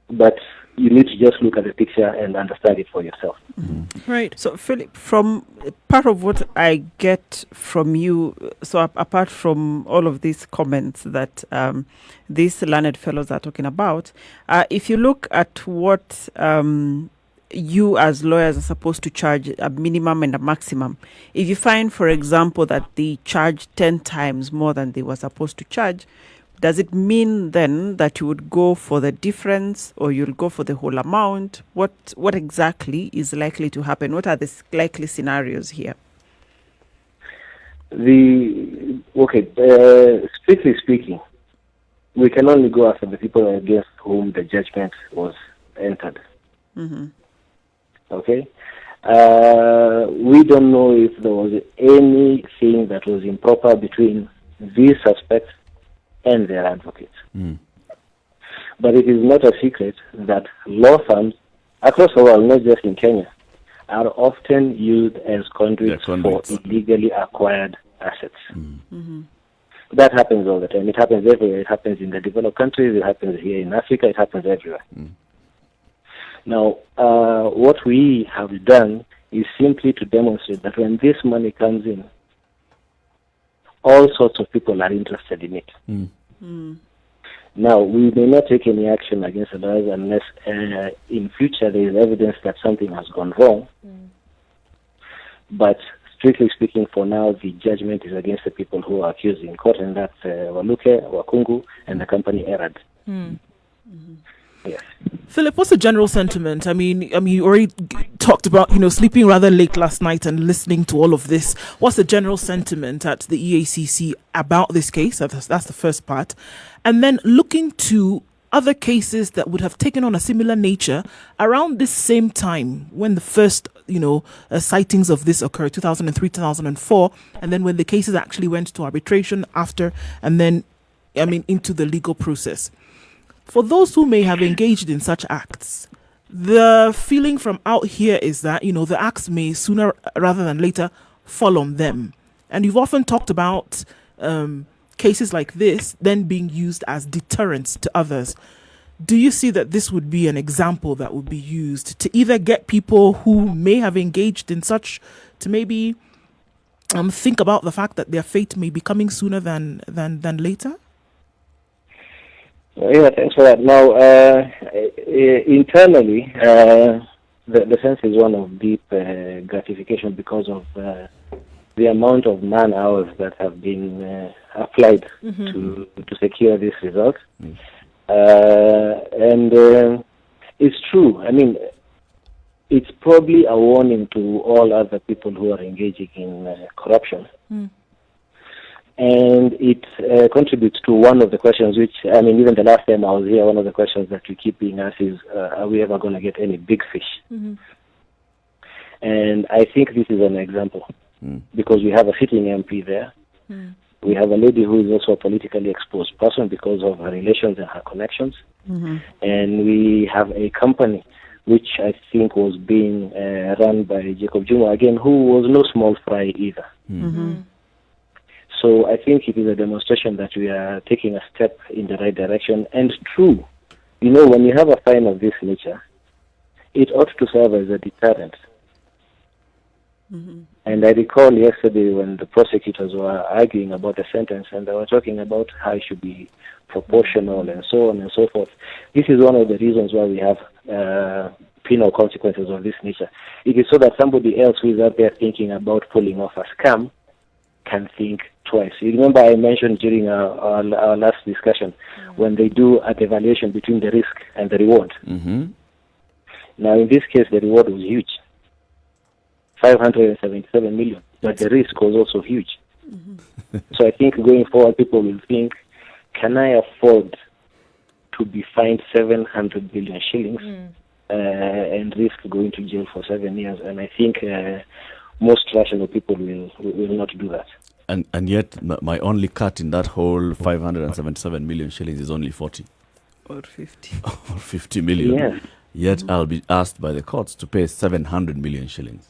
but you need to just look at the picture and understand it for yourself. Right. So, Philip, from part of what I get from you, so apart from all of these comments that these learned fellows are talking about, if you look at what you as lawyers are supposed to charge, a minimum and a maximum, if you find, for example, that they charge 10 times more than they were supposed to charge, does it mean then that you would go for the difference, or you'll go for the whole amount? What exactly is likely to happen? What are the likely scenarios here? Strictly speaking, we can only go after the people against whom the judgment was entered. Okay? We don't know if there was anything that was improper between these suspects and their advocates. But it is not a secret that law firms across the world, not just in Kenya, are often used as conduits for illegally acquired assets. That happens all the time. It happens everywhere. It happens in the developed countries. It happens here in Africa. It happens everywhere. Now, what we have done is simply to demonstrate that when this money comes in, all sorts of people are interested in it. Now, we may not take any action against the lawyers unless in future there is evidence that something has gone wrong. But strictly speaking, for now, the judgment is against the people who are accused in court, and that's Waluke, Wakungu, and the company Erad. Yes. Philip, what's the general sentiment? I mean, you already talked about, sleeping rather late last night and listening to all of this. What's the general sentiment at the EACC about this case? That's the first part. And then looking to other cases that would have taken on a similar nature around this same time when the first, sightings of this occurred, 2003, 2004, and then when the cases actually went to arbitration after, and then, into the legal process. For those who may have engaged in such acts, the feeling from out here is that, the acts may sooner rather than later fall on them. And you've often talked about cases like this then being used as deterrents to others. Do you see that this would be an example that would be used to either get people who may have engaged in such to maybe think about the fact that their fate may be coming sooner than later? Yeah, thanks for that. Now, internally, the sense is one of deep gratification because of the amount of man hours that have been applied to secure this result. And it's true. It's probably a warning to all other people who are engaging in corruption. And it contributes to one of the questions which, even the last time I was here, one of the questions that we keep being asked is, are we ever going to get any big fish? And I think this is an example, because we have a sitting MP there. We have a lady who is also a politically exposed person because of her relations and her connections. And we have a company which I think was being run by Jacob Juma, again, who was no small fry either. So I think it is a demonstration that we are taking a step in the right direction. And true, when you have a fine of this nature, it ought to serve as a deterrent. And I recall yesterday when the prosecutors were arguing about the sentence, and they were talking about how it should be proportional and so on and so forth. This is one of the reasons why we have penal consequences of this nature. It is so that somebody else who is out there thinking about pulling off a scam can think twice. You remember I mentioned during our last discussion when they do an evaluation between the risk and the reward. Now, in this case, the reward was huge, 577 million, but the risk was also huge. So I think going forward, people will think, can I afford to be fined 700 billion shillings and risk going to jail for 7 years? And I think most rational people will not do that. And yet, my only cut in that whole 577 million shillings is only 40. Or 50. Or 50 million. Yes. Yet I'll be asked by the courts to pay 700 million shillings.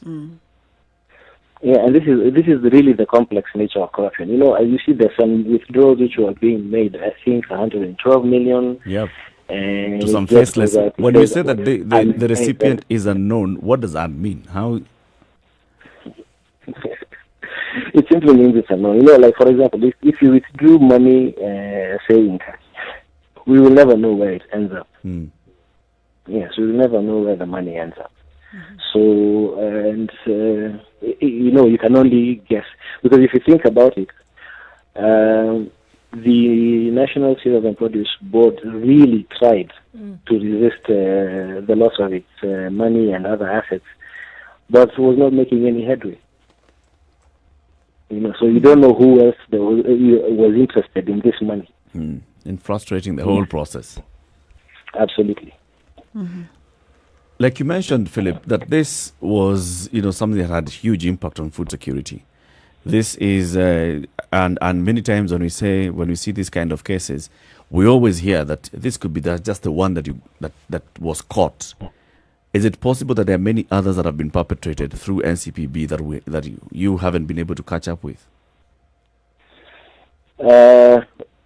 Yeah, and this is really the complex nature of corruption. As you see, there's some withdrawals which were being made, I think 112 million. Yep. And to some faceless. When you say that the recipient is unknown, what does that mean? How? It simply means it's unknown. Like for example, if you withdrew money, say in cash, we will never know where it ends up. Yes, we will never know where the money ends up. So, and you can only guess, because if you think about it, the National Cereals and Produce Board really tried to resist the loss of its money and other assets, but was not making any headway. So you don't know who else was interested in this money. In frustrating the whole process. Absolutely. Like you mentioned, Philip, that this was, something that had huge impact on food security. This is, and many times when we see these kind of cases, we always hear that this could be just the one that was caught. Is it possible that there are many others that have been perpetrated through NCPB that you haven't been able to catch up with?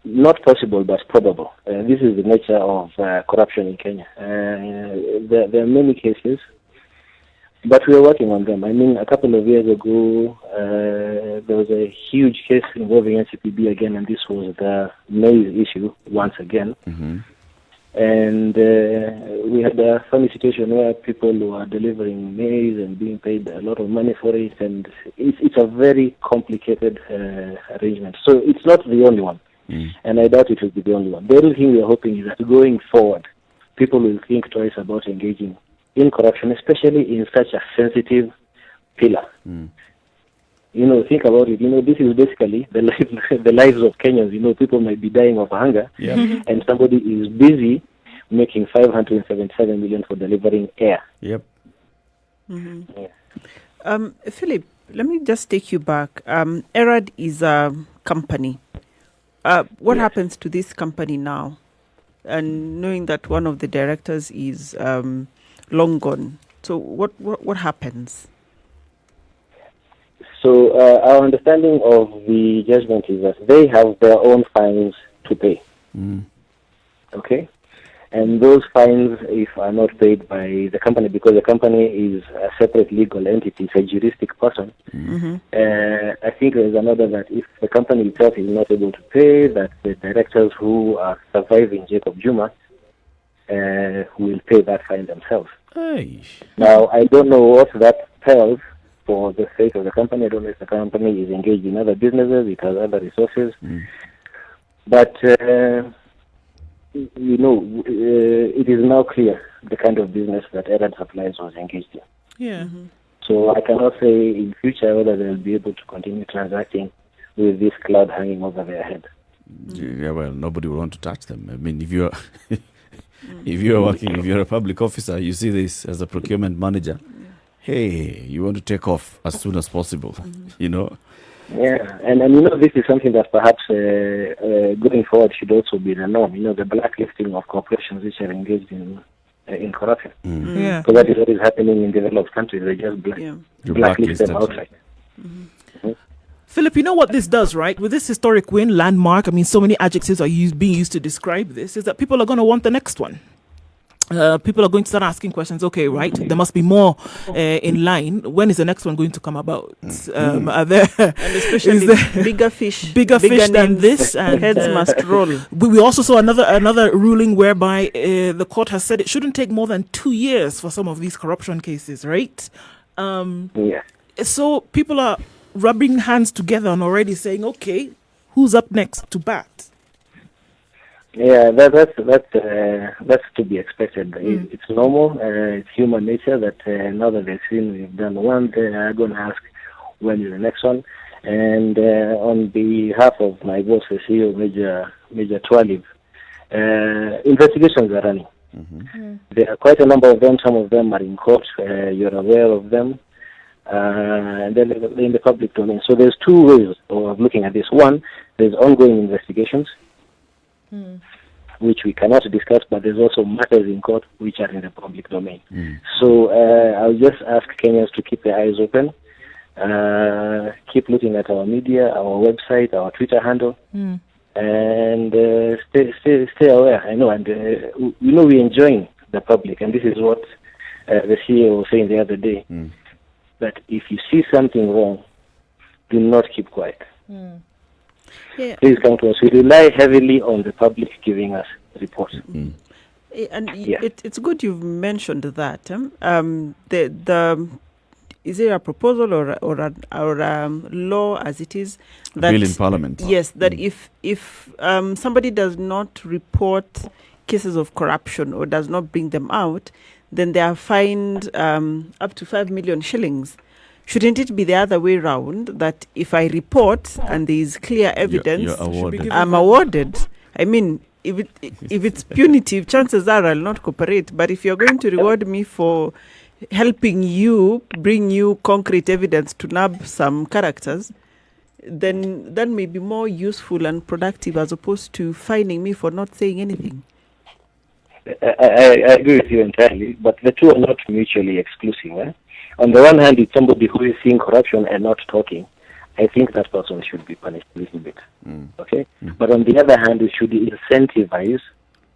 not possible but probable. This is the nature of corruption in Kenya. There are many cases, but we are working on them. I mean, a couple of years ago, there was a huge case involving NCPB again, and this was the maize issue once again. Mm-hmm. And we had a funny situation where people were delivering maize and being paid a lot of money for it, and it's a very complicated arrangement. So it's not the only one, and I doubt it will be the only one. The other thing we are hoping is that going forward, people will think twice about engaging in corruption, especially in such a sensitive pillar. You know, think about it. You know, this is basically the lives of Kenyans. You know, people might be dying of hunger, and somebody is busy making 577 million for delivering air. Yep. Yeah. Philip, let me just take you back. ERAD is a company. What happens to this company now? And knowing that one of the directors is long gone, so what happens? So our understanding of the judgment is that they have their own fines to pay. Okay? And those fines, if are not paid by the company, because the company is a separate legal entity, it's a juristic person, I think there's another that if the company itself is not able to pay, that the directors who are surviving Jacob Juma will pay that fine themselves. Hey. Now, I don't know what that tells for the sake of the company. I don't know if the company is engaged in other businesses, it has other resources. But, you know, it is now clear the kind of business that ERAD Supplies was engaged in. Yeah. So I cannot say in future whether they'll be able to continue transacting with this cloud hanging over their head. Yeah, well, nobody will want to touch them. I mean, if you're if you're a public officer, you see this as a procurement manager. Hey, you want to take off as soon as possible, you know? Yeah, and you know, this is something that perhaps going forward should also be the norm. You know, the blacklisting of corporations which are engaged in corruption. Yeah. So that is what is happening in developed countries. They just blacklist them outright. Philip, you know what this does, right? With this historic win, landmark, I mean, so many adjectives are being used to describe this, is that people are going to want the next one. People are going to start asking questions. Okay, right? There must be more in line. When is the next one going to come about? Are there, and especially bigger fish than this? And heads must roll. We also saw another ruling whereby the court has said it shouldn't take more than 2 years for some of these corruption cases, right? Yeah. So people are rubbing hands together and already saying, okay, who's up next to bat? Yeah, that's to be expected. It's normal. It's human nature that now that they've seen we've done one, they are going to ask when is the next one. And on behalf of my boss, the CEO, Major Twalib, investigations are running. There are quite a number of them. Some of them are in court. You're aware of them. And then in the public domain. So there's two ways of looking at this. One, there's ongoing investigations, which we cannot discuss, but there's also matters in court which are in the public domain. So I'll just ask Kenyans to keep their eyes open, keep looking at our media, our website, our Twitter handle, and stay aware. I know, and you know, we're enjoying the public, and this is what the CEO was saying the other day, that if you see something wrong, do not keep quiet. Yeah. Please come to us. We rely heavily on the public giving us reports. And it's good you've mentioned that. Is there a proposal or a law as it is that bill in Parliament? Yes, that if somebody does not report cases of corruption or does not bring them out, then they are fined up to 5 million shillings. Shouldn't it be the other way round, that if I report and there is clear evidence, you're awarded. I'm awarded? I mean, if it's punitive, chances are I'll not cooperate. But if you're going to reward me for helping you, bring you concrete evidence to nab some characters, then that may be more useful and productive as opposed to fining me for not saying anything. I agree with you entirely, but the two are not mutually exclusive. On the one hand, it's somebody who is seeing corruption and not talking. I think that person should be punished a little bit. Okay? But on the other hand, we should incentivize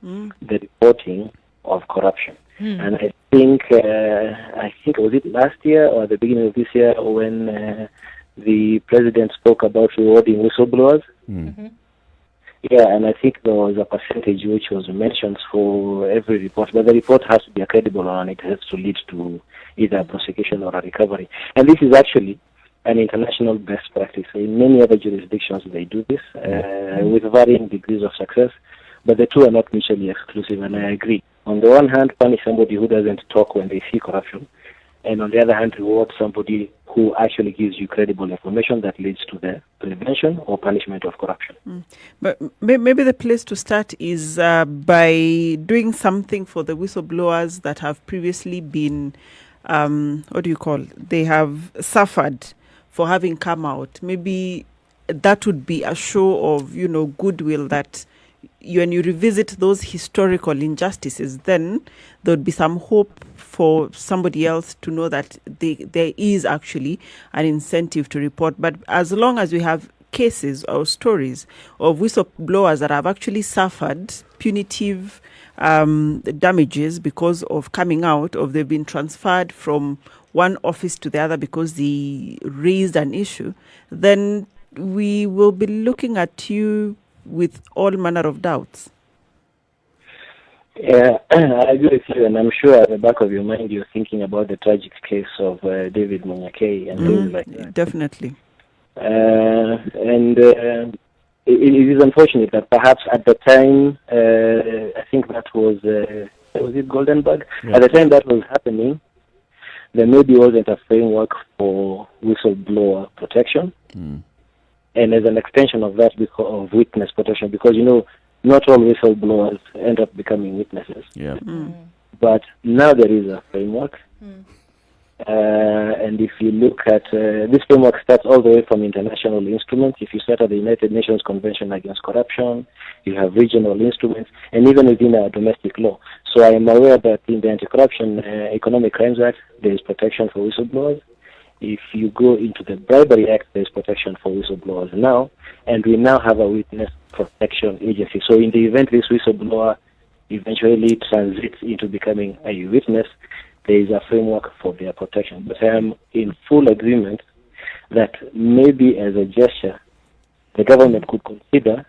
the reporting of corruption. And I think was it last year or the beginning of this year when the president spoke about rewarding whistleblowers? Yeah, and I think there was a percentage which was mentioned for every report, but the report has to be a credible one. It has to lead to either a prosecution or a recovery. And this is actually an international best practice. In many other jurisdictions, they do this with varying degrees of success, but the two are not mutually exclusive, and I agree. On the one hand, punish somebody who doesn't talk when they see corruption, and on the other hand, reward somebody who actually gives you credible information that leads to the prevention or punishment of corruption. But maybe the place to start is by doing something for the whistleblowers that have previously been, they have suffered for having come out. Maybe that would be a show of, goodwill that when you revisit those historical injustices, then there would be some hope for somebody else to know that there is actually an incentive to report. But as long as we have cases or stories of whistleblowers that have actually suffered punitive damages because of coming out, or they've been transferred from one office to the other because they raised an issue, then we will be looking at you with all manner of doubts. Yeah, I agree with you, and I'm sure at the back of your mind you're thinking about the tragic case of David Munyakei and things like that. Definitely. It is unfortunate that perhaps at the time, I think that was it Goldenberg? Yeah. At the time that was happening, there maybe wasn't a framework for whistleblower protection. And as an extension of that, of witness protection, because, not all whistleblowers end up becoming witnesses. Yeah. But now there is a framework. And if you look at, this framework starts all the way from international instruments. If you start at the United Nations Convention Against Corruption, you have regional instruments, and even within our domestic law. So I am aware that in the Anti-Corruption Economic Crimes Act, there is protection for whistleblowers. If you go into the Bribery Act, there is protection for whistleblowers now, and we now have a witness protection agency. So in the event this whistleblower eventually transits into becoming a witness, there is a framework for their protection. But I am in full agreement that maybe as a gesture, the government could consider,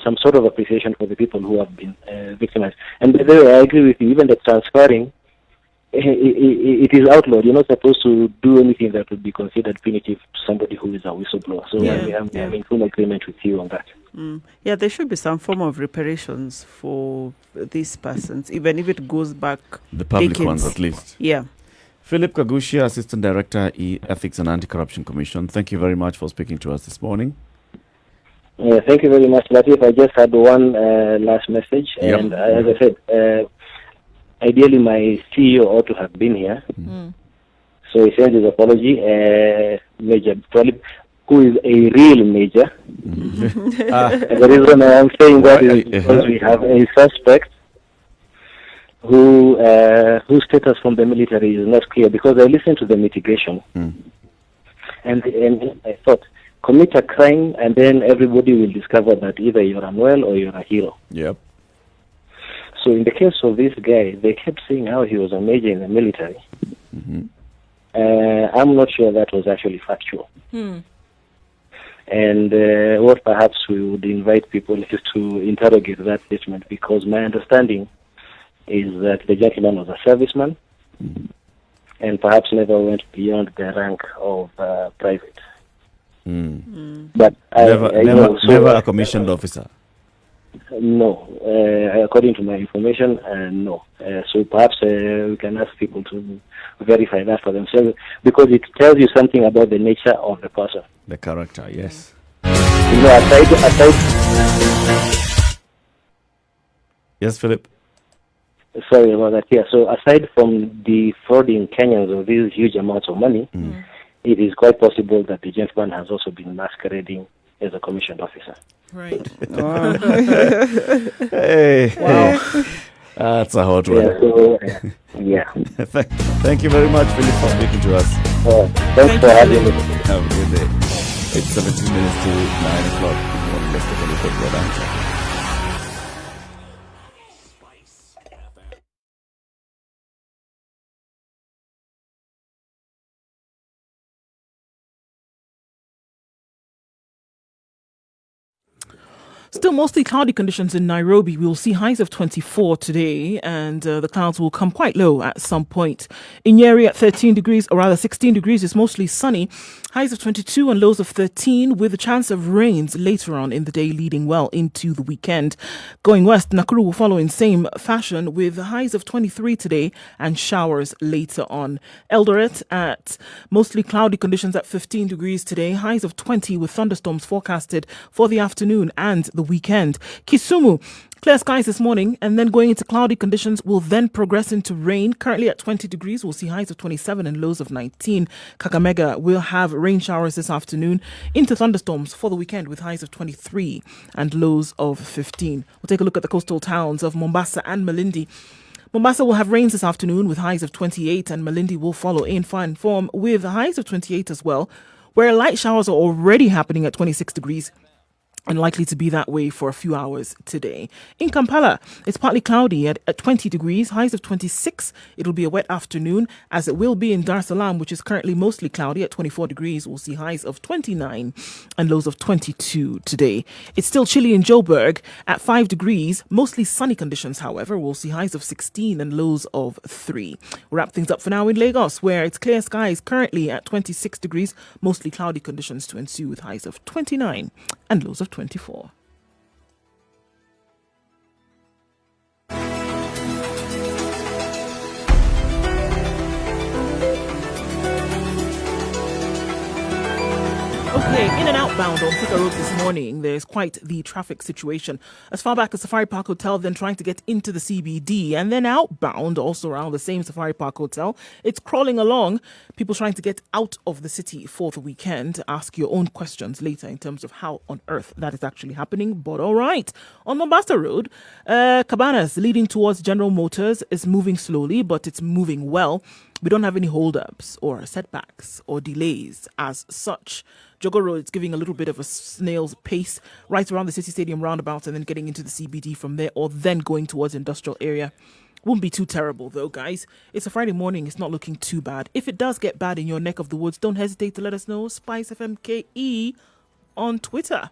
some sort of appreciation for the people who have been victimized. And by the way, I agree with you, even the transferring, it is outlawed. You're not supposed to do anything that would be considered punitive to somebody who is a whistleblower. So I'm in full agreement with you on that. Yeah, there should be some form of reparations for these persons, even if it goes back the public decades. Ones at least. Yeah. Philip Kagushia, Assistant Director, Ethics and Anti-Corruption Commission. Thank you very much for speaking to us this morning. Yeah, thank you very much, Latif. I just had one last message, and as I said, ideally my CEO ought to have been here. So he sends his apology, Major Philip, who is a real major. And the reason I am saying that is because we have a suspect whose status from the military is not clear, because I listened to the mitigation and I thought, commit a crime and then everybody will discover that either you're unwell or you're a hero. Yep. So in the case of this guy, they kept saying how he was a major in the military. I'm not sure that was actually factual. And what perhaps we would invite people is to interrogate that statement, because my understanding is that the gentleman was a serviceman and perhaps never went beyond the rank of private. But never a commissioned officer. No, according to my information, no. So perhaps we can ask people to verify that for themselves, because it tells you something about the nature of the person. The character, yes. Aside. Yes, Philip. Sorry about that. Yeah. So aside from defrauding Kenyans of these huge amounts of money, it is quite possible that the gentleman has also been masquerading as a commissioned officer. Right. Hey. Wow. That's a hot one. Yeah, so, yeah. Thank you very much, Philip, for speaking to us. Thanks for having me. Have a good day. It's 17 minutes to 9 o'clock. Let's take a look at what answer. Still mostly cloudy conditions in Nairobi. We will see highs of 24 today, and the clouds will come quite low at some point. In Nyeri at 13 degrees, or rather 16 degrees, it's mostly sunny. Highs of 22 and lows of 13, with a chance of rains later on in the day, leading well into the weekend. Going west, Nakuru will follow in same fashion, with highs of 23 today and showers later on. Eldoret at mostly cloudy conditions at 15 degrees today. Highs of 20 with thunderstorms forecasted for the afternoon and the weekend. Kisumu, clear skies this morning, and then going into cloudy conditions will then progress into rain. Currently at 20 degrees, we'll see highs of 27 and lows of 19. Kakamega will have rain showers this afternoon into thunderstorms for the weekend with highs of 23 and lows of 15. We'll take a look at the coastal towns of Mombasa and Malindi. Mombasa will have rains this afternoon with highs of 28, and Malindi will follow in fine form with highs of 28 as well, where light showers are already happening at 26 degrees. And likely to be that way for a few hours today. In Kampala, it's partly cloudy at 20 degrees, highs of 26. It'll be a wet afternoon, as it will be in Dar es Salaam, which is currently mostly cloudy at 24 degrees. We'll see highs of 29 and lows of 22 today. It's still chilly in Joburg at 5 degrees, mostly sunny conditions, however. We'll see highs of 16 and lows of 3. We'll wrap things up for now in Lagos, where it's clear skies currently at 26 degrees, mostly cloudy conditions to ensue with highs of 29 and lows of 24. Okay, in and outbound on Thika Road this morning, there's quite the traffic situation. As far back as Safari Park Hotel, then trying to get into the CBD, and then outbound, also around the same Safari Park Hotel. It's crawling along. People trying to get out of the city for the weekend. Ask your own questions later in terms of how on earth that is actually happening. But all right. On Mombasa Road, Cabanas leading towards General Motors is moving slowly, but it's moving well. We don't have any holdups or setbacks or delays as such. Jogo Road is giving a little bit of a snail's pace right around the City Stadium roundabout and then getting into the CBD from there, or then going towards industrial area. Won't be too terrible though, guys. It's a Friday morning. It's not looking too bad. If it does get bad in your neck of the woods, don't hesitate to let us know. SpiceFM KE on Twitter.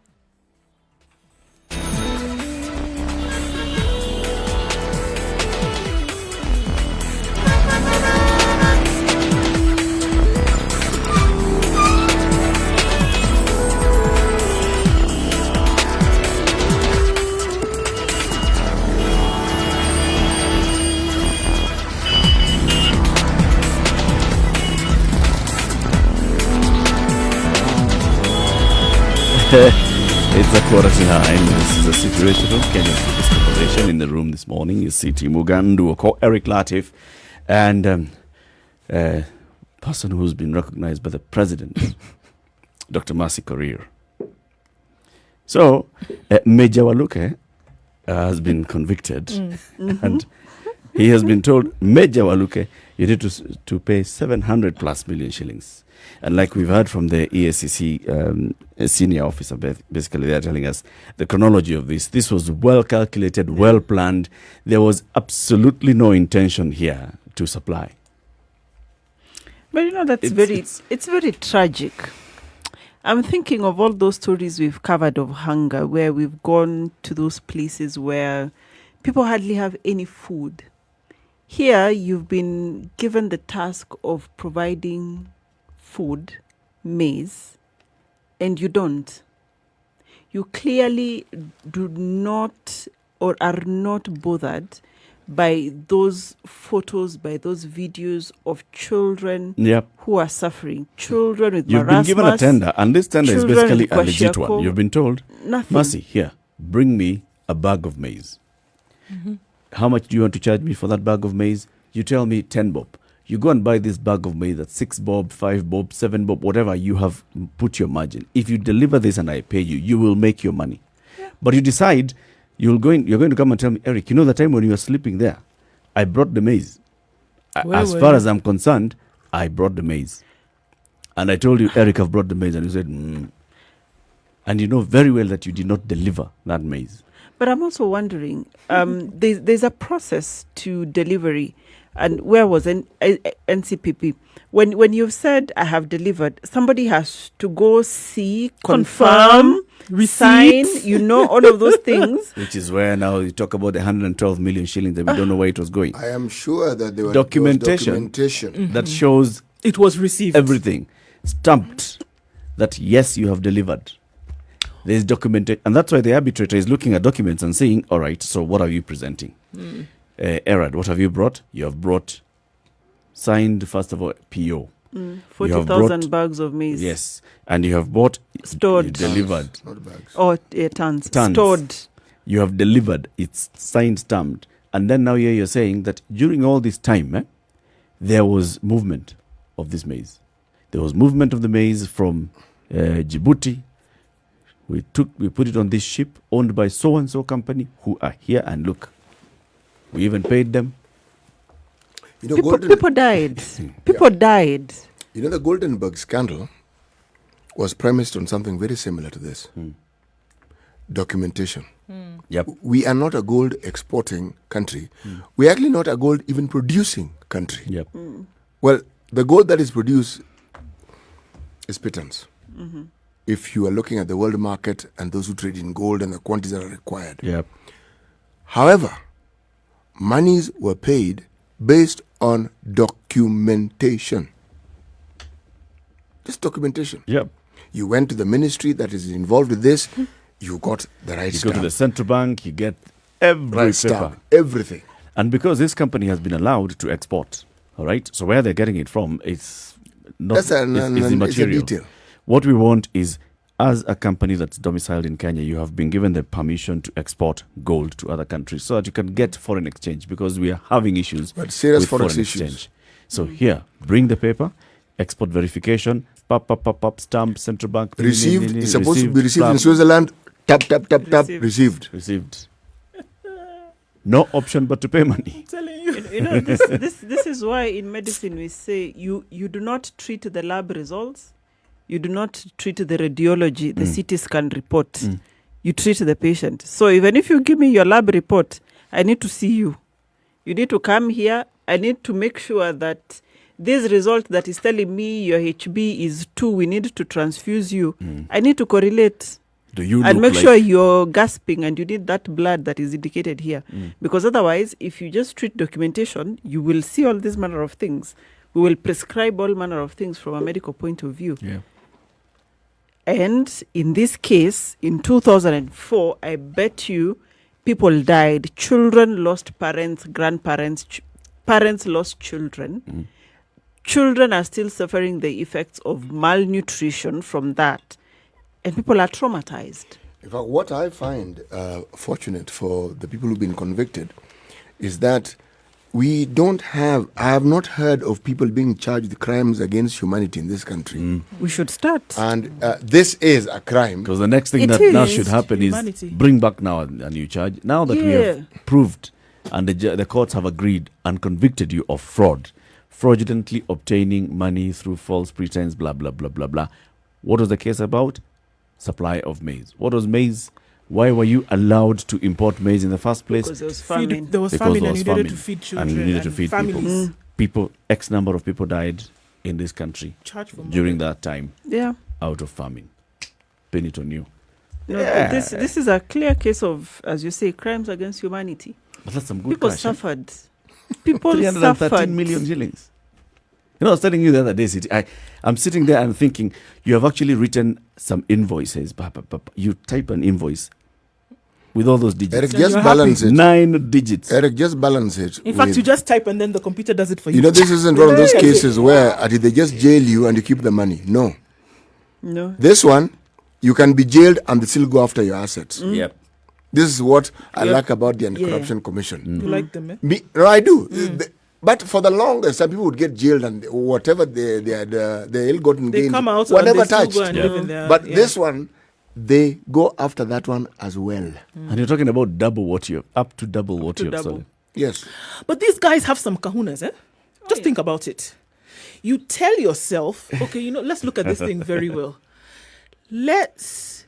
It's a 8:45. This is a situation of Kenya's biggest conversation in the room this morning is C.T. Mugandu, Eric Latif, and a person who's been recognized by the president, Dr. Mercy Korir. So, Major Waluke has been convicted, and he has been told, Major Waluke, you need to pay 700 plus million shillings. And like we've heard from the EACC senior officer, basically they're telling us the chronology of this. This was well calculated, well planned. There was absolutely no intention here to supply. But you know, it's very tragic. I'm thinking of all those stories we've covered of hunger, where we've gone to those places where people hardly have any food. Here, you've been given the task of providing food, maize, and you don't. You clearly do not or are not bothered by those photos, by those videos of children who are suffering. Children with You've marasmus. been given a tender, and this tender is basically a legit one. You've been told, nothing. Mercy, here, bring me a bag of maize. How much do you want to charge me for that bag of maize? You tell me 10 bob. You go and buy this bag of maize at 6 bob, 5 bob, 7 bob, whatever. You have put your margin. If you deliver this and I pay you, you will make your money. Yeah. But you decide You're going to come and tell me, Eric, you know the time when you were sleeping there, I brought the maize. Where As were far you? as I'm concerned, I brought the maize. And I told you, Eric, I've brought the maize. And you said, And you know very well that you did not deliver that maize. But I'm also wondering, there's a process to delivery. And where was NCPP? When you've said, I have delivered, somebody has to go see, confirm, sign, receipt. all of those things. Which is where now you talk about the 112 million shillings that we don't know where it was going. I am sure that there was Documentation. That shows It was received. everything stamped that yes, you have delivered. There's documented, and that's why the arbitrator is looking at documents and saying, all right, so what are you presenting? Erad, what have you brought? You have brought signed, first of all, PO. 40,000 bags of maize. Yes, and you have bought, Stored. you delivered. Not bags. Or tons. Tons. Stored. You have delivered. It's signed, stamped. And then now here you're saying that during all this time, there was movement of this maize. There was movement of the maize from Djibouti. We put it on this ship owned by so-and-so company who are here, and look, we even paid them. You know, People died. People died. You know, the Goldenberg scandal was premised on something very similar to this. Documentation. Yep. We are not a gold exporting country. We're actually not a gold even producing country. Yep. Well, the gold that is produced is pittance. If you are looking at the world market and those who trade in gold and the quantities that are required. Yep. However, monies were paid based on documentation. Just documentation. Yep. You went to the ministry that is involved with this, you got the right You stamp. go to the central bank, you get every right paper. stamp, everything. And because this company has been allowed to export, all right, so where they're getting it from, it's not That's it's it's a immaterial. detail. What we want is, as a company that's domiciled in Kenya, you have been given the permission to export gold to other countries so that you can get foreign exchange, because we are having issues But serious with forex foreign issues. exchange. So here, bring the paper, export verification, pop, stamp, central bank. Received, it's supposed to be received in stamp, Switzerland, tap, Received. received. Received. No option but to pay money. Telling you. This is why in medicine we say you do not treat the lab results, you do not treat the radiology, the CT scan report. You treat the patient. So even if you give me your lab report, I need to see you. You need to come here. I need to make sure that this result that is telling me your HB is 2, we need to transfuse you. I need to correlate. Do you And look make like sure you're gasping and you need that blood that is indicated here. Because otherwise, if you just treat documentation, you will see all this manner of things. We will prescribe all manner of things from a medical point of view. Yeah. And in this case, in 2004, I bet you people died. Children lost parents, grandparents, parents lost children. Children are still suffering the effects of malnutrition from that. And people are traumatized. In fact, what I find fortunate for the people who've been convicted is that I have not heard of people being charged with crimes against humanity in this country. We should start. And this is a crime. Because the next thing It that now is should happen humanity. is bring back now a new charge. Now that we have proved and the courts have agreed and convicted you of fraudulently obtaining money through false pretense, blah, blah, blah, blah, blah. What was the case about? Supply of maize. What was maize? Why were you allowed to import maize in the first place? Because there was famine. There was Because famine there and was you needed to famine. feed children And you needed to feed families. people. X number of people died in this country Charge for during that time Yeah. out of famine. Pin it on you. No, Yeah. this is a clear case of, as you say, crimes against humanity. But that's some good People cash. suffered. People 313 suffered. million shillings. You know, I was telling you the other day, I'm sitting there and thinking, you have actually written some invoices. You type an invoice with all those digits. Eric, So just you're balance happy. it. 9 digits. Eric, just balance it. In fact, with- you just type and then the computer does it for you. You know, this isn't one of those cases where they just jail you and you keep the money. No. No. This one, you can be jailed and they still go after your assets. Yep. This is what I Yep. like about the Yeah. Anti-Corruption Commission. You like them, eh? No, I do. But for the longest, some people would get jailed and whatever they had, the ill-gotten They gains come out were and never they still touched. go and live in their... But yeah. this one, they go after that one as well. And you're talking about double what you're up to double what to you're double. selling. Yes. But these guys have some kahunas, eh? Just think about it. You tell yourself, okay, let's look at this thing very well. Let's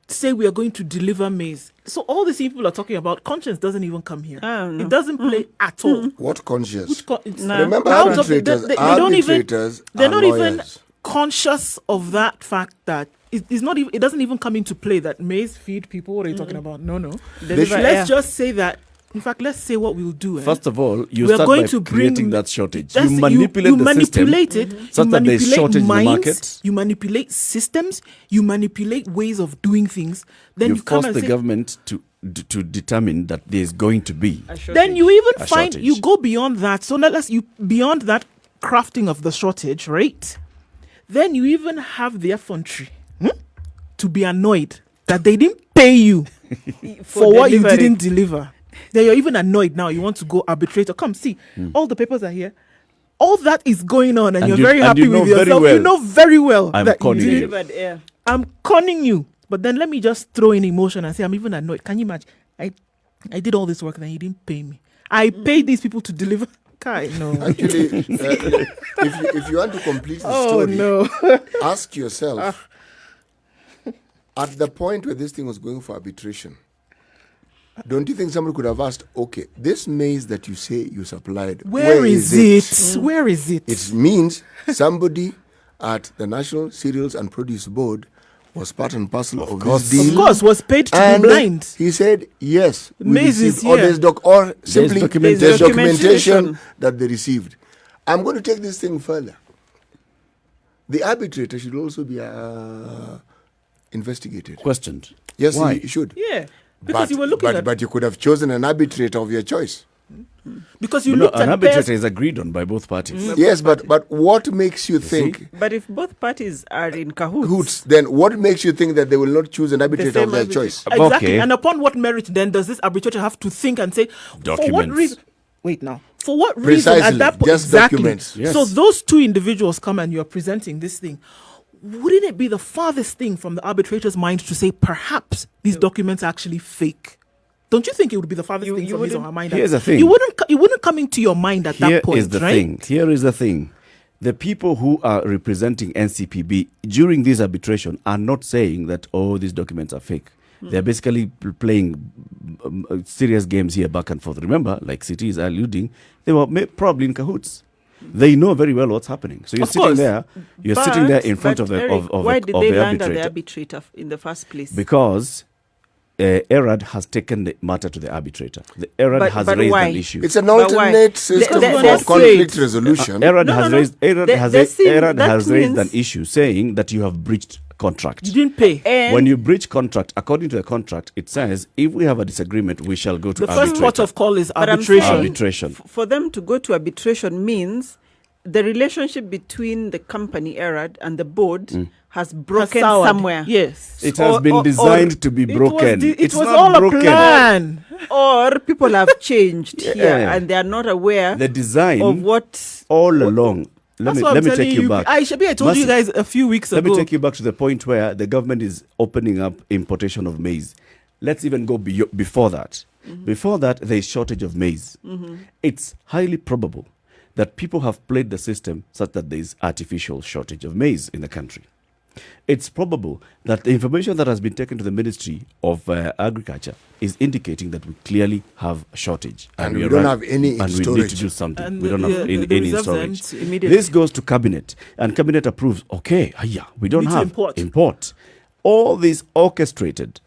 say we are going to deliver maize. So all these people are talking about, conscience doesn't even come here. No. It doesn't play at all. What conscious? No. Remember, Out of- arbitrators, they don't even- arbitrators They're are not even lawyers. conscious of that fact that it's not even, it doesn't even come into play that maize feed people. What are you talking about? No. Deliver air. Let's just say that. In fact, let's say what we'll do. First of all, you We are start going by to bring- creating that shortage. That's- You manipulate you the manipulate system it. such You that there's manipulate shortage in the minds, market. You manipulate systems. You manipulate ways of doing things. Then You you come force and the say, government to determine that there's going to be. then you even A find shortage. you go beyond that. So beyond that crafting of the shortage, right? Then you even have the effrontery to be annoyed that they didn't pay you for what you delivery. didn't deliver. Then you're even annoyed now. You want to go arbitrator. Come see, all the papers are here. All that is going on, and, And you're you- very and happy you know with very yourself. well You know very well I'm that you conning you. didn't. Delivered air. I'm conning you. But then let me just throw in emotion and say I'm even annoyed. Can you imagine? I did all this work and then you didn't pay me. I paid these people to deliver. Kai, no. Actually, if you want to complete the Oh story, no. ask yourself, at the point where this thing was going for arbitration, don't you think somebody could have asked, okay, this maize that you say you supplied, Where is it? Where is it? It means somebody at the National Cereals and Produce Board was part and parcel of course. this Of deal. course, was paid to And be blind. he said, yes, we Maize is received, or here. or simply documentation. there's There's documentation documentation. that they received. I'm going to take this thing further. The arbitrator should also be investigated. Questioned. Yes, Why? he should. Yeah. Because you were looking at but you could have chosen an arbitrator of your choice. because you But no, looked an at arbitrator pairs. is agreed on by both parties. Yes, but what makes you think, But if both parties are in cahoots, Hoots, then what makes you think that they will not choose an arbitrator same of their arbitrator. choice? Exactly. Okay. And upon what merit then does this arbitrator have to think and say, for what Documents. reason? Wait now. For what reason at Precisely, that point? just Exactly. documents. Yes. So those two individuals come and you're presenting this thing. Wouldn't it be the farthest thing from the arbitrator's mind to say perhaps these documents are actually fake? Don't you think it would be the farthest You- thing you from his or her wouldn't- mind? Here's the thing. It wouldn't come into your mind at Here that point, is the right? thing. Here is the thing. The people who are representing NCPB during this arbitration are not saying that, these documents are fake. They're basically playing serious games here back and forth. Remember, like City is alluding, they were probably in cahoots. They know very well what's happening. So you're Of sitting course. there. You're sitting there in front but of the Eric, of why the, did of they the land at the arbitrator arbitrator in the first place? because ERAD has taken the matter to the arbitrator. The ERAD has but raised why? an issue. It's an But why? alternate system They- for they conflict said- resolution. ERAD No, has no, no. raised ERAD They- has they raised, seem- ERAD that has raised an means- issue saying that you have breached contract. You didn't pay. And When you breach contract, according to the contract, it says if we have a disagreement, we shall go to The first arbitrator. port of call is But I'm arbitration. saying- Arbitration. for them to go to arbitration means the relationship between the company ERAD and the board has broken Soured. somewhere. Yes. It has Or- been or- designed to be broken. It It's was not all broken. a plan. Or people have changed here Yeah. and they are not aware The design of what. all along. Let That's me what I'm let me telling take you back. I told you Massive. guys a few weeks Let ago. me take you back to the point where the government is opening up importation of maize. Let's even go before that. Before that, there is shortage of maize. It's highly probable that people have played the system such that there is artificial shortage of maize in the country. It's probable that the information that has been taken to the Ministry of Agriculture is indicating that we clearly have a shortage. And we are don't run- have any in and we need to storage. do something. And we don't the- have the any reserves are storage. empty. Immediately. This goes to cabinet, and cabinet approves. Okay, we don't need to have import. All this orchestrated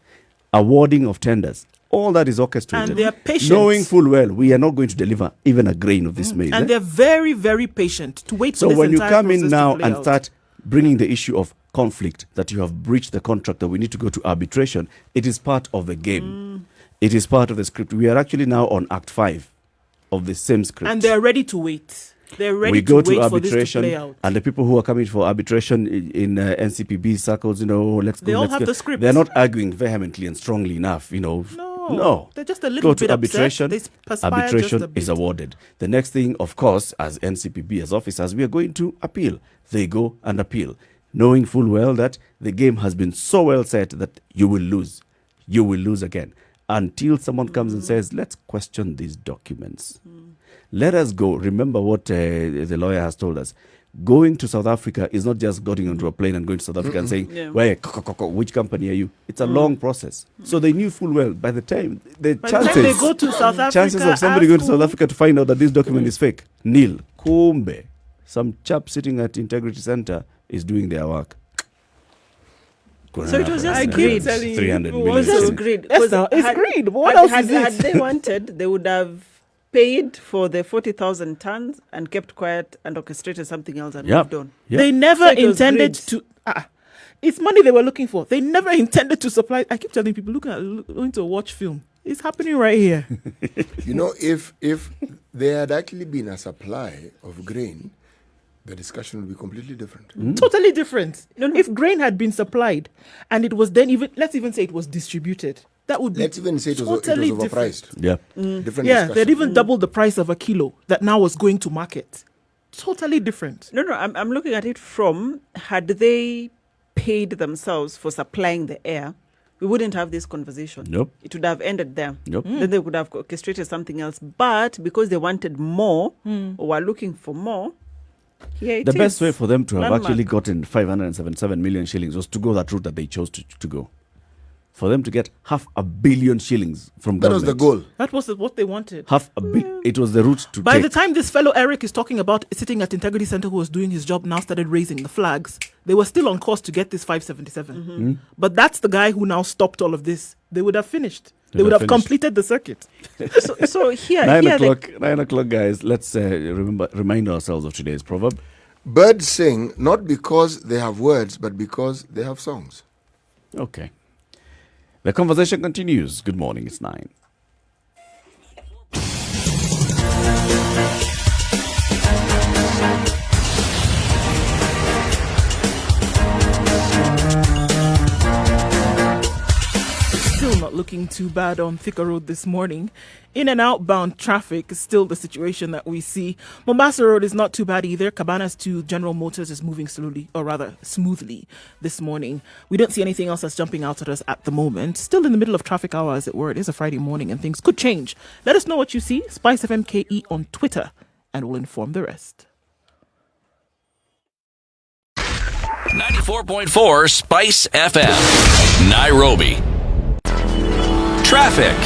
awarding of tenders. All that is orchestrated. And they are patient. knowing full well we are not going to deliver even a grain of this maize. And they're very, very patient to wait So for this when you entire come in process to now play and out. start bringing the issue of conflict that you have breached the contract, that we need to go to arbitration, it is part of the game. It is part of the script. We are actually now on Act 5 of the same script. And they're ready to wait. They're ready we to go wait to for this to arbitration, play out. and the people who are coming for arbitration in NCPB circles, let's go. They all let's have go. the script. They're not arguing vehemently and strongly enough, No, They're just a little go bit to arbitration. upset. They perspire Arbitration just a bit. is awarded. The next thing, of course, as NCPB, as officers, we are going to appeal. They go and appeal. knowing full well that the game has been so well set that you will lose. You will lose again until someone comes and says, let's question these documents. Let us go. Remember what the lawyer has told us. Going to South Africa is not just getting onto a plane and going to South Africa and saying, which company are you? It's a long process. So they knew full well by the time By the time they go to South Africa, chances of somebody going to South Africa to find out that this document is fake, nil. Kumbe, some chap sitting at Integrity Center is doing their work. So it was just greed. 300 million. It was just greed. Yes, now, it's greed. What else is Had it? they wanted, they would have paid for the 40,000 tons and kept quiet and orchestrated something else and moved on. Yep. They never So it was intended greed. to. It's money they were looking for. They never intended to supply. I keep telling people, going to watch film. It's happening right here. You know, if there had actually been a supply of grain, the discussion would be completely different. Totally different. If grain had been supplied and it was then let's even say it was distributed, that would be Let's even say it was totally overpriced. Yeah. Different Yeah, discussion. they'd even doubled the price of a kilo that now was going to market. Totally different. No, I'm looking at it from, had they paid themselves for supplying the air, we wouldn't have this conversation. Nope. It would have ended there. Nope. Then they would have orchestrated something else. But because they wanted more or were looking for more, The best way for them to have Landmark. actually gotten 577 million shillings was to go that route that they chose to go. For them to get 500 million shillings from That was government. the goal. That was what they wanted. 500 million. It was the route to By take. the time this fellow Eric is talking about sitting at Integrity Center who was doing his job now started raising the flags, they were still on course to get this 577. But that's the guy who now stopped all of this. They would have finished. They would have completed the circuit. So here, 9 here o'clock, 9 o'clock, guys. Let's remind ourselves of today's proverb. Birds sing not because they have words, but because they have songs. Okay. The conversation continues. Good morning. It's 9. Still not looking too bad on Thika Road this morning. In and outbound traffic is still the situation that we see. Mombasa Road is not too bad either. Cabanas to General Motors is moving slowly, or rather smoothly this morning. We don't see anything else that's jumping out at us at the moment. Still in the middle of traffic hour, as it were. It is a Friday morning and things could change. Let us know what you see. SpiceFM KE on Twitter, and we'll inform the rest. 94.4 Spice FM, Nairobi. Traffic.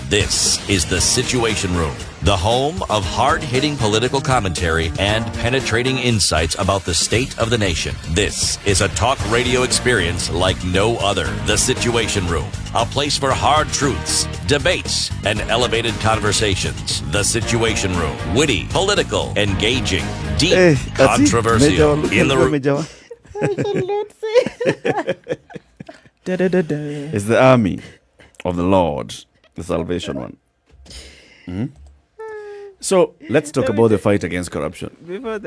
This is the Situation Room, the home of hard-hitting political commentary and penetrating insights about the state of the nation. This is a talk radio experience like no other. The Situation Room, a place for hard truths, debates, and elevated conversations. The Situation Room, witty, political, engaging, deep, controversial. In the room. It's the army of the Lord, the Salvation One. So let's talk about the fight against corruption. Before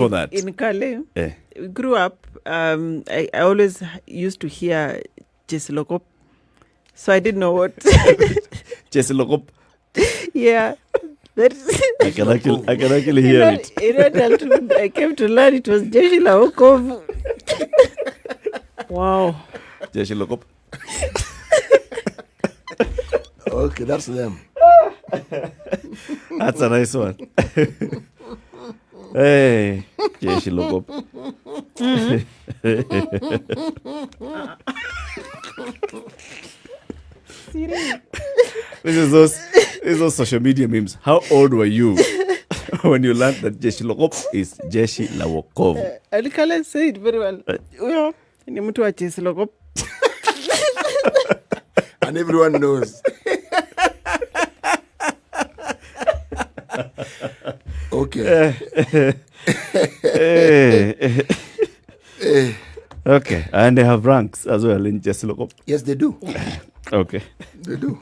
that, in Kale, we grew up. I always used to hear Jesse Lokop, so I didn't know what. Jesse Lokop. Yeah. I can actually hear it. I came to learn it was Jeshi Laokov. Wow. Jesse Lokop. Okay, that's them. That's a nice one. Hey, Jesse Lokop. This is those social media memes. How old were you when you learned that Jeshi Lokop is Jeshi Lawokov? Alikala said it very well. Ni mtu wa Jesse Lokop. And everyone knows. Okay. Okay, and they have ranks as well in just look up. Yes, they do. Okay. They do.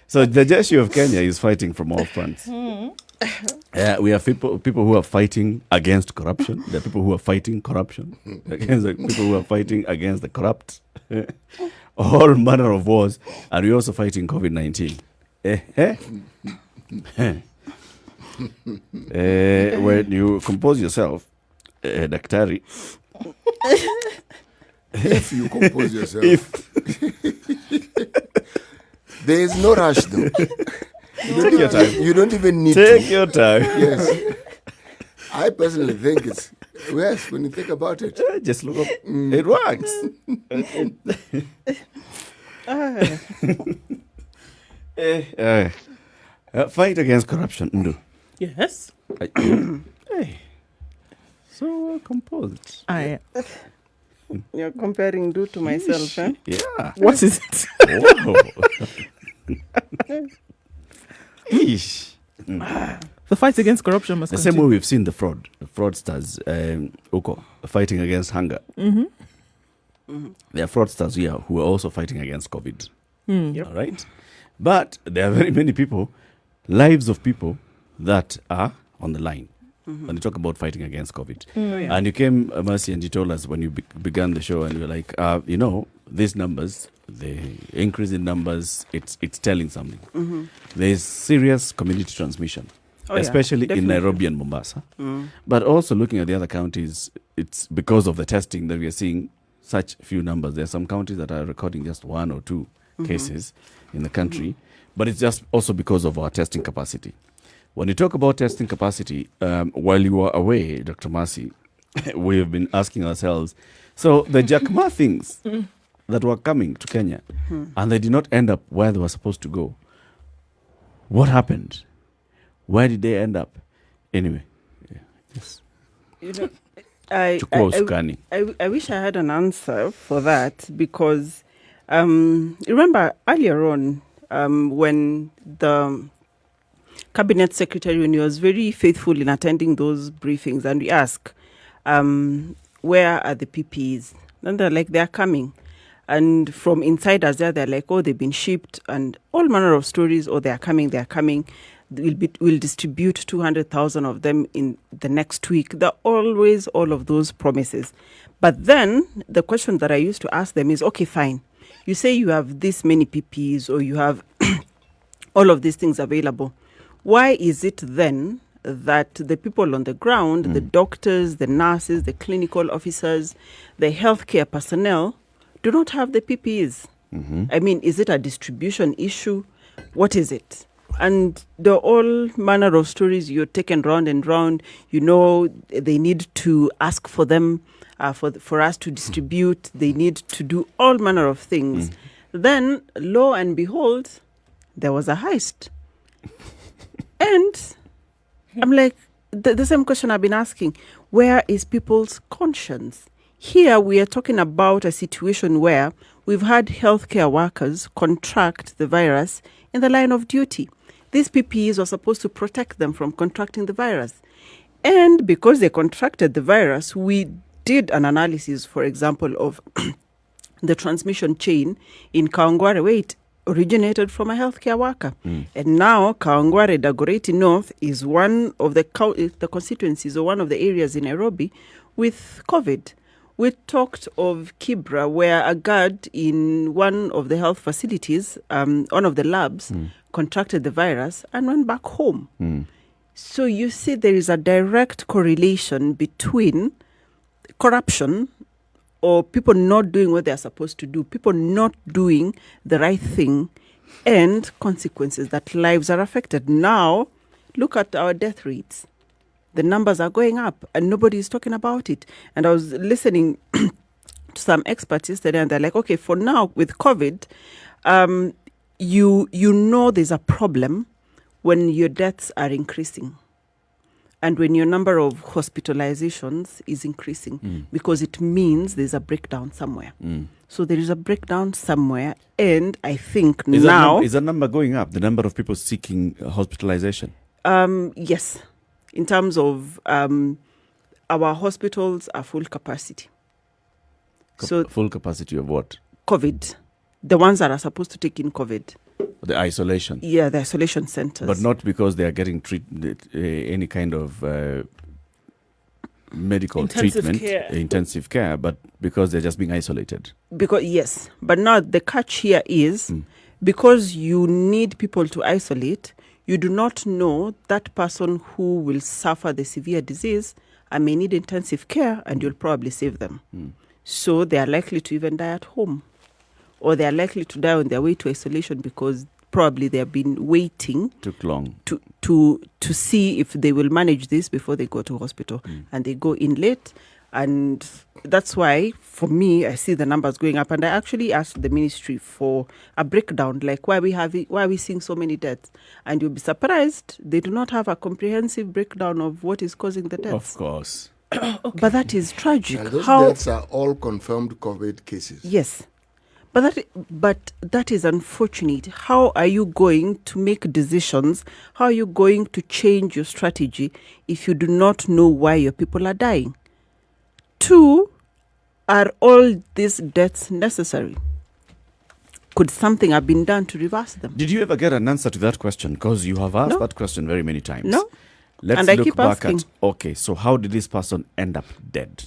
So the Jeshi of Kenya is fighting from all fronts. We have people who are fighting against corruption. There are people who are fighting corruption against the people who are fighting against the corrupt. All manner of wars, and we're also fighting COVID-19. When you compose yourself, Daktari, If you compose yourself. There is no rush, though. take your time. You don't even need Take to. your time. Yes. I personally think it's, yes, when you think about it. Just look up. It works. Fight against corruption. Ndu. Yes. Hey. So composed. I. You're comparing do to myself, eh? Yeah. What is it? Whoa. Eesh. The fight against corruption must The same way continue. we've seen the fraudsters, Uko, fighting against hunger. There are fraudsters here who are also fighting against COVID. Yep. All right? But there are very many people, lives of people, that are on the line when you talk about fighting against COVID. Yeah. And you came, Mercy, and you told us when you began the show, and you were like, these numbers, the increase in numbers, it's telling something. There's serious community transmission. Oh, yeah, Especially in definitely. Nairobi and Mombasa. But also looking at the other counties, it's because of the testing that we are seeing such few numbers. There are some counties that are recording just 1 or 2 cases in the country, but it's just also because of our testing capacity. When you talk about testing capacity, while you were away, Dr. Mercy, we've been asking ourselves, so the Jack Ma things that were coming to Kenya, and they did not end up where they were supposed to go. What happened? Where did they end up? Anyway, yes. You know, I wish I had an answer for that, because remember earlier on when the cabinet secretary, when he was very faithful in attending those briefings, and we ask, where are the PPEs? And they're like, they're coming. And from insiders there, they're like, oh, they've been shipped, and all manner of stories. Oh, they're coming. We'll distribute 200,000 of them in the next week. There are always all of those promises. But then the question that I used to ask them is, okay, fine. You say you have this many PPEs, or you have all of these things available. Why is it then that the people on the ground, the doctors, the nurses, the clinical officers, the healthcare personnel, do not have the PPEs? I mean, is it a distribution issue? What is it? And there are all manner of stories you're taken round and round. You know, they need to ask for them, for us to distribute. They need to do all manner of things. Then, lo and behold, there was a heist. And I'm like, the same question I've been asking. Where is people's conscience? Here we are talking about a situation where we've had healthcare workers contract the virus in the line of duty. These PPEs are supposed to protect them from contracting the virus. And because they contracted the virus, we did an analysis, for example, of the transmission chain in Kawangware, where it originated from a healthcare worker. And now Kawangware, Dagoretti North is one of the constituencies, or one of the areas in Nairobi with COVID. We talked of Kibra, where a guard in one of the health facilities, one of the labs, contracted the virus and went back home. So you see there is a direct correlation between corruption, or people not doing what they're supposed to do, people not doing the right thing, and consequences that lives are affected. Now, look at our death rates. The numbers are going up and nobody is talking about it. And I was listening to some experts yesterday, and they're like, okay, for now with COVID, you know there's a problem when your deaths are increasing. And when your number of hospitalizations is increasing, because it means there's a breakdown somewhere. So there is a breakdown somewhere, and I think Is now... is that number going up, the number of people seeking hospitalization? Yes. In terms of our hospitals are full capacity. So Full capacity of what? COVID, the ones that are supposed to take in COVID. The isolation. Yeah, the isolation centers. But not because they are getting any kind of medical Intensive treatment, care. intensive care, but because they're just being isolated. Because, yes, but now the catch here is because you need people to isolate, you do not know that person who will suffer the severe disease and may need intensive care, and you'll probably save them. So they are likely to even die at home, or they are likely to die on their way to isolation because probably they have been waiting Took long. to see if they will manage this before they go to hospital, and they go in late. And that's why, for me, I see the numbers going up. And I actually asked the ministry for a breakdown, like why are we seeing so many deaths? And you'll be surprised, they do not have a comprehensive breakdown of what is causing the deaths. Of course. But that is tragic. And those deaths are all confirmed COVID cases. Yes. But that is unfortunate. How are you going to make decisions? How are you going to change your strategy if you do not know why your people are dying? 2, are all these deaths necessary? Could something have been done to reverse them? Did you ever get an answer to that question? Because you have asked No. that question very many times. No. Let's And I look keep back asking. at, okay, so how did this person end up dead?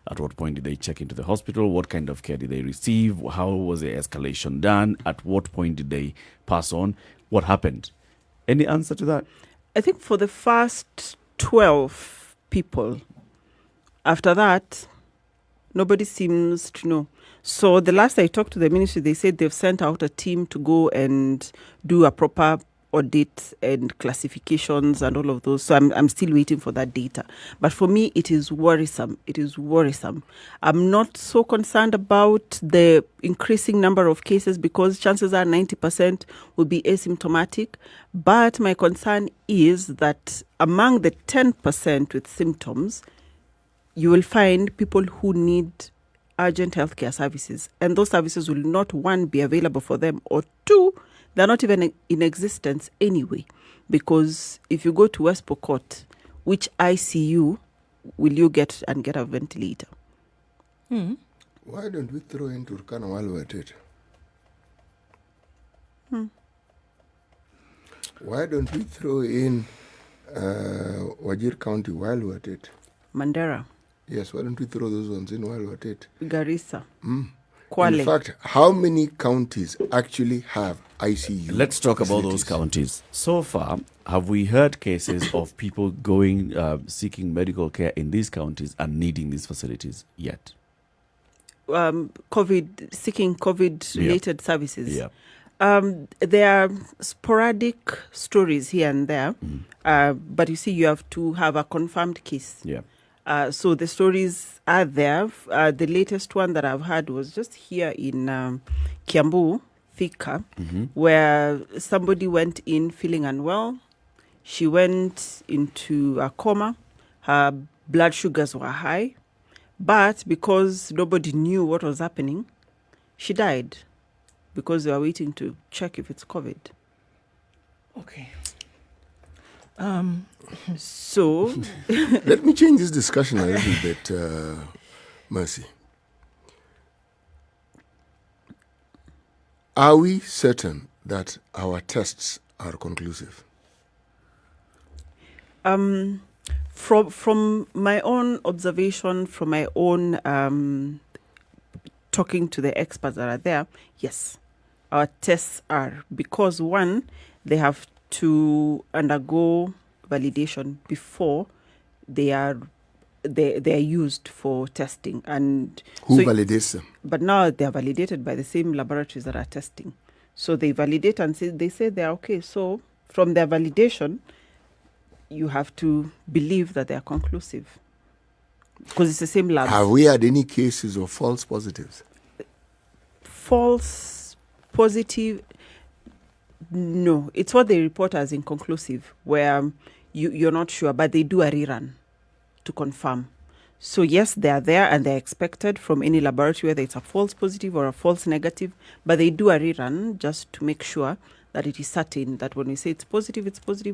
At what point did they check into the hospital? What kind of care did they receive? How was the escalation done? At what point did they pass on? What happened? Any answer to that? I think for the first 12 people, after that, nobody seems to know. So the last I talked to the ministry, they said they've sent out a team to go and do a proper audit and classifications and all of those. So I'm still waiting for that data. But for me, it is worrisome. It is worrisome. I'm not so concerned about the increasing number of cases because chances are 90% will be asymptomatic. But my concern is that among the 10% with symptoms, you will find people who need urgent healthcare services. And those services will not, 1, be available for them, or 2, they're not even in existence anyway. Because if you go to West Pokot, which ICU will you get and get a ventilator? Why don't we throw in Turkana while we're at it? Why don't we throw in Wajir County while we're at it? Mandera, Yes, why don't we throw those ones in while we're at it? Garissa, In Kwale. fact, how many counties actually have ICU? Let's talk about those facilities? counties. So far, have we heard cases of people going, seeking medical care in these counties and needing these facilities yet? Seeking COVID-related services. Yeah. There are sporadic stories here and there, but you see, you have to have a confirmed case. Yeah. So the stories are there. The latest one that I've had was just here in Kiambu, Thika, where somebody went in feeling unwell. She went into a coma. Her blood sugars were high. But because nobody knew what was happening, she died because they were waiting to check if it's COVID. Okay. So, Let me change this discussion a little bit, Mercy. Are we certain that our tests are conclusive? from my own observation, from my own talking to the experts that are there, yes, our tests are, because 1, they have to undergo validation before they are used for testing. And Who so, validates them? but now they are validated by the same laboratories that are testing. So they validate and they say they are okay. So from their validation, you have to believe that they are conclusive because it's the same lab. Have we had any cases of false positives? False positive, no. It's what they report as inconclusive, where you're not sure, but they do a rerun to confirm. So yes, they are there and they're expected from any laboratory, whether it's a false positive or a false negative, but they do a rerun just to make sure that it is certain that when we say it's positive,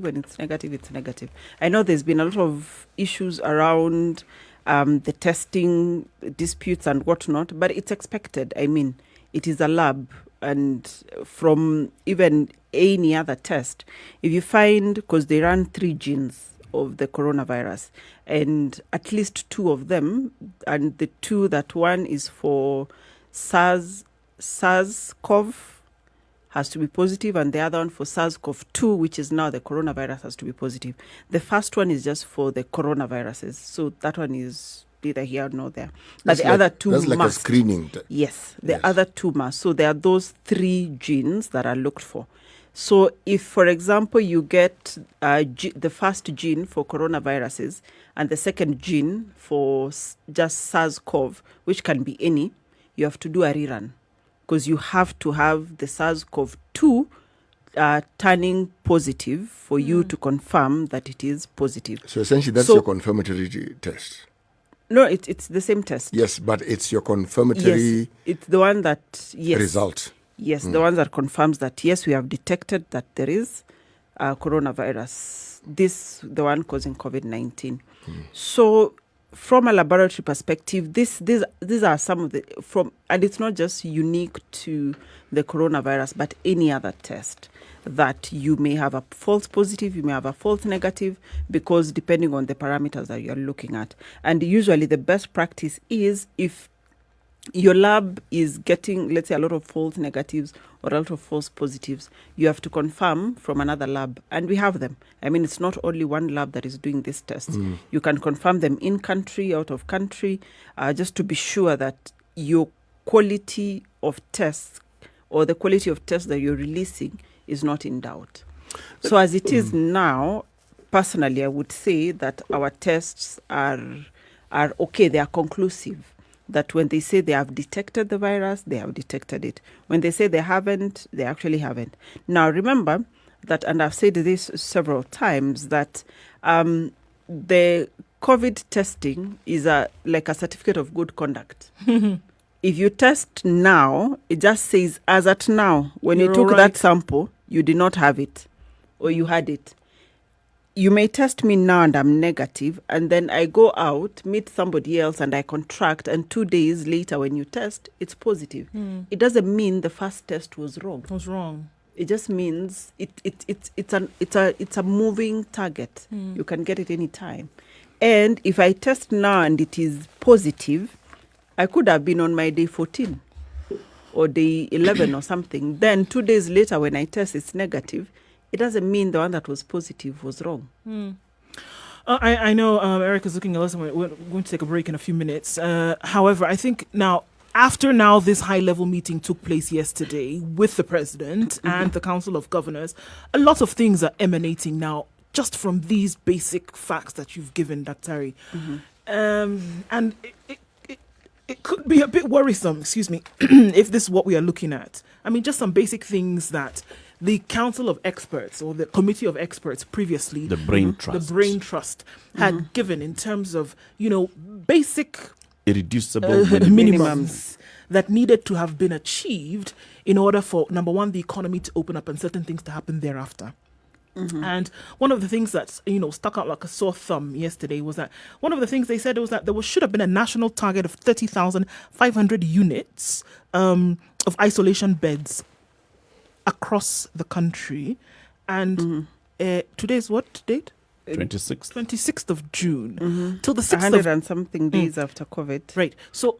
when it's negative, it's negative. I know there's been a lot of issues around the testing disputes and whatnot, but it's expected. I mean, it is a lab, and from even any other test, if you find, because they run 3 genes of the coronavirus, and at least 2 of them, and the 2 that one is for SARS-CoV has to be positive, and the other one for SARS-CoV-2, which is now the coronavirus, has to be positive. The first one is just for the coronaviruses, so that one is neither here nor there. But the other 2 that's like must. A screening. Yes, the other 2 must. So there are those 3 genes that are looked for. So if, for example, you get the first gene for coronaviruses and the second gene for just SARS-CoV, which can be any, you have to do a rerun, because you have to have the SARS-CoV-2 turning positive for you to confirm that it is positive. So essentially that's your confirmatory test. No, it's the same test. Yes, but it's your confirmatory Yes, it's the one that, yes. result. Yes, the one that confirms that, yes, we have detected that there is coronavirus. The one causing COVID-19. So from a laboratory perspective, these are some of and it's not just unique to the coronavirus, but any other test that you may have a false positive, you may have a false negative, because depending on the parameters that you're looking at. And usually the best practice is, if your lab is getting, let's say, a lot of false negatives or a lot of false positives, you have to confirm from another lab. And we have them. I mean, it's not only one lab that is doing these tests. You can confirm them in country, out of country, just to be sure that your quality of tests or the quality of tests that you're releasing is not in doubt. So as it is now, personally, I would say that our tests are okay. They are conclusive. That when they say they have detected the virus, they have detected it. When they say they haven't, they actually haven't. Now, remember that, and I've said this several times, that the COVID testing is like a certificate of good conduct. If you test now, it just says, as at now, when you took that sample, you did not have it, or you had it. You may test me now and I'm negative, and then I go out, meet somebody else, and I contract, and 2 days later when you test, it's positive. It doesn't mean the first test was wrong. It was wrong. It just means it's a moving target. You can get it any time. And if I test now and it is positive, I could have been on my day 14 or day 11 or something. Then 2 days later when I test, it's negative. It doesn't mean the one that was positive was wrong. I know Eric is looking at us, and we're going to take a break in a few minutes. However, I think after this high-level meeting took place yesterday with the president and the Council of Governors, a lot of things are emanating now just from these basic facts that you've given, Dr. And it could be a bit worrisome, if this is what we are looking at. I mean, just some basic things that the Council of Experts or the Committee of Experts previously, the Brain Trust, had given in terms of, basic irreducible minimums that needed to have been achieved in order for, number one, the economy to open up and certain things to happen thereafter. And one of the things that, stuck out like a sore thumb yesterday was that one of the things they said was that there should have been a national target of 30,500 units of isolation beds across the country. And today's what date? 26th of June. Till the 6th 100 and something days after COVID. Right. So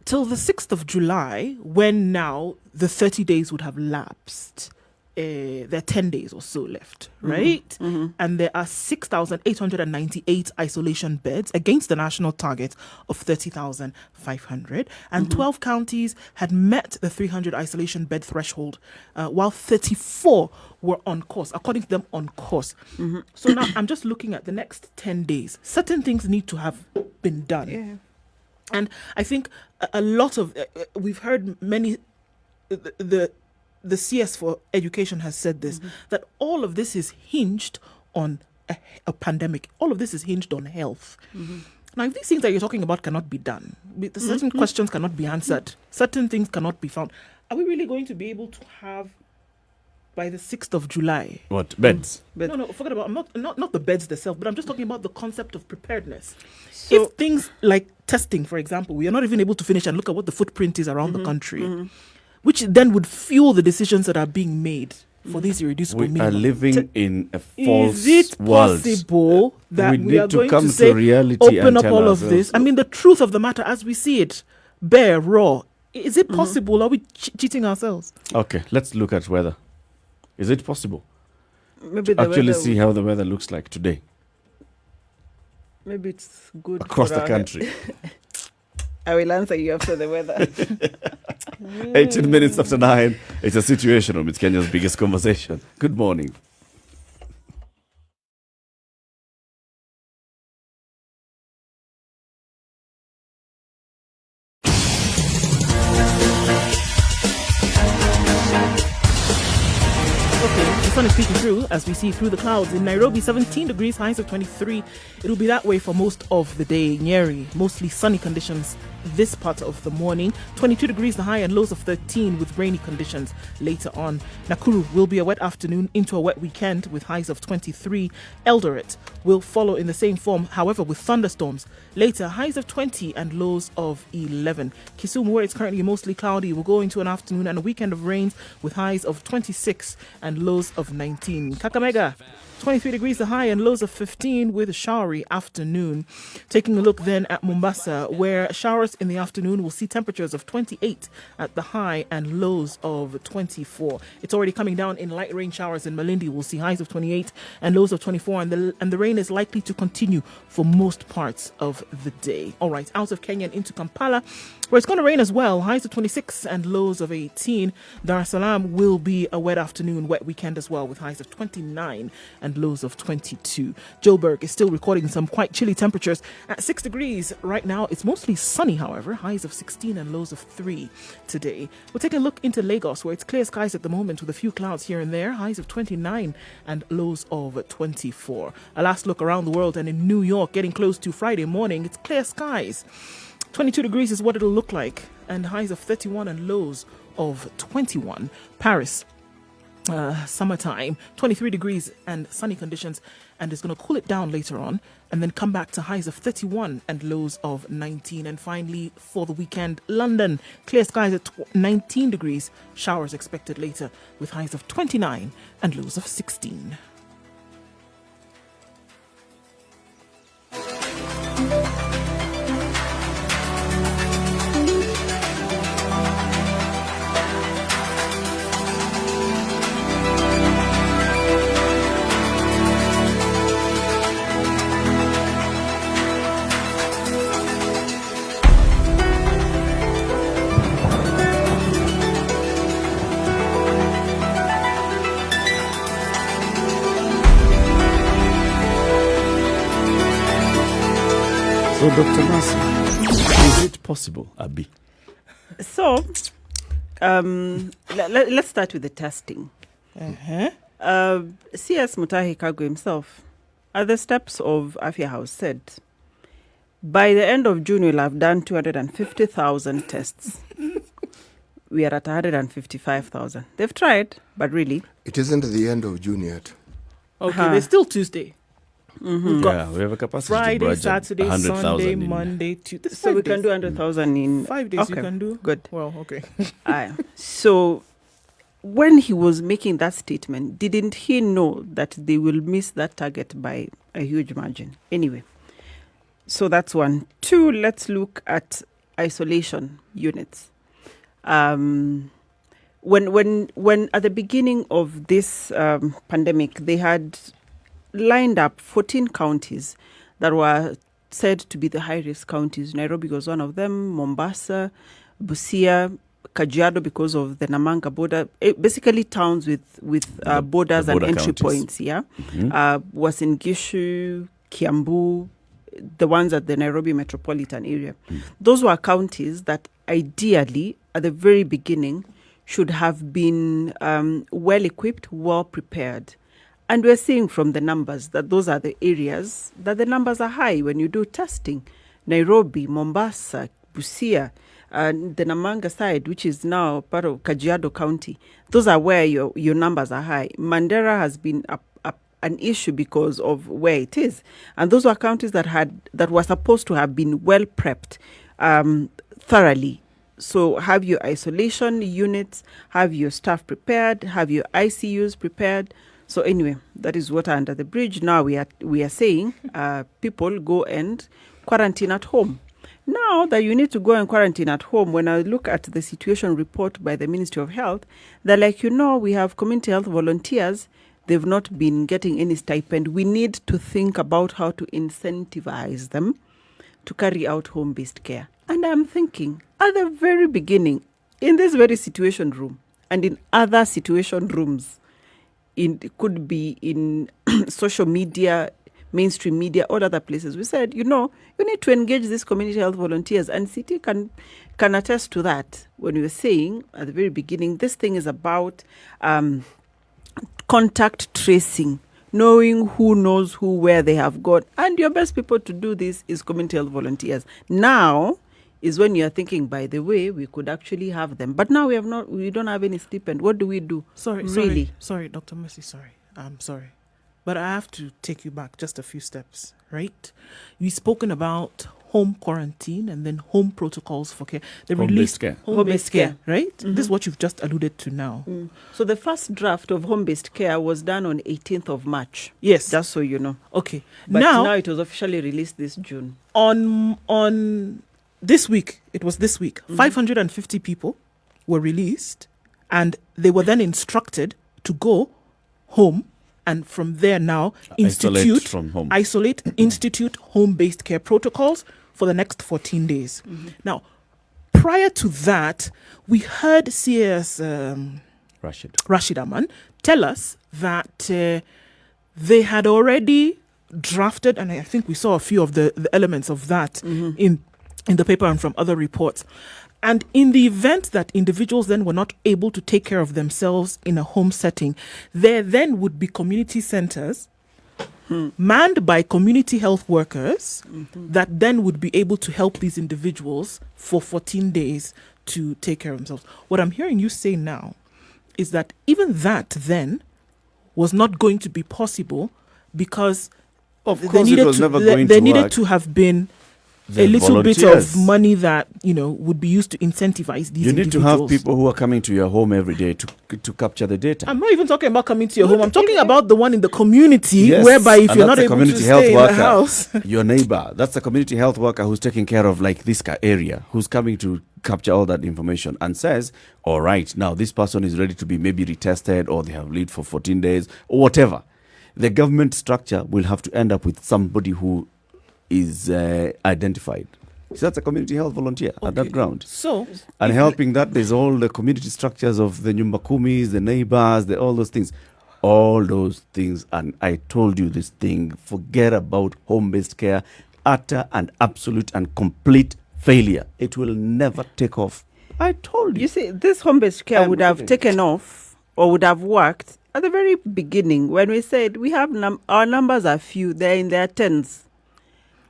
till the 6th of July, when now the 30 days would have lapsed, there are 10 days or so left, right? And there are 6,898 isolation beds against the national target of 30,500. And 12 counties had met the 300 isolation bed threshold, while 34 were on course, according to them, on course. So now I'm just looking at the next 10 days. Certain things need to have been done. Yeah. And I think a lot of, we've heard many, the CS for Education has said this, that all of this is hinged on a pandemic. All of this is hinged on health. Now, if these things that you're talking about cannot be done, certain questions cannot be answered, certain things cannot be found, are we really going to be able to have, by the 6th of July... What, beds? No, forget about, not the beds themselves, but I'm just talking about the concept of preparedness. So, if things like testing, for example, we are not even able to finish and look at what the footprint is around the country, which then would fuel the decisions that are being made for these irreducible minimum. We are living in a false Is it world. possible that we are need to going come to say, reality open and up tell all ourselves. of this? I mean, the truth of the matter as we see it, bare, raw. Is it possible? Are we cheating ourselves? Okay, let's look at weather. Is it possible Maybe to actually see how the weather looks like today Maybe it's good across for the our- country? I will answer you after the weather. 18 minutes after 9. It's a situation room. It's Kenya's biggest conversation. Good morning. Okay, the sun is peeking through as we see through the clouds. In Nairobi, 17 degrees, highs of 23. It'll be that way for most of the day. Nyeri, mostly sunny conditions this part of the morning. 22 degrees, the high, and lows of 13 with rainy conditions later on. Nakuru will be a wet afternoon into a wet weekend with highs of 23. Eldoret will follow in the same form, however, with thunderstorms. Later, highs of 20 and lows of 11. Kisumu, where it's currently mostly cloudy, will go into an afternoon and a weekend of rains with highs of 26 and lows of 19. Kakamega, 23 degrees the high and lows of 15 with a showery afternoon. Taking a look then at Mombasa, where showers in the afternoon will see temperatures of 28 at the high and lows of 24. It's already coming down in light rain showers in Malindi. We'll see highs of 28 and lows of 24, and the rain is likely to continue for most parts of the day. All right, out of Kenya and into Kampala, where it's going to rain as well. Highs of 26 and lows of 18. Dar es Salaam will be a wet afternoon, wet weekend as well, with highs of 29 and lows of 22. Joburg is still recording some quite chilly temperatures at 6 degrees right now. It's mostly sunny, however, highs of 16 and lows of 3 today. We'll take a look into Lagos, where it's clear skies at the moment with a few clouds here and there, highs of 29 and lows of 24. A last look around the world, and in New York, getting close to Friday morning, it's clear skies. 22 degrees is what it'll look like, and highs of 31 and lows of 21. Paris, summertime, 23 degrees and sunny conditions, and it's going to cool it down later on and then come back to highs of 31 and lows of 19. And finally, for the weekend, London, clear skies at 19 degrees, showers expected later with highs of 29 and lows of 16. So, Dr. Mercy, is it possible, Abi? So, let's start with the testing. CS Mutahi Kagwe himself, at the steps of Afya House, said, by the end of June, we'll have done 250,000 tests. We are at 155,000. They've tried, but really. It isn't the end of June yet. Okay, there's still Tuesday. We've got Yeah, we have a capacity to Friday, budget Saturday, 100,000 Sunday, in- Monday, Tuesday. So we can do 100,000 in 5 days. okay. You can do. Good. Well, okay. So when he was making that statement, didn't he know that they will miss that target by a huge margin? Anyway, so that's one. Two, let's look at isolation units. When at the beginning of this pandemic, they had lined up 14 counties that were said to be the high-risk counties. Nairobi was one of them, Mombasa, Busia, Kajiado because of the Namanga border. Basically towns with borders the border and entry counties. points, yeah. Uasin Gishu, Kiambu, the ones at the Nairobi metropolitan area. Those were counties that ideally, at the very beginning, should have been well-equipped, well-prepared. And we're seeing from the numbers that those are the areas that the numbers are high when you do testing. Nairobi, Mombasa, Busia, and the Namanga side, which is now part of Kajiado County. Those are where your numbers are high. Mandera has been an issue because of where it is. And those were counties that were supposed to have been well prepped thoroughly. So have your isolation units, have your staff prepared, have your ICUs prepared. So anyway, that is water under the bridge. Now we are saying people go and quarantine at home. Now that you need to go and quarantine at home, when I look at the situation report by the Ministry of Health, they're like, we have community health volunteers. They've not been getting any stipend. We need to think about how to incentivize them to carry out home-based care. And I'm thinking, at the very beginning, in this very situation room and in other situation rooms, it could be in social media, mainstream media, all other places, we said, you need to engage these community health volunteers. And CT can attest to that when we were saying at the very beginning, this thing is about contact tracing, knowing who knows who, where they have got. And your best people to do this is community health volunteers. Now is when you're thinking, by the way, we could actually have them. But now we don't have any stipend. What do we do? Sorry, Dr. Mercy, sorry. I'm sorry. But I have to take you back just a few steps, right? You've spoken about home quarantine and then home protocols for care. The Home-based care. Home-based care, right? Mm-hmm. This is what you've just alluded to now. So the first draft of home-based care was done on 18th of March. Yes. Just so you know. Okay. But now it was officially released this June. On this week, it was this week, 550 people were released and they were then instructed to go home and from there now institute home-based care protocols for the next 14 days. Now, prior to that, we heard CS Rashid Aman tell us that they had already drafted, and I think we saw a few of the elements of that in the paper and from other reports. And in the event that individuals then were not able to take care of themselves in a home setting, there then would be community centers manned by community health workers that then would be able to help these individuals for 14 days to take care of themselves. What I'm hearing you say now is that even that then was not going to be possible because of course it was never going to work. Needed to have been a little bit of money that would be used to incentivize these individuals. You need to have people who are coming to your home every day to capture the data. I'm not even talking about coming to your home. I'm talking about the one in the community, whereby if you're not able to stay in the house, your neighbor, that's a community health worker who's taking care of like this area, who's coming to capture all that information and says, all right, now this person is ready to be maybe retested or they have lived for 14 days or whatever. The government structure will have to end up with somebody who is identified. So that's a community health volunteer at that ground. So, and helping that, there's all the community structures of the Nyumba Kumis, the neighbors, all those things. All those things. And I told you this thing, forget about home-based care, utter and absolute and complete failure. It will never take off. I told you. You see, this home-based care would have taken off or would have worked at the very beginning when we said we have our numbers are few, they're in their tens.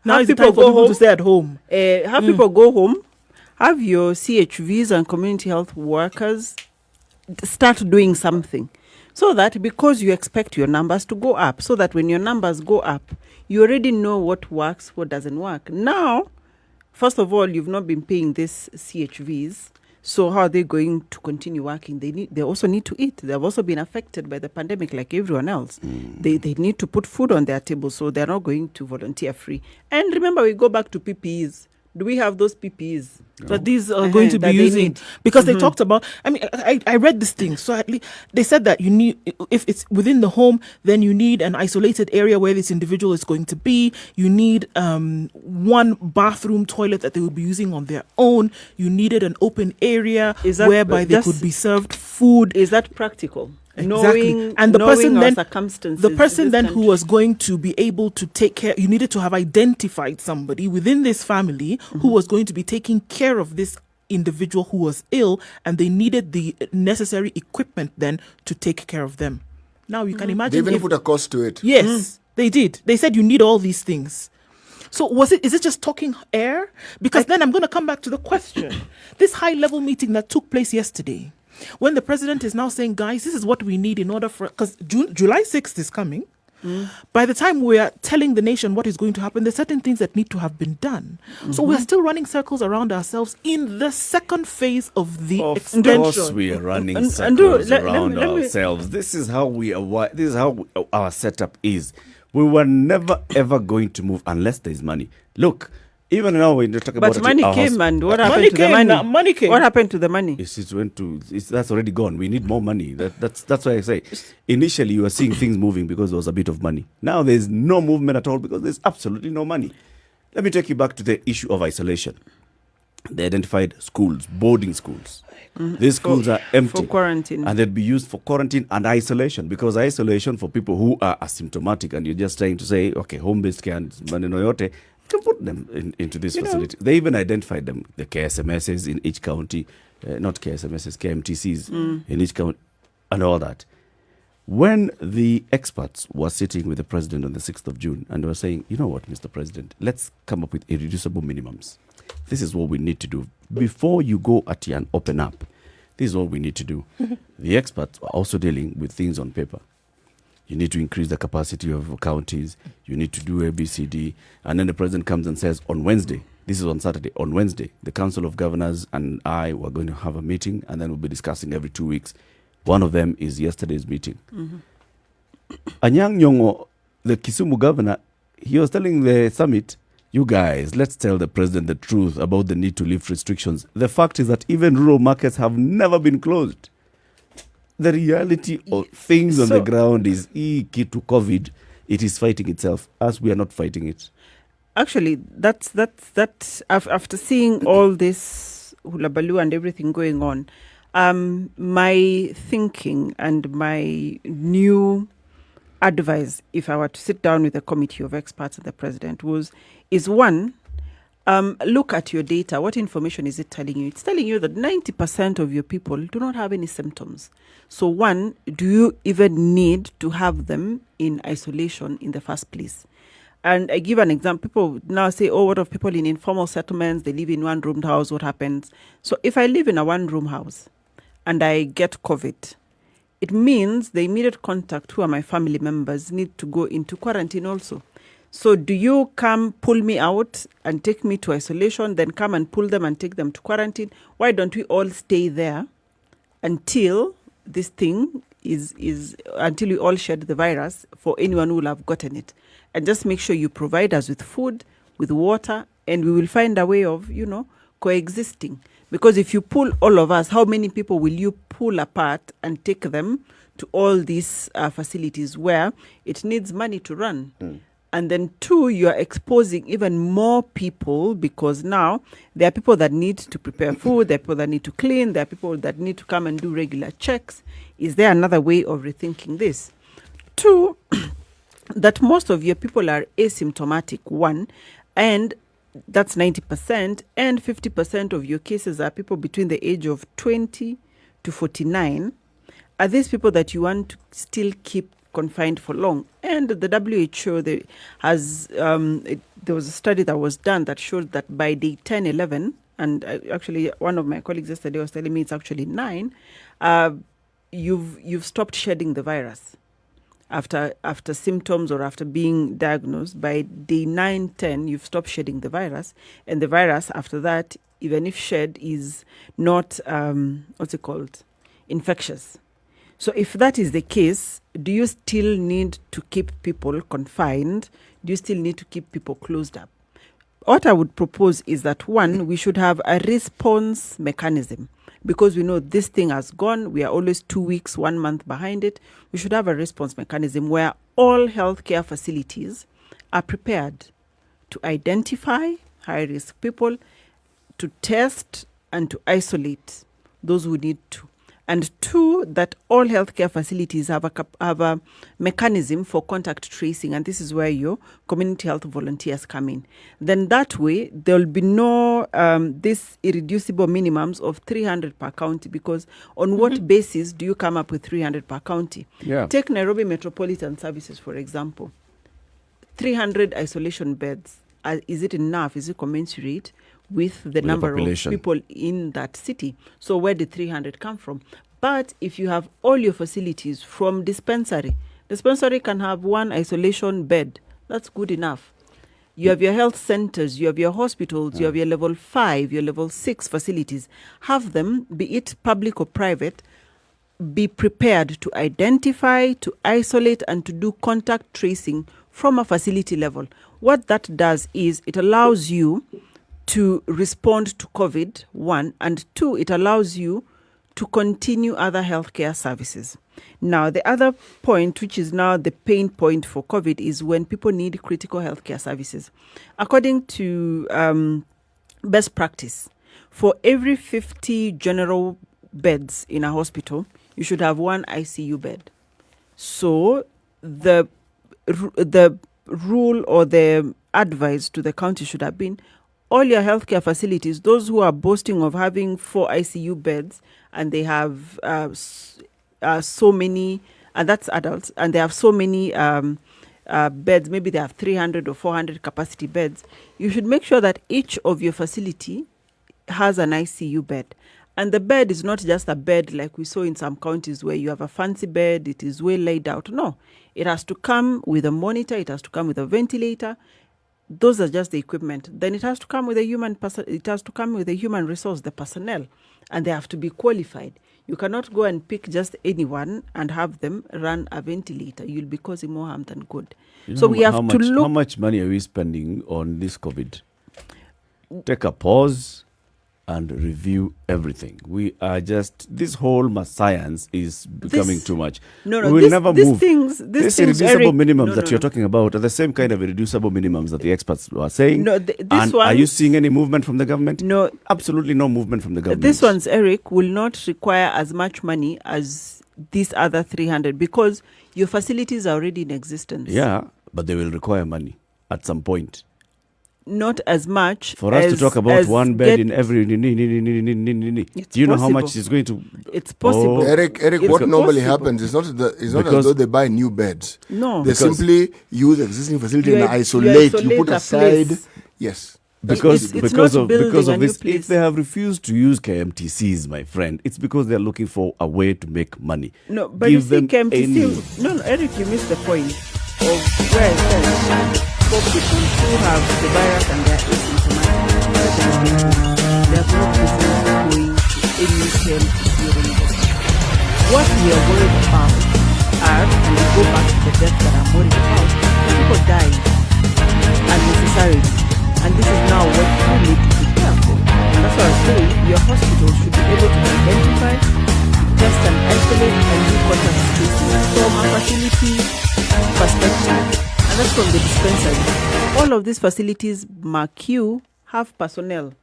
Now it's time for people to stay at home. Have people go home, have your CHVs and community health workers start doing something so that because you expect your numbers to go up, so that when your numbers go up, you already know what works, what doesn't work. Now, first of all, you've not been paying these CHVs. So how are they going to continue working? They also need to eat. They've also been affected by the pandemic like everyone else. They need to put food on their table, so they're not going to volunteer free. And remember, we go back to PPEs. Do we have those PPEs? That these are going to be using? Because they talked about, I read this thing. So they said that you need, if it's within the home, then you need an isolated area where this individual is going to be. You need one bathroom toilet that they will be using on their own. You needed an open area whereby they could be served food. Is that practical? Exactly. And the person then who was going to be able to take care, you needed to have identified somebody within this family who was going to be taking care of this individual who was ill, and they needed the necessary equipment then to take care of them. Now you can They imagine even if, put a cost to it. yes, they did. They said you need all these things. So is it just talking air? Because then I'm going to come back to the question. This high-level meeting that took place yesterday, when the president is now saying, guys, this is what we need in order for, because July 6th is coming. By the time we are telling the nation what is going to happen, there's certain things that need to have been done. So we're still running circles around ourselves in the second phase of the extension. Of course, we are running circles around ourselves. This is how we are. This is how our setup is. We were never ever going to move unless there is money. Look, even now when you talk about But money came, and what happened Money to came, the now, money? money came. What happened to the money? That's already gone. We need more money. That's why I say initially you were seeing things moving because there was a bit of money. Now there's no movement at all because there's absolutely no money. Let me take you back to the issue of isolation. They identified schools, boarding schools. These schools are empty. For quarantine. And they'd be used for quarantine and isolation, because isolation for people who are asymptomatic and you're just trying to say, okay, home-based care and maneno yote, you can put them into this facility. They even identified them, the KSMSs in each county, not KSMSs, KMTCs in each county, and all that. When the experts were sitting with the president on the 6th of June and were saying, you know what, Mr. President, let's come up with irreducible minimums. This is what we need to do. Before you go at and open up, this is what we need to do. The experts are also dealing with things on paper. You need to increase the capacity of counties. You need to do ABCD. And then the president comes and says, on Wednesday, this is on Saturday, on Wednesday, the Council of Governors and I were going to have a meeting, and then we'll be discussing every 2 weeks. One of them is yesterday's meeting. Anyang' Nyong'o, the Kisumu governor, he was telling the summit, you guys, let's tell the president the truth about the need to lift restrictions. The fact is that even rural markets have never been closed. The reality of things on the ground is, key to COVID, it is fighting itself, as we are not fighting it. Actually, that's after seeing all this hula baloo and everything going on, my thinking and my new advice, if I were to sit down with a committee of experts and the president, is one, look at your data. What information is it telling you? It's telling you that 90% of your people do not have any symptoms. So one, do you even need to have them in isolation in the first place? And I give an example. People now say, oh, what of people in informal settlements? They live in one-roomed house. What happens? So if I live in a one-room house and I get COVID, it means the immediate contact, who are my family members, need to go into quarantine also. So do you come pull me out and take me to isolation, then come and pull them and take them to quarantine? Why don't we all stay there until this thing until we all shed the virus for anyone who will have gotten it? And just make sure you provide us with food, with water, and we will find a way of, coexisting. Because if you pull all of us, how many people will you pull apart and take them to all these facilities where it needs money to run? And then two, you are exposing even more people, because now there are people that need to prepare food, there are people that need to clean, there are people that need to come and do regular checks. Is there another way of rethinking this? Two, that most of your people are asymptomatic, one, and that's 90%, and 50% of your cases are people between the age of 20 to 49. Are these people that you want to still keep confined for long? And the WHO there was a study that was done that showed that by day 10, 11, and actually one of my colleagues yesterday was telling me it's actually 9, you've stopped shedding the virus after symptoms or after being diagnosed. By day 9, 10, you've stopped shedding the virus, and the virus after that, even if shed, is not infectious. So if that is the case, do you still need to keep people confined? Do you still need to keep people closed up? What I would propose is that, one, we should have a response mechanism, because we know this thing has gone. We are always 2 weeks, 1 month behind it. We should have a response mechanism where all healthcare facilities are prepared to identify high-risk people, to test and to isolate those who need to. And 2, that all healthcare facilities have a mechanism for contact tracing, and this is where your community health volunteers come in. Then that way, there will be no this irreducible minimums of 300 per county, because on what basis do you come up with 300 per county? Yeah. Take Nairobi Metropolitan Services, for example. 300 isolation beds. Is it enough? Is it commensurate with the number of population. people in that city? So where did 300 come from? But if you have all your facilities from dispensary can have 1 isolation bed. That's good enough. You have your health centers, you have your hospitals, you have your level 5, your level 6 facilities. Have them, be it public or private, be prepared to identify, to isolate, and to do contact tracing from a facility level. What that does is it allows you to respond to COVID, 1, and 2, it allows you to continue other healthcare services. Now, the other point, which is now the pain point for COVID, is when people need critical healthcare services. According to best practice, for every 50 general beds in a hospital, you should have 1 ICU bed. So the rule or the advice to the county should have been, all your healthcare facilities, those who are boasting of having 4 ICU beds and they have so many, and that's adults, and they have so many beds, maybe they have 300 or 400 capacity beds, you should make sure that each of your facility has an ICU bed. And the bed is not just a bed like we saw in some counties where you have a fancy bed, it is well laid out. No, it has to come with a monitor, it has to come with a ventilator. Those are just the equipment. Then it has to come with a human resource, the personnel, and they have to be qualified. You cannot go and pick just anyone and have them run a ventilator. You'll be causing more harm than good. So we have to look. How much money are we spending on this COVID? Take a pause and review everything. We are just, this whole science is becoming too much. No, we will never move. These irreducible minimums that you're talking about are the same kind of irreducible minimums that the experts are saying. No, are you seeing any movement from the government? No. Absolutely no movement from the government. This one's, Eric, will not require as much money as these other 300 because your facilities are already in existence. Yeah, but they will require money at some point. Not as much. For us to talk about 1 bed in every... Do you know how much it's going to... It's possible. Eric, what normally happens is not as though they buy new beds. No. They simply use existing facility and isolate. You put aside... Place. Yes. Because of this, place. if they have refused to use KMTCs, my friend, it's because they're looking for a way to make money. No, but Give you see, them KMTC... No, Eric, you missed the point of where it says... For people who have the virus and they are asymptomatic, they have no business going to any KMTC removal. What we are worried about are, and we go back to the deaths that I'm worried about, people dying unnecessarily. And this is now what you need to prepare for. And that's why I say your hospital should be able to identify, test and isolate and do contact tracing from a facility perspective. And that's from the dispensary. All of these facilities, Mark you, have personnel.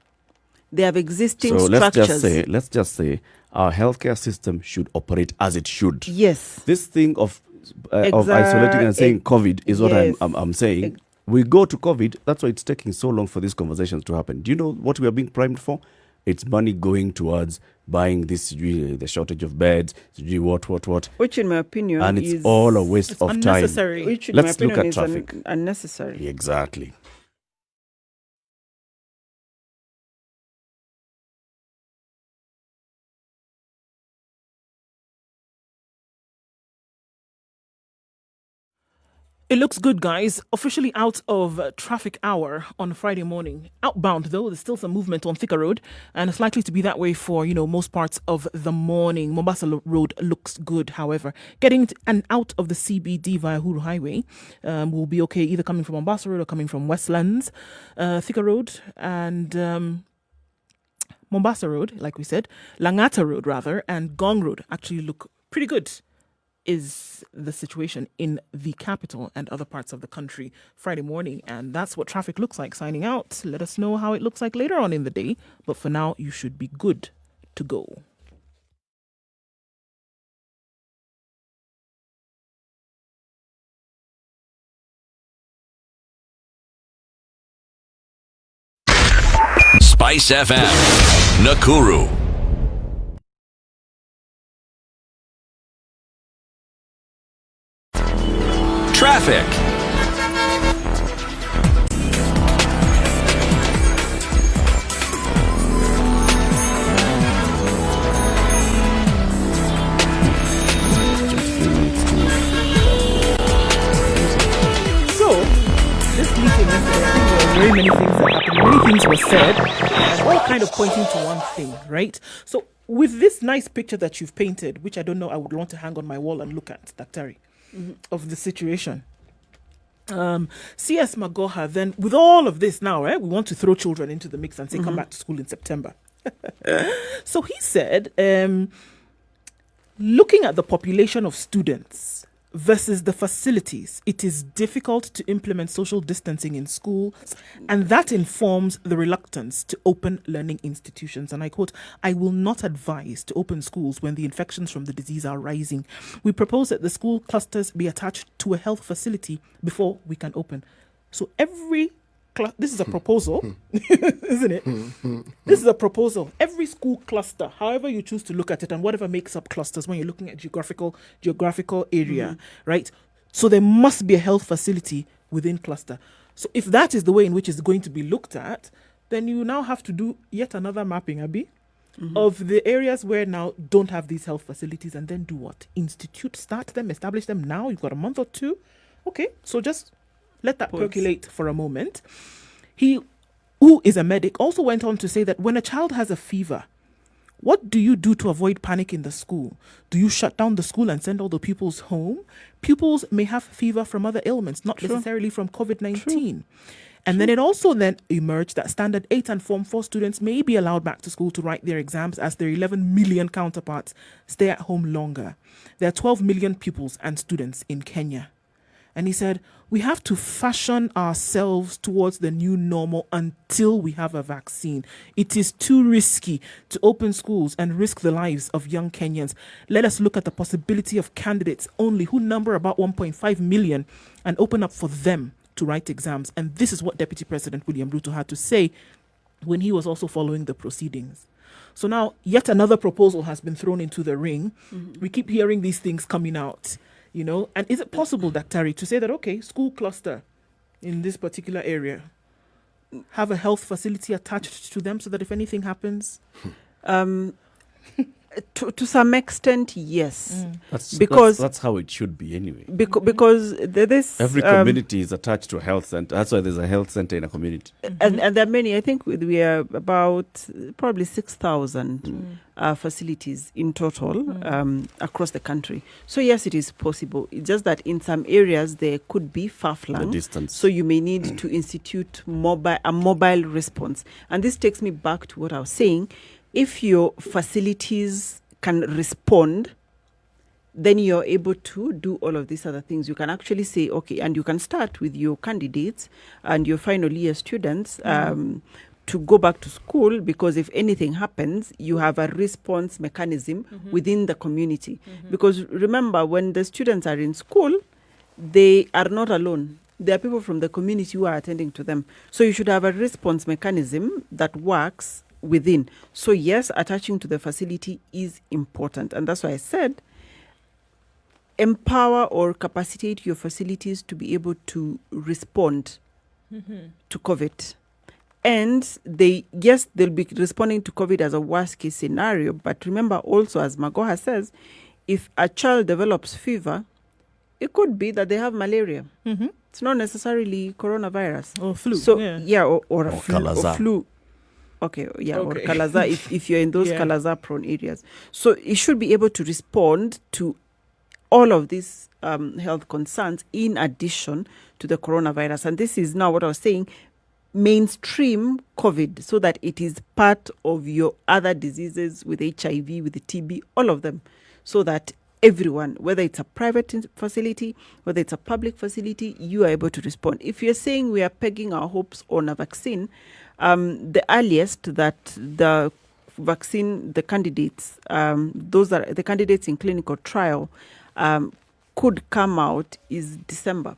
They have existing structures. Let's just say our healthcare system should operate as it should. Yes. This thing of isolating and saying COVID is what I'm saying. We go to COVID. That's why it's taking so long for these conversations to happen. Do you know what we are being primed for? It's money going towards buying this, the shortage of beds, what. Which, in my opinion, and it's all a waste of unnecessary. time. Which, in Let's my opinion, look at is traffic. Unnecessary. Exactly. It looks good, guys. Officially out of traffic hour on Friday morning. Outbound, though, there's still some movement on Thika Road, and it's likely to be that way for, most parts of the morning. Mombasa Road looks good, however. Getting out of the CBD via Huru Highway will be okay, either coming from Mombasa Road or coming from Westlands. Thika Road and... Mombasa Road, like we said, Langata Road, rather, and Gong Road actually look pretty good. Is the situation in the capital and other parts of the country Friday morning. And that's what traffic looks like. Signing out. Let us know how it looks like later on in the day. But for now, you should be good to go. SpiceFM, Nakuru. Traffic. So, this meeting yesterday, I think there were very many things that happened. Many things were said, and all kind of pointing to one thing, right? So, with this nice picture that you've painted, which I don't know, I would want to hang on my wall and look at, Daktari, of the situation. CS Magoha, then, with all of this now, right, we want to throw children into the mix and say, come back to school in September. So he said, looking at the population of students versus the facilities, it is difficult to implement social distancing in schools, and that informs the reluctance to open learning institutions. And I quote, "I will not advise to open schools when the infections from the disease are rising. We propose that the school clusters be attached to a health facility before we can open." So this is a proposal, isn't it? This is a proposal. Every school cluster, however you choose to look at it, and whatever makes up clusters when you're looking at geographical area, right? So there must be a health facility within cluster. So if that is the way in which it's going to be looked at, then you now have to do yet another mapping, Abby, of the areas where now don't have these health facilities, and then do what? Start them, establish them now. You've got a month or two. Okay, so just let that percolate for a moment. He, who is a medic, also went on to say that when a child has a fever, what do you do to avoid panic in the school? Do you shut down the school and send all the pupils home? Pupils may have fever from other ailments, not necessarily from COVID-19. And then it also then emerged that Standard 8 and Form 4 students may be allowed back to school to write their exams as their 11 million counterparts stay at home longer. There are 12 million pupils and students in Kenya. And he said, we have to fashion ourselves towards the new normal until we have a vaccine. It is too risky to open schools and risk the lives of young Kenyans. Let us look at the possibility of candidates only who number about 1.5 million and open up for them to write exams. And this is what Deputy President William Ruto had to say when he was also following the proceedings. So now yet another proposal has been thrown into the ring. We keep hearing these things coming out. You know, and is it possible, Daktari, to say that, okay, school cluster in this particular area, have a health facility attached to them so that if anything happens? To some extent, yes. That's how it should be anyway. Because this every community is attached to a health center. That's why there's a health center in a community. And there are many. I think we are about probably 6,000 facilities in total across the country. So yes, it is possible. It's just that in some areas there could be far-flung. The distance. So you may need to institute a mobile response. And this takes me back to what I was saying. If your facilities can respond, then you're able to do all of these other things. You can actually say, okay, and you can start with your candidates and your final year students to go back to school, because if anything happens, you have a response mechanism within the community. Because remember, when the students are in school, they are not alone. There are people from the community who are attending to them. So you should have a response mechanism that works within. So yes, attaching to the facility is important. And that's why I said, empower or capacitate your facilities to be able to respond to COVID. And they'll be responding to COVID as a worst case scenario. But remember also, as Magoha says, if a child develops fever, it could be that they have malaria. It's not necessarily coronavirus. Or flu. So, or flu. Okay, or Kalaza, if you're in those Kalaza-prone areas. So it should be able to respond to all of these health concerns in addition to the coronavirus. And this is now what I was saying, mainstream COVID, so that it is part of your other diseases with HIV, with the TB, all of them, so that everyone, whether it's a private facility, whether it's a public facility, you are able to respond. If you're saying we are pegging our hopes on a vaccine, the earliest that the vaccine, the candidates, those are the candidates in clinical trial, could come out is December.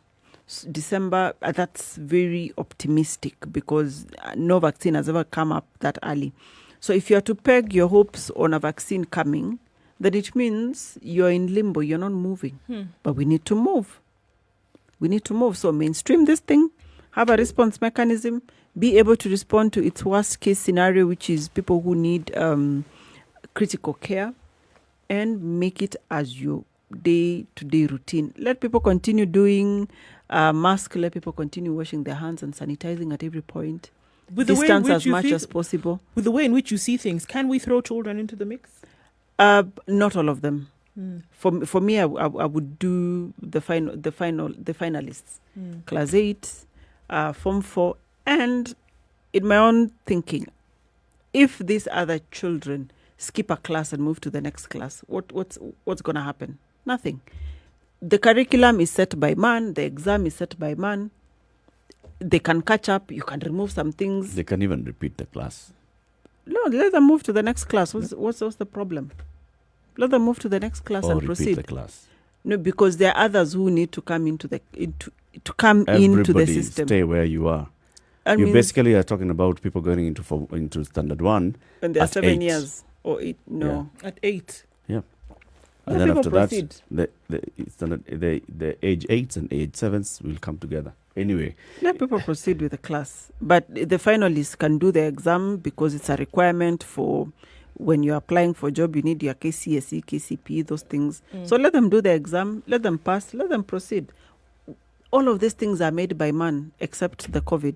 December, that's very optimistic because no vaccine has ever come up that early. So if you are to peg your hopes on a vaccine coming, then it means you're in limbo, you're not moving. But we need to move. We need to move. So mainstream this thing, have a response mechanism, be able to respond to its worst case scenario, which is people who need critical care, and make it as your day-to-day routine. Let people continue doing mask, let people continue washing their hands and sanitizing at every point. With the way in Distance which as you much think- as possible. With the way in which you see things, can we throw children into the mix? Not all of them. For me, I would do the finalists, class 8, form 4, and in my own thinking, if these other children skip a class and move to the next class, what's going to happen? Nothing. The curriculum is set by man. The exam is set by man. They can catch up. You can remove some things. They can even repeat the class. No, let them move to the next class. What's the problem? Let them move to the next class Or and repeat proceed. the class. No, because there are others who need to come into the Everybody system. stay where you are. I You mean, basically are talking about people going into standard 1 when they're at 7 8. years or 8. No. At 8. Yeah. Let And then people after proceed. that, the age 8s and age 7s will come together. Anyway, Let people proceed with the class. But the finalists can do the exam because it's a requirement for when you're applying for a job, you need your KCSE, KCP, those things. So let them do the exam, let them pass, let them proceed. All of these things are made by man, except the COVID.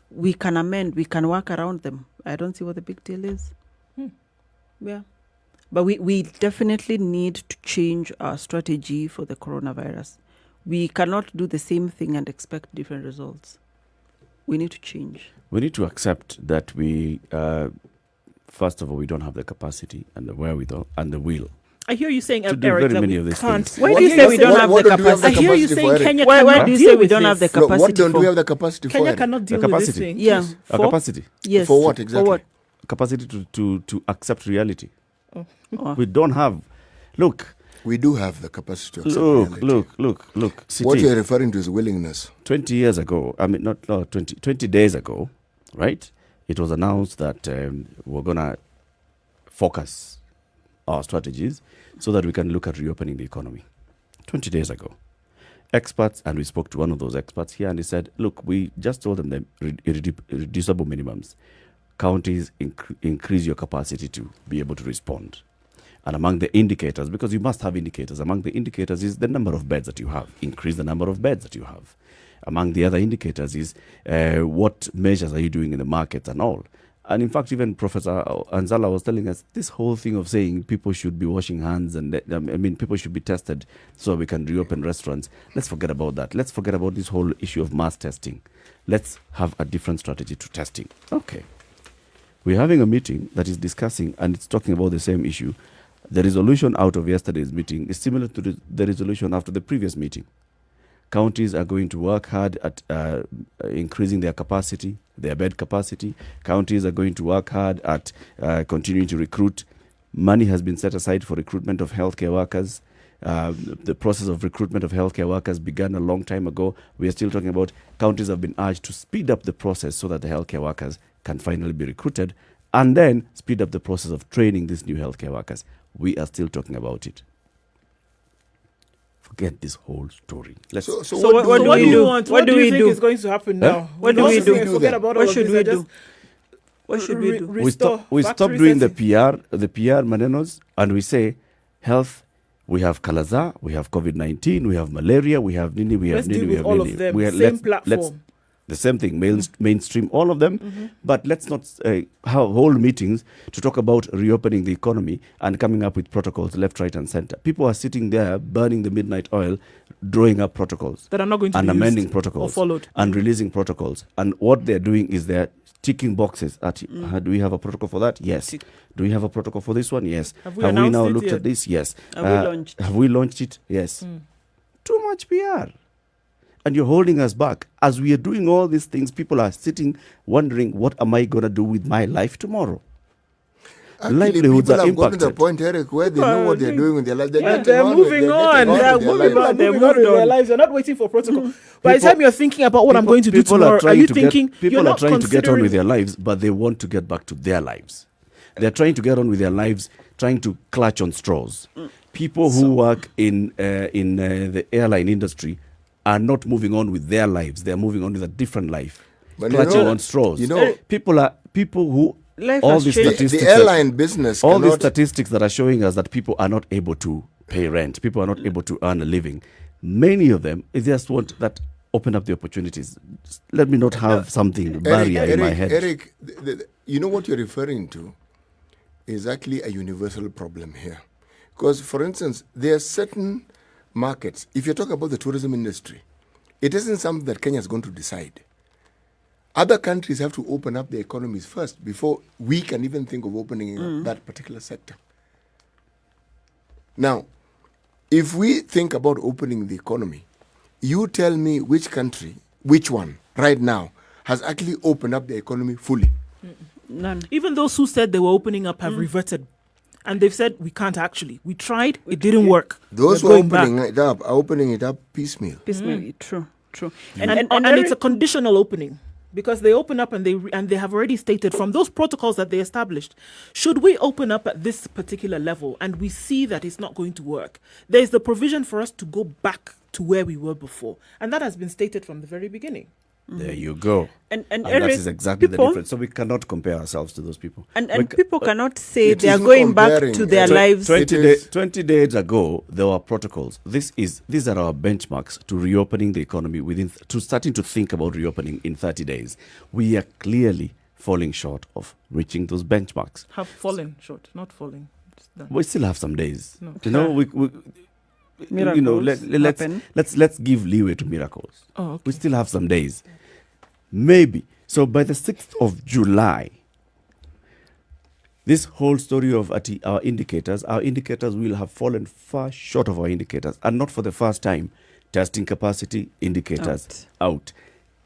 We can amend, we can work around them. I don't see what the big deal is. Yeah. But we definitely need to change our strategy for the coronavirus. We cannot do the same thing and expect different results. We need to change. we need to accept that we, first of all, we don't have the capacity and the wherewithal and the will. I hear you saying, To do Eric, very that many we of these can't. things. Why What do you do say you we say- don't what- have what the don't we have the I capacity? hear you capacity saying for it? Kenya Why cannot do you deal say we with don't this. have the No, capacity what don't for? we have the capacity for? Kenya it? cannot deal The with this capacity. thing. Yeah. Our For? capacity. Yes. For what exactly? For what? Capacity to accept reality. Oh. We don't have. Look, We do have the capacity to accept reality. look. What City, you're referring to is willingness. 20 years ago, I mean, not 20 days ago, right? It was announced that we're going to focus our strategies so that we can look at reopening the economy. 20 days ago. Experts, and we spoke to one of those experts here, and he said, look, we just told them the irreducible minimums. Counties increase your capacity to be able to respond. And among the indicators, because you must have indicators, among the indicators is the number of beds that you have. Increase the number of beds that you have. Among the other indicators is what measures are you doing in the markets and all. And in fact, even Professor Anzala was telling us this whole thing of saying people should be washing hands and people should be tested so we can reopen restaurants. Let's forget about that. Let's forget about this whole issue of mass testing. Let's have a different strategy to testing. Okay. We're having a meeting that is discussing and it's talking about the same issue. The resolution out of yesterday's meeting is similar to the resolution after the previous meeting. Counties are going to work hard at increasing their capacity, their bed capacity. Counties are going to work hard at continuing to recruit. Money has been set aside for recruitment of healthcare workers. The process of recruitment of healthcare workers began a long time ago. We are still talking about counties have been urged to speed up the process so that the healthcare workers can finally be recruited and then speed up the process of training these new healthcare workers. We are still talking about it. Forget this whole story. Let's So what what do What we do you do? want? What do do you we think do? is going to happen now? What do Not we to do? say Forget about all What of should this. we I do? just What should we do? restore we stop factory doing the setting. PR manenos, and we say health. We have Kalaza, we have COVID-19, we have malaria, we have Nini, we have Let's Nini, deal we with have all Nini. of them. We are- Same let's platform. the same thing, mainstream all of them, but let's not hold meetings to talk about reopening the economy and coming up with protocols left, right, and center. People are sitting there burning the midnight oil, drawing up protocols That are not going to and be amending used protocols or followed. and releasing protocols. And what they're doing is they're ticking boxes. Do we have a protocol for that? Yes. Do we have a protocol for this one? Yes. Have we now announced it looked yet? at this? Yes. Have we launched? Have we launched it? Yes. Too much PR. And you're holding us back. As we are doing all these things, people are sitting wondering, what am I going to do with my life tomorrow? Actually, livelihoods people are have gotten to the impacted. point, Eric, where they know what they're doing with their lives. They're getting They're on with- moving they're on. getting They're with their moving lives. on. They're moving on with their lives. They're not waiting for protocol. By the People- time you're thinking about what I'm going to do People tomorrow, are you thinking people you're are not trying to get on with considering- their lives, but they want to get back to their lives. They're trying to get on with their lives, trying to clutch on straws. People who work in the airline industry are not moving on with their lives. They're moving on with a different life, But you clutching know- on straws. you know- people who Life all has these changed. statistics The that- airline business all these cannot... statistics that are showing us that people are not able to pay rent, people are not able to earn a living. Many of them, they just want that open up the opportunities. Just let me not have something barrier in my head. Eric, you know what you're referring to is actually a universal problem here. Because, for instance, there are certain markets. If you're talking about the tourism industry, it isn't something that Kenya is going to decide. Other countries have to open up their economies first before we can even think of opening up that particular sector. Now, if we think about opening the economy, you tell me which country, which one, right now, has actually opened up the economy fully. None. Even those who said they were opening up have reverted. And they've said, we can't actually. We tried, it didn't work. Those who We're are going back. opening it up piecemeal. Piecemeal. True. And it's a conditional opening, because they open up and they have already stated from those protocols that they established, should we open up at this particular level and we see that it's not going to work, there's the provision for us to go back to where we were before, and that has been stated from the very beginning. There you go. And And Eric, that is exactly people, the difference. So we cannot compare ourselves to those people. And We people cannot say It they are isn't going back comparing, to their Twen- lives. 20 days ago, there were protocols. These are our benchmarks to reopening the economy to starting to think about reopening in 30 days. We are clearly falling short of reaching those benchmarks. Have fallen short, not falling. It's done. We still have some days. No. You know, Miracles happen. let's give leeway to miracles. Oh, okay. We still have some days. Maybe. So by the 6th of July, this whole story of our indicators will have fallen far short of our indicators. And not for the first time, testing capacity indicators out.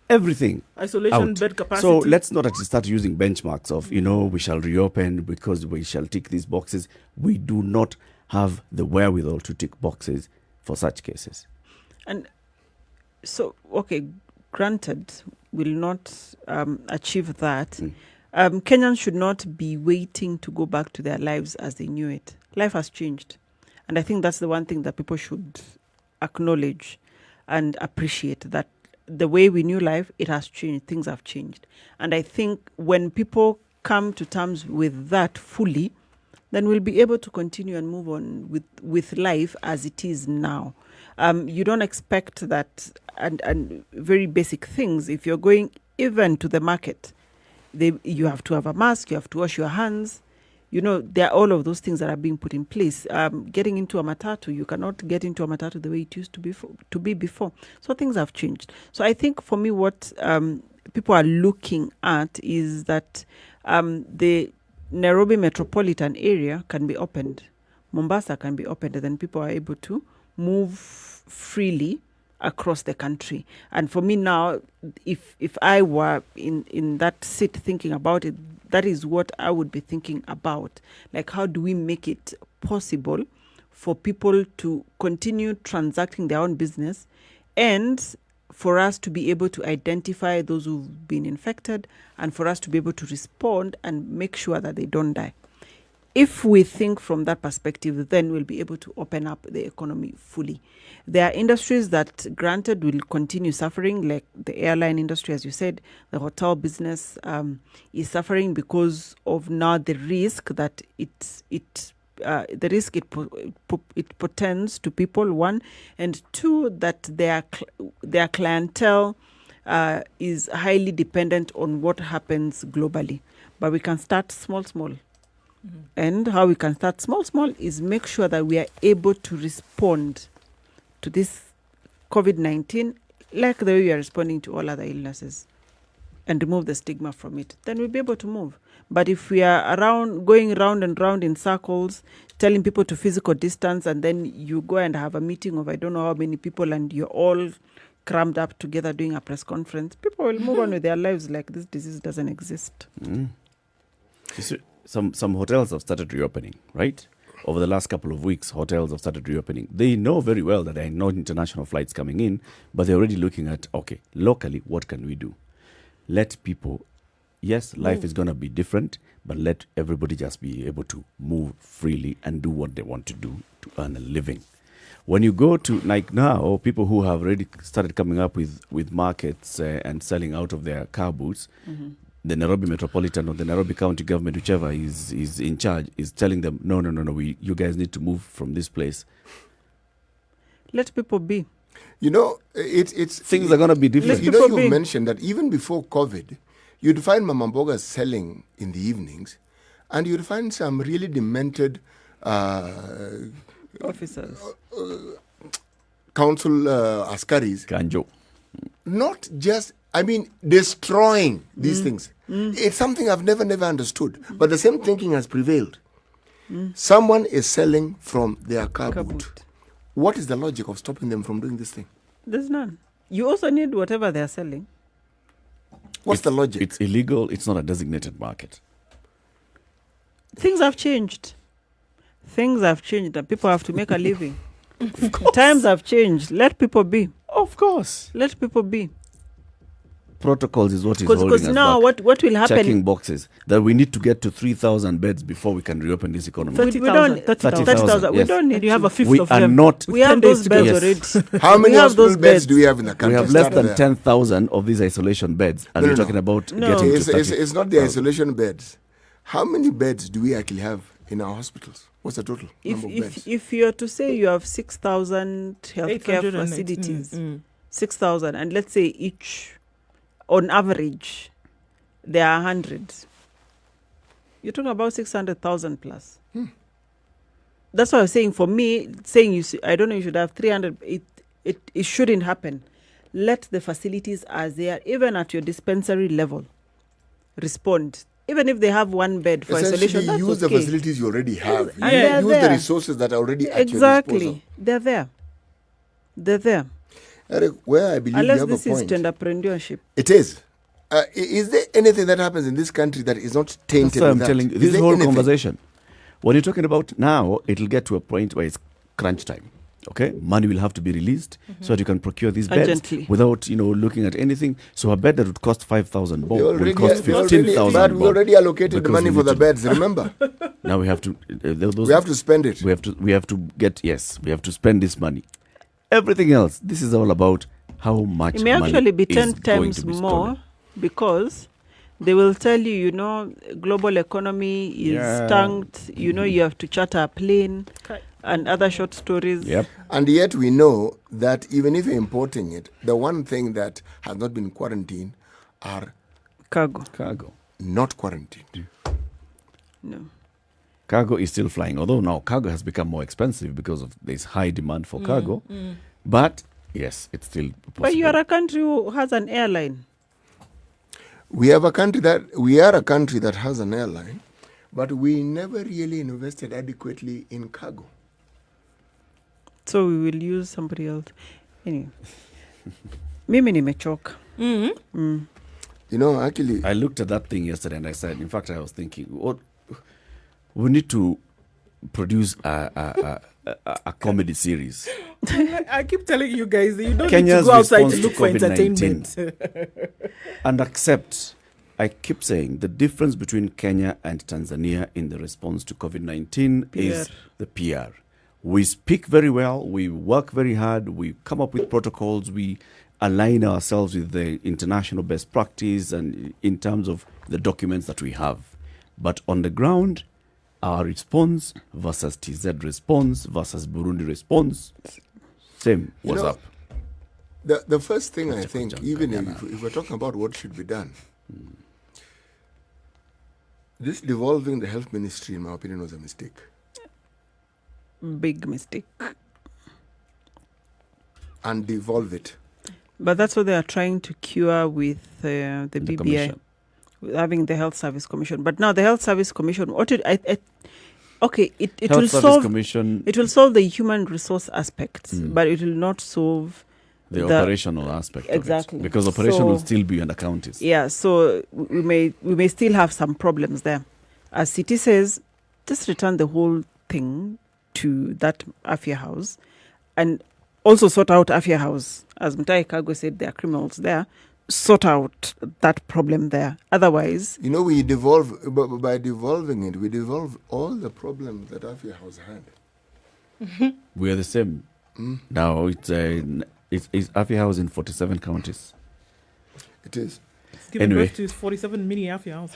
Everything Isolation out. bed capacity. So let's not actually start using benchmarks of, we shall reopen because we shall tick these boxes. We do not have the wherewithal to tick boxes for such cases. And so, okay, granted, will not achieve that. Kenyans should not be waiting to go back to their lives as they knew it. Life has changed. And I think that's the one thing that people should acknowledge and appreciate, that the way we knew life, it has changed. Things have changed. And I think when people come to terms with that fully, then we'll be able to continue and move on with life as it is now. You don't expect that, and very basic things. If you're going even to the market, you have to have a mask, you have to wash your hands. There are all of those things that are being put in place. Getting into a matatu, you cannot get into a matatu the way it used to be before. So things have changed. So I think for me, what people are looking at is that the Nairobi metropolitan area can be opened. Mombasa can be opened, and then people are able to move freely across the country. And for me now, if I were in that seat thinking about it, that is what I would be thinking about. Like, how do we make it possible for people to continue transacting their own business, and for us to be able to identify those who've been infected, and for us to be able to respond and make sure that they don't die. If we think from that perspective, then we'll be able to open up the economy fully. There are industries that, granted, will continue suffering, like the airline industry, as you said. The hotel business is suffering because of now the risk that it portends to people, one, and two, that their clientele is highly dependent on what happens globally. But we can start small. And how we can start small is make sure that we are able to respond to this COVID-19 like the way we are responding to all other illnesses, and remove the stigma from it. Then we'll be able to move. But if we are going round and round in circles, telling people to physical distance, and then you go and have a meeting of I don't know how many people, and you're all crammed up together doing a press conference, people will move on with their lives like this disease doesn't exist. some hotels have started reopening, right? Over the last couple of weeks, hotels have started reopening. They know very well that there are no international flights coming in, but they're already looking at, okay, locally, what can we do? Let people, yes, life is going to be different, but let everybody just be able to move freely and do what they want to do to earn a living. When you go to, like now, people who have already started coming up with markets and selling out of their car boots, the Nairobi Metropolitan or the Nairobi County government, whichever is in charge, is telling them, no, you guys need to move from this place. Let people be. You know, it's Things are going to be different. You know, people you be. mentioned that even before COVID, you'd find Mama Mbogas selling in the evenings, and you'd find some really demented Officers. council askaris, Kanjo. not just, I mean, destroying these things. It's something I've never understood. But the same thinking has prevailed. Someone is selling from their car boot. Boot. What is the logic of stopping them from doing this thing? There's none. You also need whatever they're selling. What's the logic? It's illegal. It's not a designated market. Things have changed. Things have changed and people have to make a living. Times have changed. Let people be. Of course. Let people be. Protocols is what is holding us Because now back. what will happen? Checking boxes that we need to get to 3,000 beds before we can reopen this economy. 30,000. 30,000, We yes. don't need. And you have a fifth We of are them. not. We have 10 days those to beds go. already. How many We have hospital those beds beds. do we have in the We country? have less Start than there. 10,000 of these isolation beds, and No, we're no, talking about No. getting to It's 30. it's not the isolation beds. How many beds do we actually have in our hospitals? What's the total number of beds? If you're to say you have 6,000 healthcare 819. facilities, 6,000, and let's say each, on average, there are 100. You're talking about 600,000 plus. That's why I was saying. For me, saying I don't know, you should have 300. It shouldn't happen. Let the facilities as they are, even at your dispensary level, respond. Even if they have one bed for Essentially, isolation, that's use the okay. facilities you already have. And they're Use the there. resources that are already at your Exactly. disposal. They're there. They're there. Eric, where I believe Unless you have this a is point. entrepreneurship. It is. Is there anything that happens in this country that is not tainted That's why I'm with telling you, that? this Is there whole anything? conversation, what you're talking about now, it'll get to a point where it's crunch time. Okay, money will have to be released so that you can procure these beds Urgently. without looking at anything. So a bed that would cost 5,000 bob We will already, cost we already, 15,000 but we bob. already allocated the because money we for need the to- beds, remember? Now we have to. We have to spend it. We have to get. Yes, we have to spend this money. Everything else. This is all about how much. It may money actually be is 10 going times to be more stolen. because they will tell you, global economy is Yeah. tanked. You have to charter a plane and other short stories. Yep. And yet we know that even if you're importing it, the one thing that has not been quarantined are Cargo. not quarantined. No. Cargo is still flying, although now cargo has become more expensive because of this high demand for cargo. But yes, it's still possible. But you are a country who has an airline. We are a country that has an airline, but we never really invested adequately in cargo. So we will use somebody else. Anyway. Mimi nimechoka. Actually, I looked at that thing yesterday and I said, in fact, I was thinking, we need to produce a comedy series. I keep telling you guys that you don't Kenya's need to go outside response to to look for COVID-19. entertainment. And accept, I keep saying, the difference between Kenya and Tanzania in the response to COVID-19 is the PR. We speak very well, we work very hard, we come up with protocols, we align ourselves with the international best practice and in terms of the documents that we have. But on the ground, our response versus TZ response versus Burundi response, same was up. the first thing I think, even if we're talking about what should be done, this devolving the health ministry, in my opinion, was a mistake. Big mistake. And devolve it. But that's what they are trying to cure with the BBI, commission. with having the Health Service Commission. But now the Health Service Commission, it Health will Service solve Commission, it will solve the human resource aspects, but it will not solve the operational aspect exactly. of it. Because operation will So- still be under counties. Yeah, so we may still have some problems there as City says, just return the whole thing to that Afia house and also sort out Afia house. As Mutahi Kagwe said, there are criminals there. Sort out that problem there. Otherwise... You know, we devolve, by devolving it, we devolve all the problems that Afia House had. We are the same. Now, it's Afia House in 47 counties. It is. Giving Anyway. birth to 47 mini Afia house.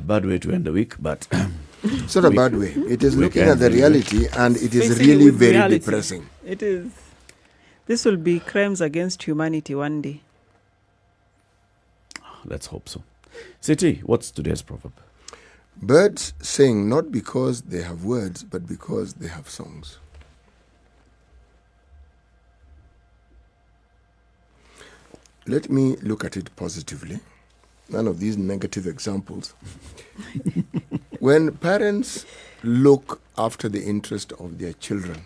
Bad way to end the week, but It's not a bad way. It is we looking can at the do it. reality, and it is Facing it really with very reality. depressing. It is. This will be crimes against humanity one day. let's hope so. City, what's today's proverb? Birds sing not because they have words, but because they have songs. Let me look at it positively. None of these negative examples. When parents look after the interest of their children,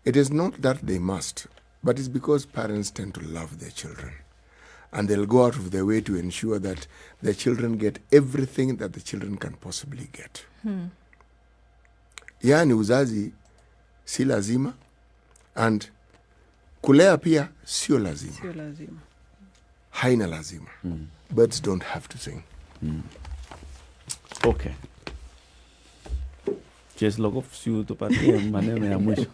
it is not that they must, but it's because parents tend to love their children. And they'll go out of their way to ensure that their children get everything that the children can possibly get. Yani uzazi si lazima, and kulea pia sio lazima. Sio lazima. Haina lazima. Birds don't have to sing. Okay. Just log off si utupatie maneno ya mwisho.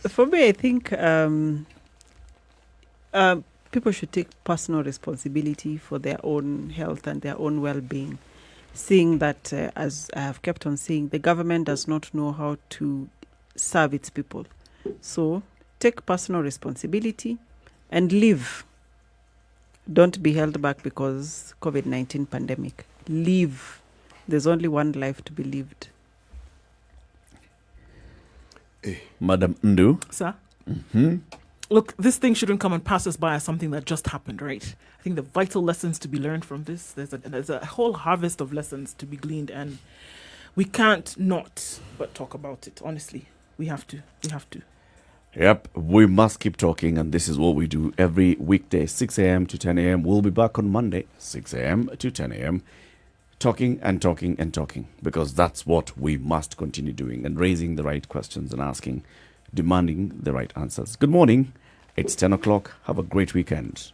For me, I think people should take personal responsibility for their own health and their own well-being, seeing that, as I have kept on saying, the government does not know how to serve its people. So take personal responsibility and live. Don't be held back because COVID-19 pandemic. Live. There's only one life to be lived. Madam Ndu. Sir? Look, this thing shouldn't come and pass us by as something that just happened, right? I think the vital lessons to be learned from this, there's a whole harvest of lessons to be gleaned, and we can't not but talk about it, honestly. We have to. Yep, we must keep talking, and this is what we do every weekday, 6 a.m. to 10 a.m. We'll be back on Monday, 6 a.m. to 10 a.m., talking and talking and talking, because that's what we must continue doing, and raising the right questions and asking, demanding the right answers. Good morning. It's 10 o'clock. Have a great weekend.